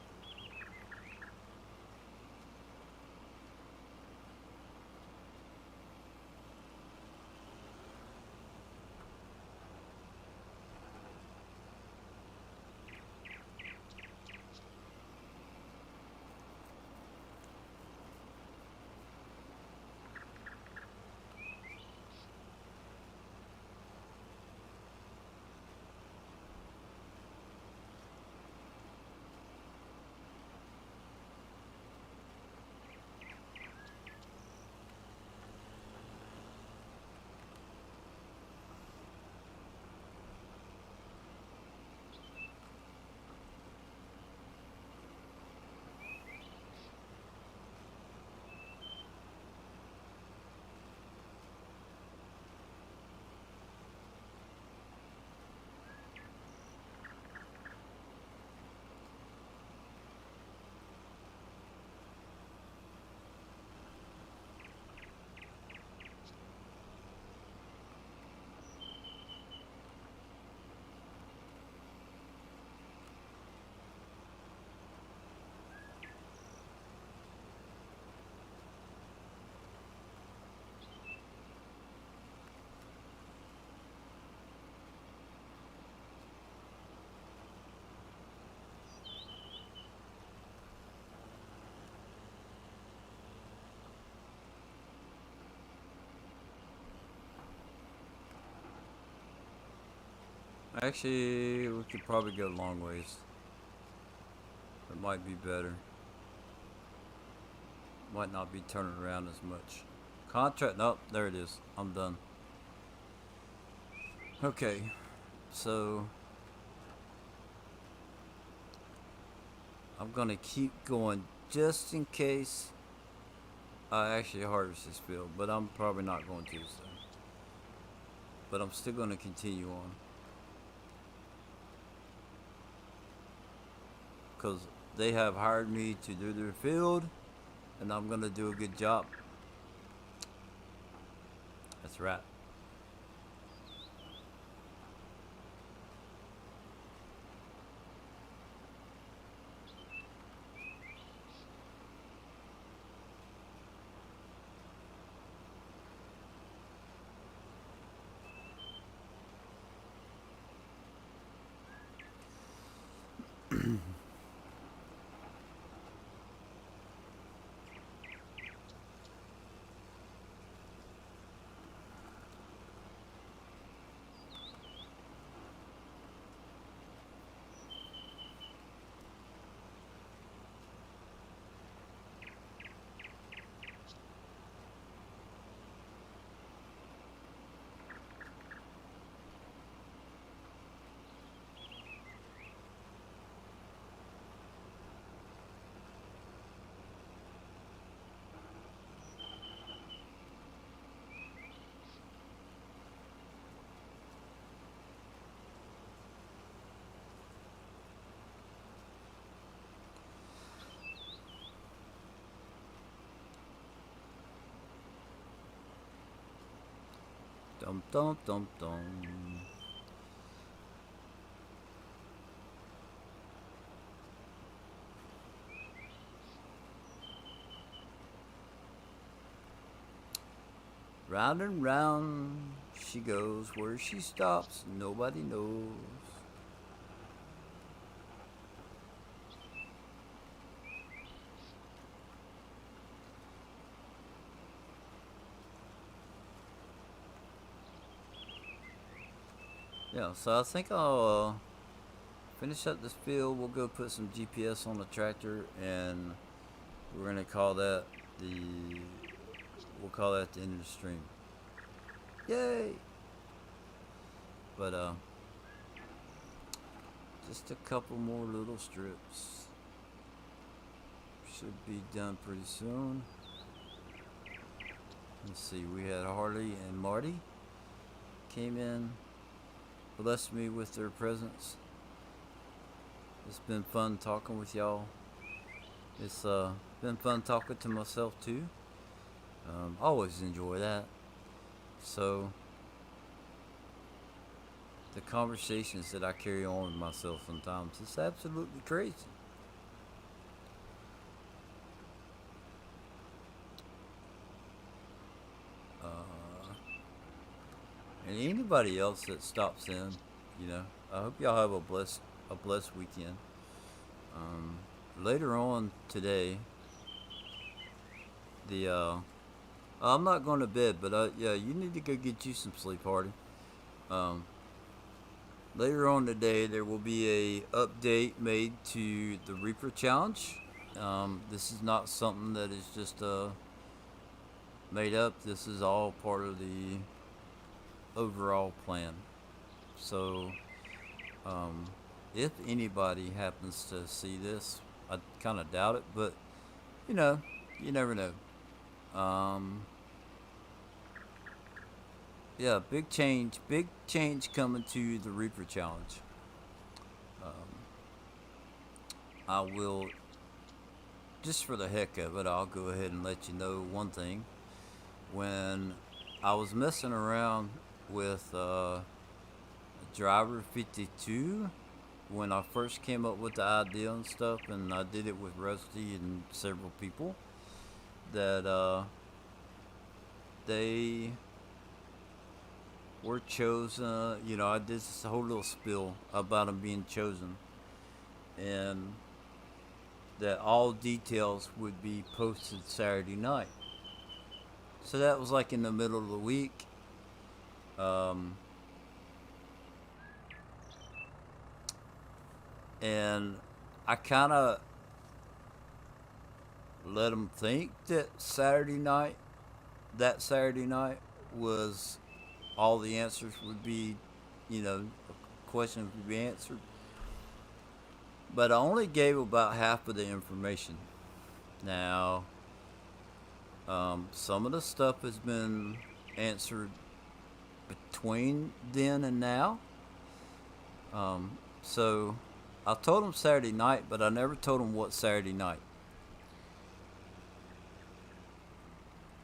Actually, we could probably go long ways. It might be better. Might not be turning around as much. Contract. Nope, there it is. I'm done. Okay, so I'm gonna keep going just in case I actually harvest this field, but I'm probably not going to. So, but I'm still gonna continue on because they have hired me to do their field, and I'm gonna do a good job. That's right. Dum dum dum dum. Round and round she goes. Where she stops, nobody knows. Yeah, so I think I'll finish up this field. We'll go put some GPS on the tractor, and we're gonna call that the. We'll call that the end of the stream. Yay! But just a couple more little strips. Should be done pretty soon. Let's see. We had Harley and Marty came in, blessed me with their presence. It's been fun talking with y'all. It's been fun talking to myself too. Always enjoy that. So the conversations that I carry on with myself sometimes, it's absolutely crazy. Uh, and anybody else that stops in, you know, I hope y'all have a blessed weekend. Um, Later on today, the I'm not going to bed, but yeah, you need to go get you some sleep, Hardy. Um, Later on today, there will be a update made to the Reaper Challenge. This is not something that is just made up. This is all part of the overall plan. So, um, if anybody happens to see this, I kind of doubt it, but you know, you never know. Um, yeah, big change coming to the Reaper Challenge. Um, I will, just for the heck of it, I'll go ahead and let you know one thing. When I was messing around with Driver 52, when I first came up with the idea and stuff, and I did it with Rusty and several people, that they were chosen. You know, I did this whole little spiel about them being chosen, and that all details would be posted Saturday night. So that was like in the middle of the week. Um, and I kind of let them think that that Saturday night was all the answers would be, questions would be answered. But I only gave about half of the information. Now, some of the stuff has been answered between then and now. So I told them Saturday night, but I never told them what Saturday night.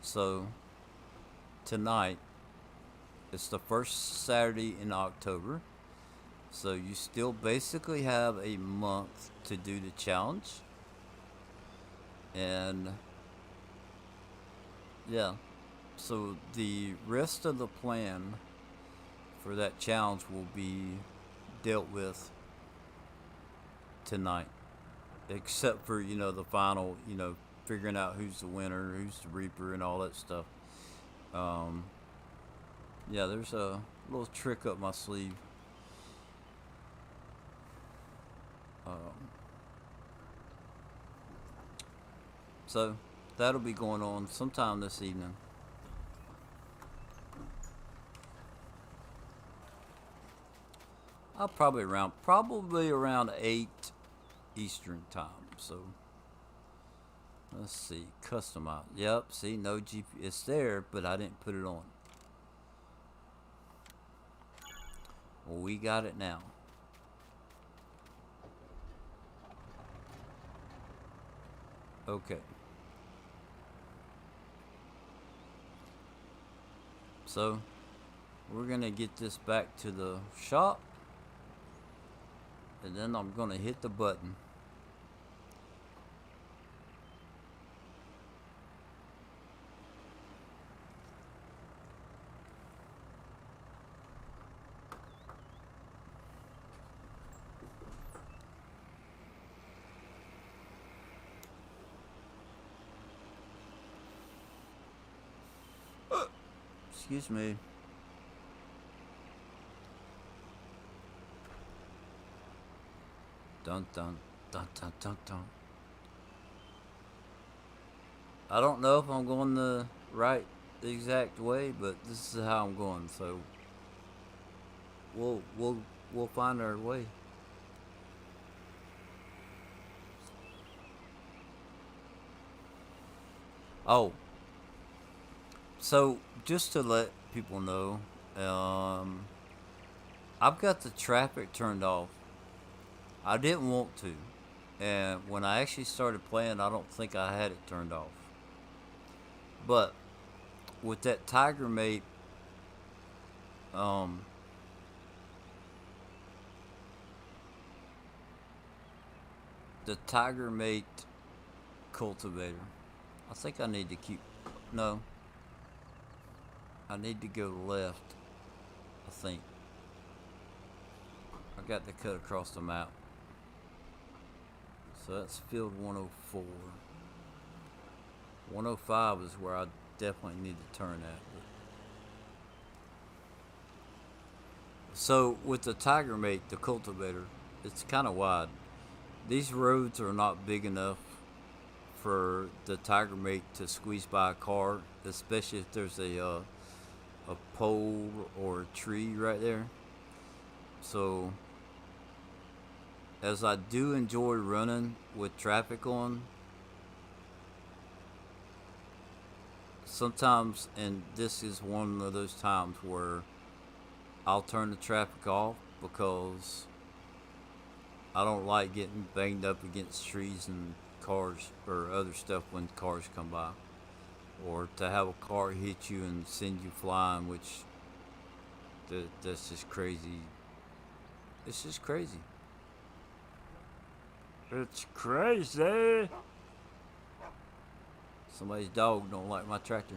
So tonight, it's the first Saturday in October. So you still basically have a month to do the challenge. And yeah, so the rest of the plan for that challenge will be dealt with tonight. Except for, the final, figuring out who's the winner, who's the reaper, and all that stuff. Um, yeah, there's a little trick up my sleeve. Um, so that'll be going on sometime this evening. I'll probably around 8 Eastern time. So let's see, customize. Yep, see, no GP. It's there, but I didn't put it on. Well, we got it now. Okay. So we're gonna get this back to the shop, and then I'm gonna hit the button. Excuse me. Dun dun dun dun dun dun. I don't know if I'm going the right exact way, but this is how I'm going. So we'll find our way. Oh, so just to let people know, um, I've got the traffic turned off. I didn't want to, and when I actually started playing, I don't think I had it turned off. But with that Tiger Mate, um, the Tiger Mate cultivator, I think I need to keep. No, I need to go left. I think I got to cut across the map. So that's field 104. 105 is where I definitely need to turn at. So with the Tiger Mate, the cultivator, it's kind of wide. These roads are not big enough for the Tiger Mate to squeeze by a car, especially if there's a pole or a tree right there. So as I do enjoy running with traffic on, sometimes, and this is one of those times where I'll turn the traffic off because I don't like getting banged up against trees and cars or other stuff when cars come by. Or to have a car hit you and send you flying, which that's just crazy. It's just crazy. It's crazy. Somebody's dog don't like my tractor.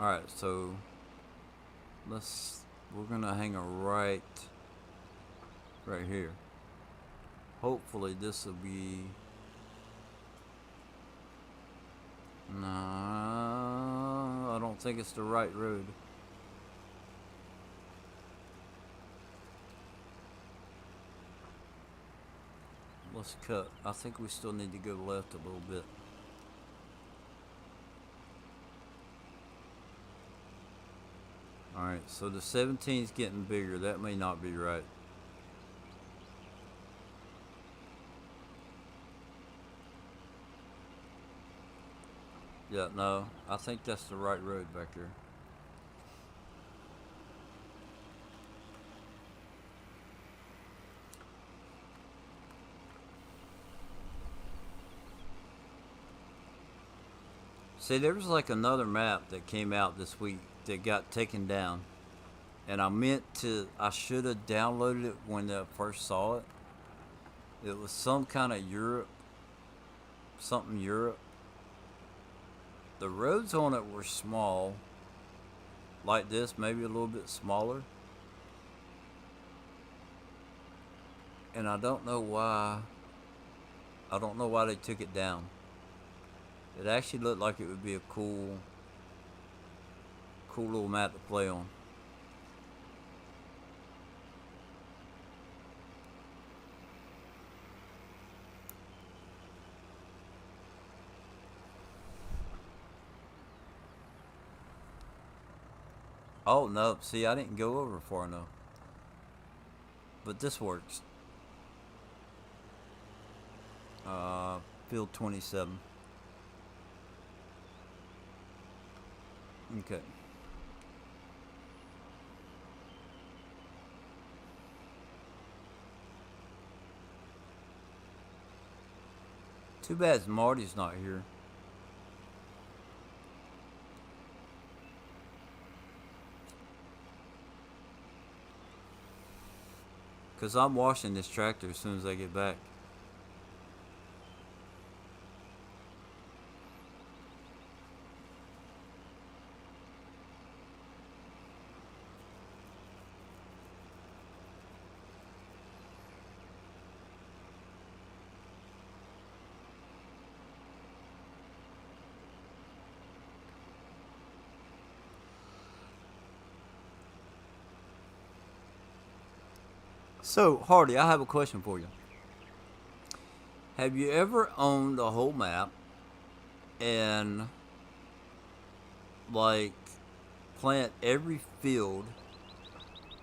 Alright, so we're gonna hang a right here. Hopefully this will be. No, I don't think it's the right road. Let's cut. I think we still need to go left a little bit. Alright, so the 17's getting bigger. That may not be right. Yeah, no. I think that's the right road back there. See, there was like another map that came out this week that got taken down. And I should have downloaded it when I first saw it. It was some kind of Europe, something Europe. The roads on it were small, like this, maybe a little bit smaller. And I don't know why. I don't know why they took it down. It actually looked like it would be a cool little map to play on. Oh no, see, I didn't go over far enough. But this works. Field 27. Okay. Too bad Marty's not here. Because I'm washing this tractor as soon as I get back. So, Hardy, I have a question for you. Have you ever owned a whole map and, like, plant every field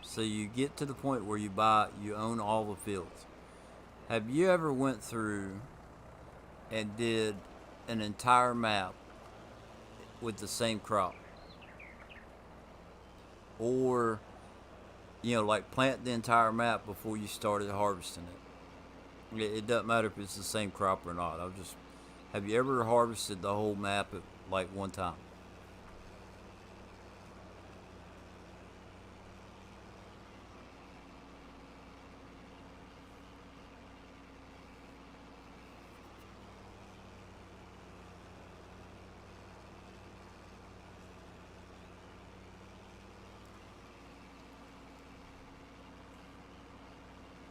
so you get to the point where you own all the fields? Have you ever went through and did an entire map with the same crop? Or, like plant the entire map before you started harvesting it doesn't matter if it's the same crop or not. Have you ever harvested the whole map at like one time?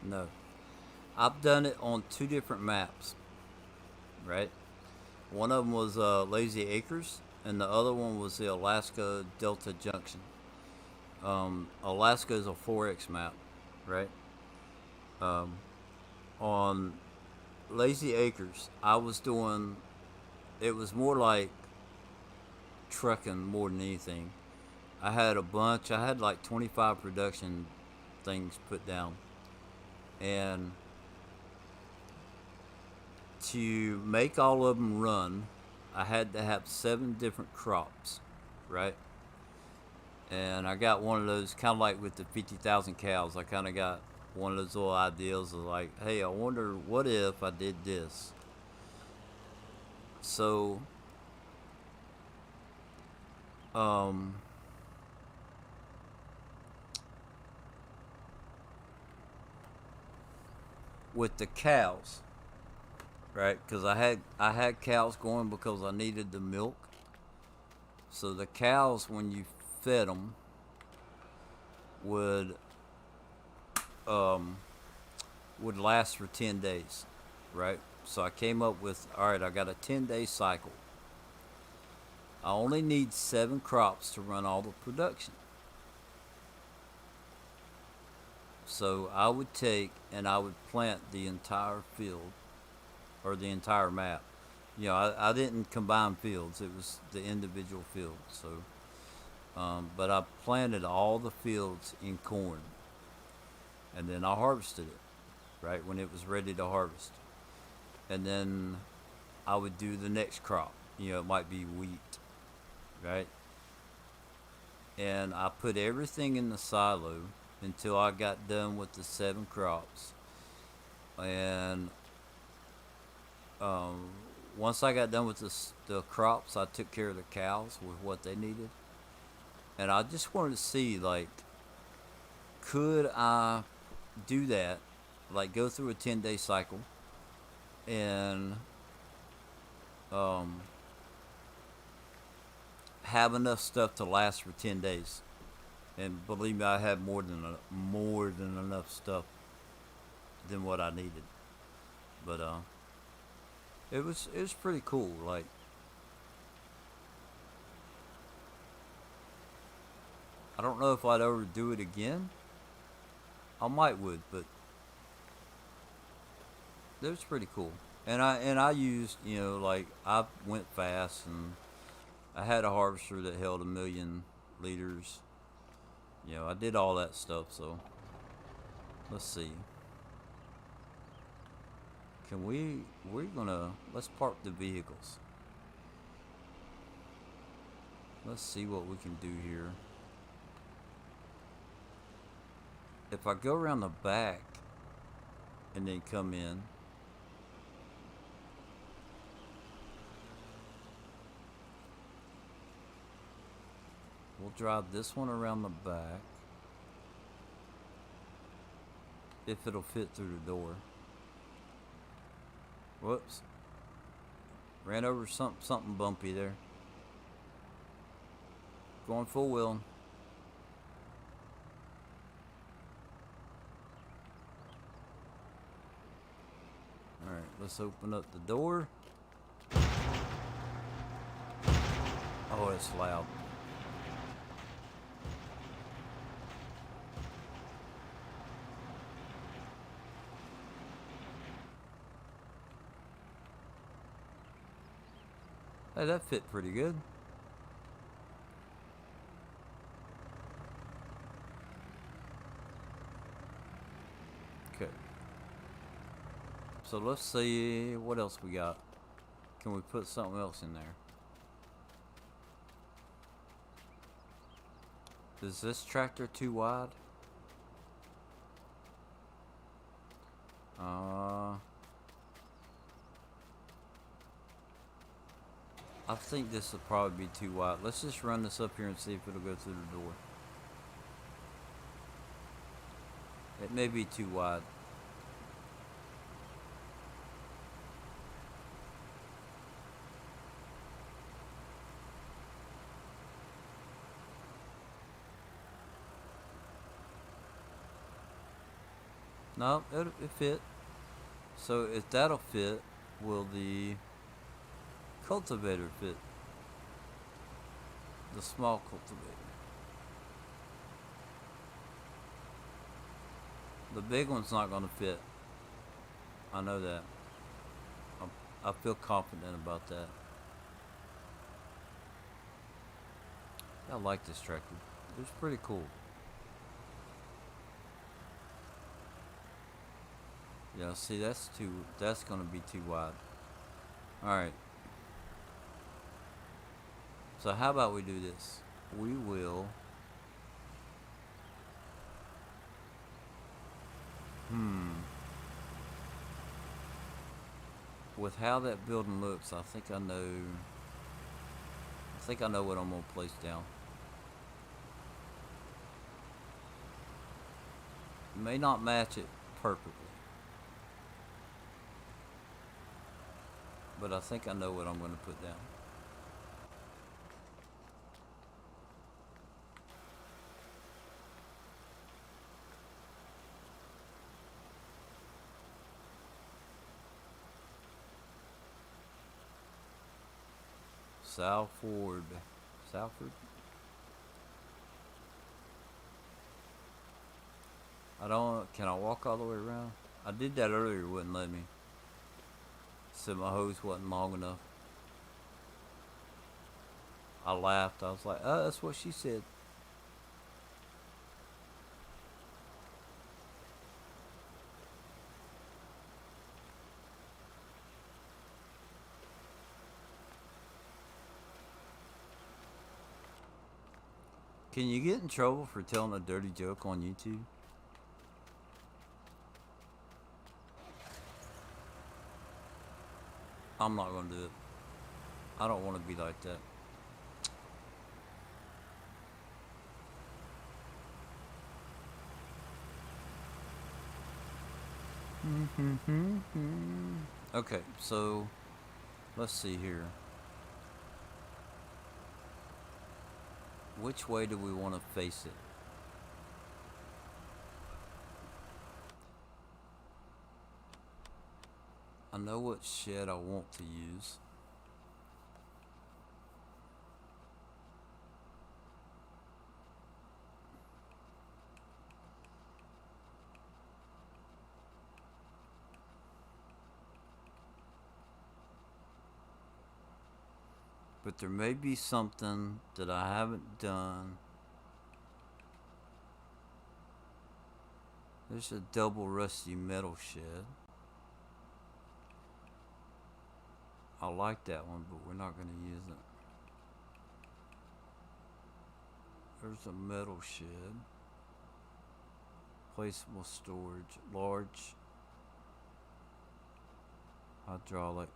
No. I've done it on two different maps, right? One of them was Lazy Acres, and the other one was the Alaska Delta Junction. Alaska is a 4X map, right? Um, on Lazy Acres, it was more like trucking more than anything. I had like 25 production things put down. And to make all of them run, I had to have 7 different crops, right? And I got one of those, kind of like with the 50,000 cows. I kind of got one of those little ideas of like, hey, I wonder what if I did this. So, um, with the cows, right? Because I had cows going because I needed the milk. So the cows, when you fed them, would um, would last for 10 days, right? So I came up with, all right, I got a 10-day cycle. I only need 7 crops to run all the production. So I would take and I would plant the entire field or the entire map. I didn't combine fields; it was the individual fields. But I planted all the fields in corn, and then I harvested it right when it was ready to harvest, and then I would do the next crop. It might be wheat, right? And I put everything in the silo until I got done with the 7 crops. And um, once I got done with the crops, I took care of the cows with what they needed. And I just wanted to see, like, could I do that, like, go through a 10-day cycle and um, have enough stuff to last for 10 days. And believe me, I had more than enough stuff than what I needed. But it was pretty cool. Like, I don't know if I'd ever do it again. I might would, but it was pretty cool. And I used, like, I went fast, and I had a harvester that held 1 million liters. I did all that stuff. So let's see. Can we? We're gonna let's park the vehicles. Let's see what we can do here. If I go around the back and then come in, we'll drive this one around the back. If it'll fit through the door. Whoops. Ran over something bumpy there. Going full wheel. Alright, let's open up the door. Oh, it's loud. Hey, that fit pretty good. Okay. So let's see what else we got. Can we put something else in there? Is this tractor too wide? I think this will probably be too wide. Let's just run this up here and see if it'll go through the door. It may be too wide. No, it fit. So if that'll fit, will the cultivator fit? The small cultivator. The big one's not going to fit. I know that. I feel confident about that. I like this tractor. It's pretty cool. Yeah, see, that's going to be too wide. Alright. So how about we do this? We will... With how that building looks, I think I know what I'm going to place down. May not match it perfectly, but I think I know what I'm going to put down. Salford. I don't. Can I walk all the way around? I did that earlier. It wouldn't let me. Said my hose wasn't long enough. I laughed. I was like, "Oh, that's what she said." Can you get in trouble for telling a dirty joke on YouTube? I'm not gonna do it. I don't want to be like that. Okay, so let's see here. Which way do we want to face it? I know what shed I want to use. But there may be something that I haven't done. There's a double rusty metal shed. I like that one, but we're not going to use it. There's a metal shed. Placeable storage. Large. Hydraulic.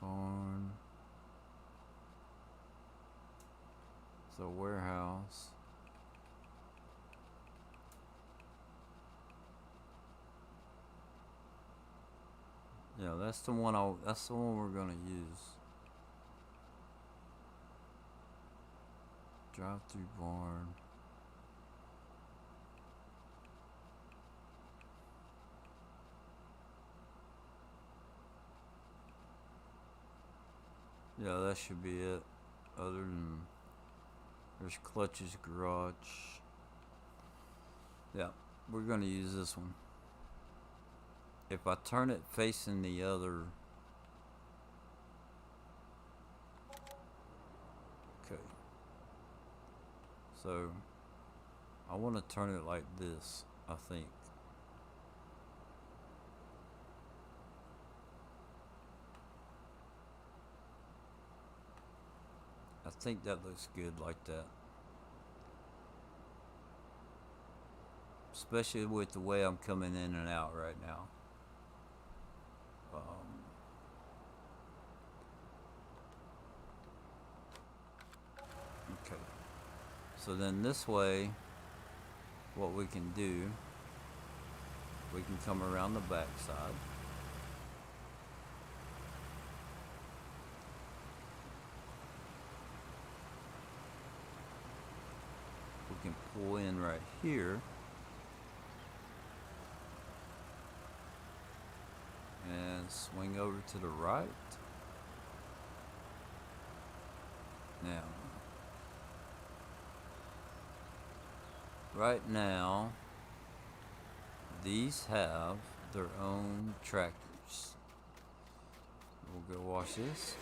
Barn. It's a warehouse. Yeah, that's the one. That's the one we're gonna use. Drive-through barn. Yeah, that should be it. Other than there's Clutch's garage. Yeah, we're gonna use this one. If I turn it facing the other. Okay. So I want to turn it like this, I think. I think that looks good like that. Especially with the way I'm coming in and out right now. Okay. So then this way, what we can do, we can come around the back side. We can pull in right here. And swing over to the right. Now, right now, these have their own tractors. We'll go wash this.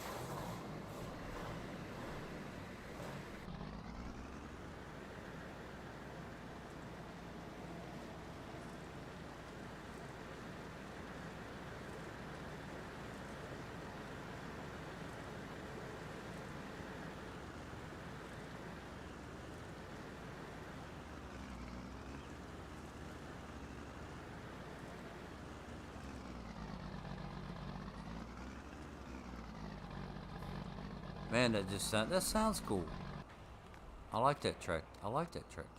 Man, that sounds cool. I like that track. I like that tractor.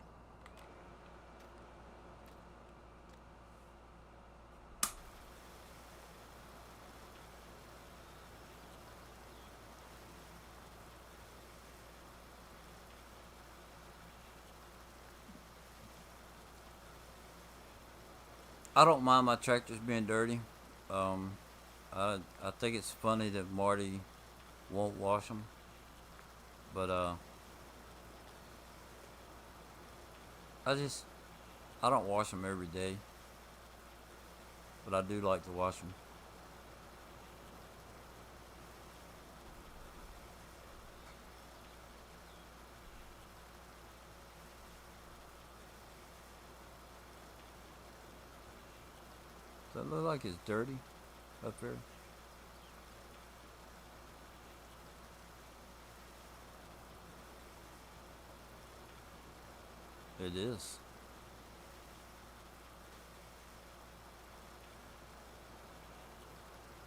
I don't mind my tractors being dirty. Um, I think it's funny that Marty won't wash them. But I don't wash them every day, but I do like to wash them. Does that look like it's dirty up there? It is.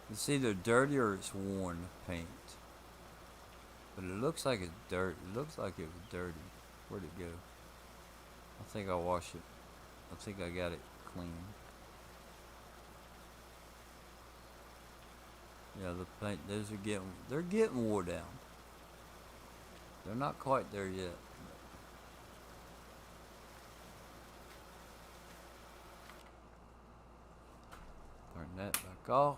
It's either dirty or it's worn paint. But it looks like it's dirt. It looks like it was dirty. Where'd it go? I think I washed it. I think I got it clean. Yeah, the paint. They're getting wore down. They're not quite there yet. Turn that back off.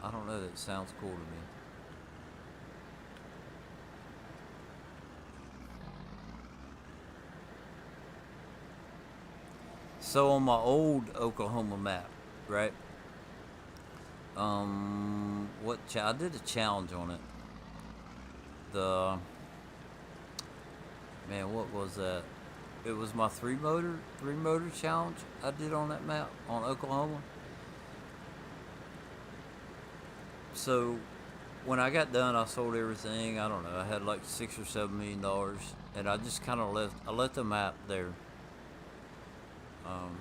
I don't know, that sounds cool to me. So on my old Oklahoma map, right? I did a challenge on it. The man, what was that? It was my three motor challenge I did on that map on Oklahoma. So when I got done, I sold everything. I don't know. I had like $6 or $7 million, and I just kind of left. I let the map there. Um,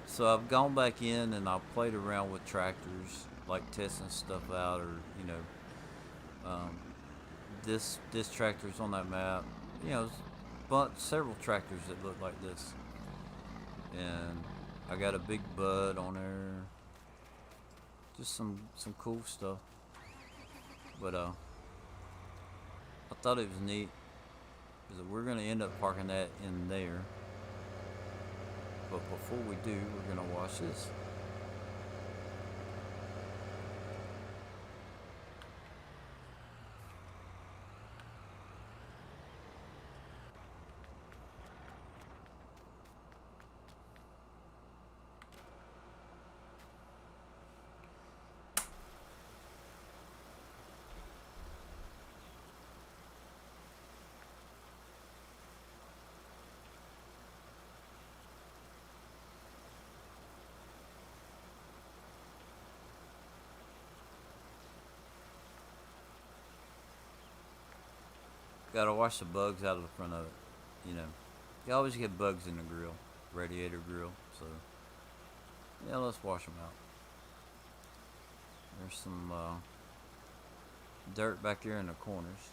so I've gone back in and I played around with tractors, like testing stuff out, or um, this tractor's on that map. Several tractors that look like this, and I got a big bud on there. Just some cool stuff. But I thought it was neat because we're gonna end up parking that in there. But before we do, we're gonna wash this. Gotta wash the bugs out of the front of it. You always get bugs in the grill, radiator grill. So yeah, let's wash them out. There's some dirt back here in the corners.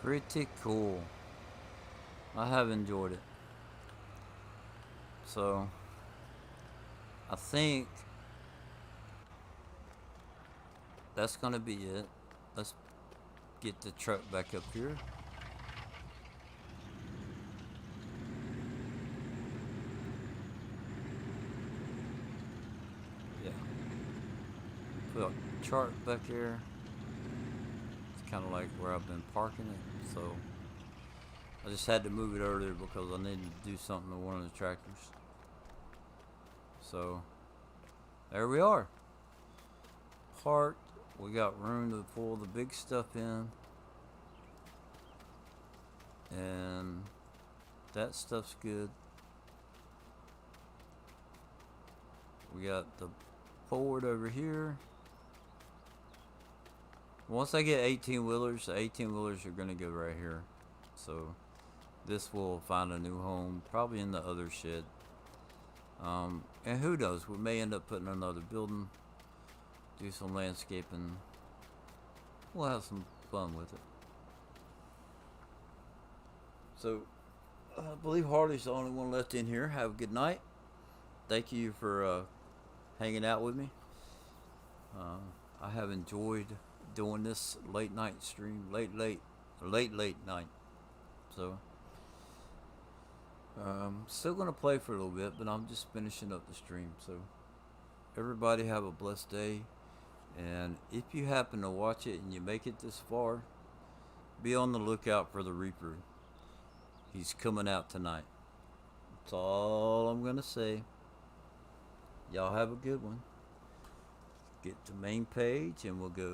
Pretty cool. I have enjoyed it. So I think that's gonna be it. Let's get the truck back up here. Yeah. Put a chart back here. It's kind of like where I've been parking it. So I just had to move it earlier because I needed to do something to one of the tractors. So there we are. Parked. We got room to pull the big stuff in. And that stuff's good. We got the Ford over here. Once I get 18 wheelers, the 18 wheelers are going to go right here. So this will find a new home, probably in the other shed. And who knows, we may end up putting another building, do some landscaping. We'll have some fun with it. So I believe Harley's the only one left in here. Have a good night. Thank you for hanging out with me. I have enjoyed doing this late night stream, late night. So still gonna play for a little bit, but I'm just finishing up the stream. So everybody have a blessed day, and if you happen to watch it and you make it this far, be on the lookout for the Reaper. He's coming out tonight. That's all I'm gonna say. Y'all have a good one. Get to main page and we'll go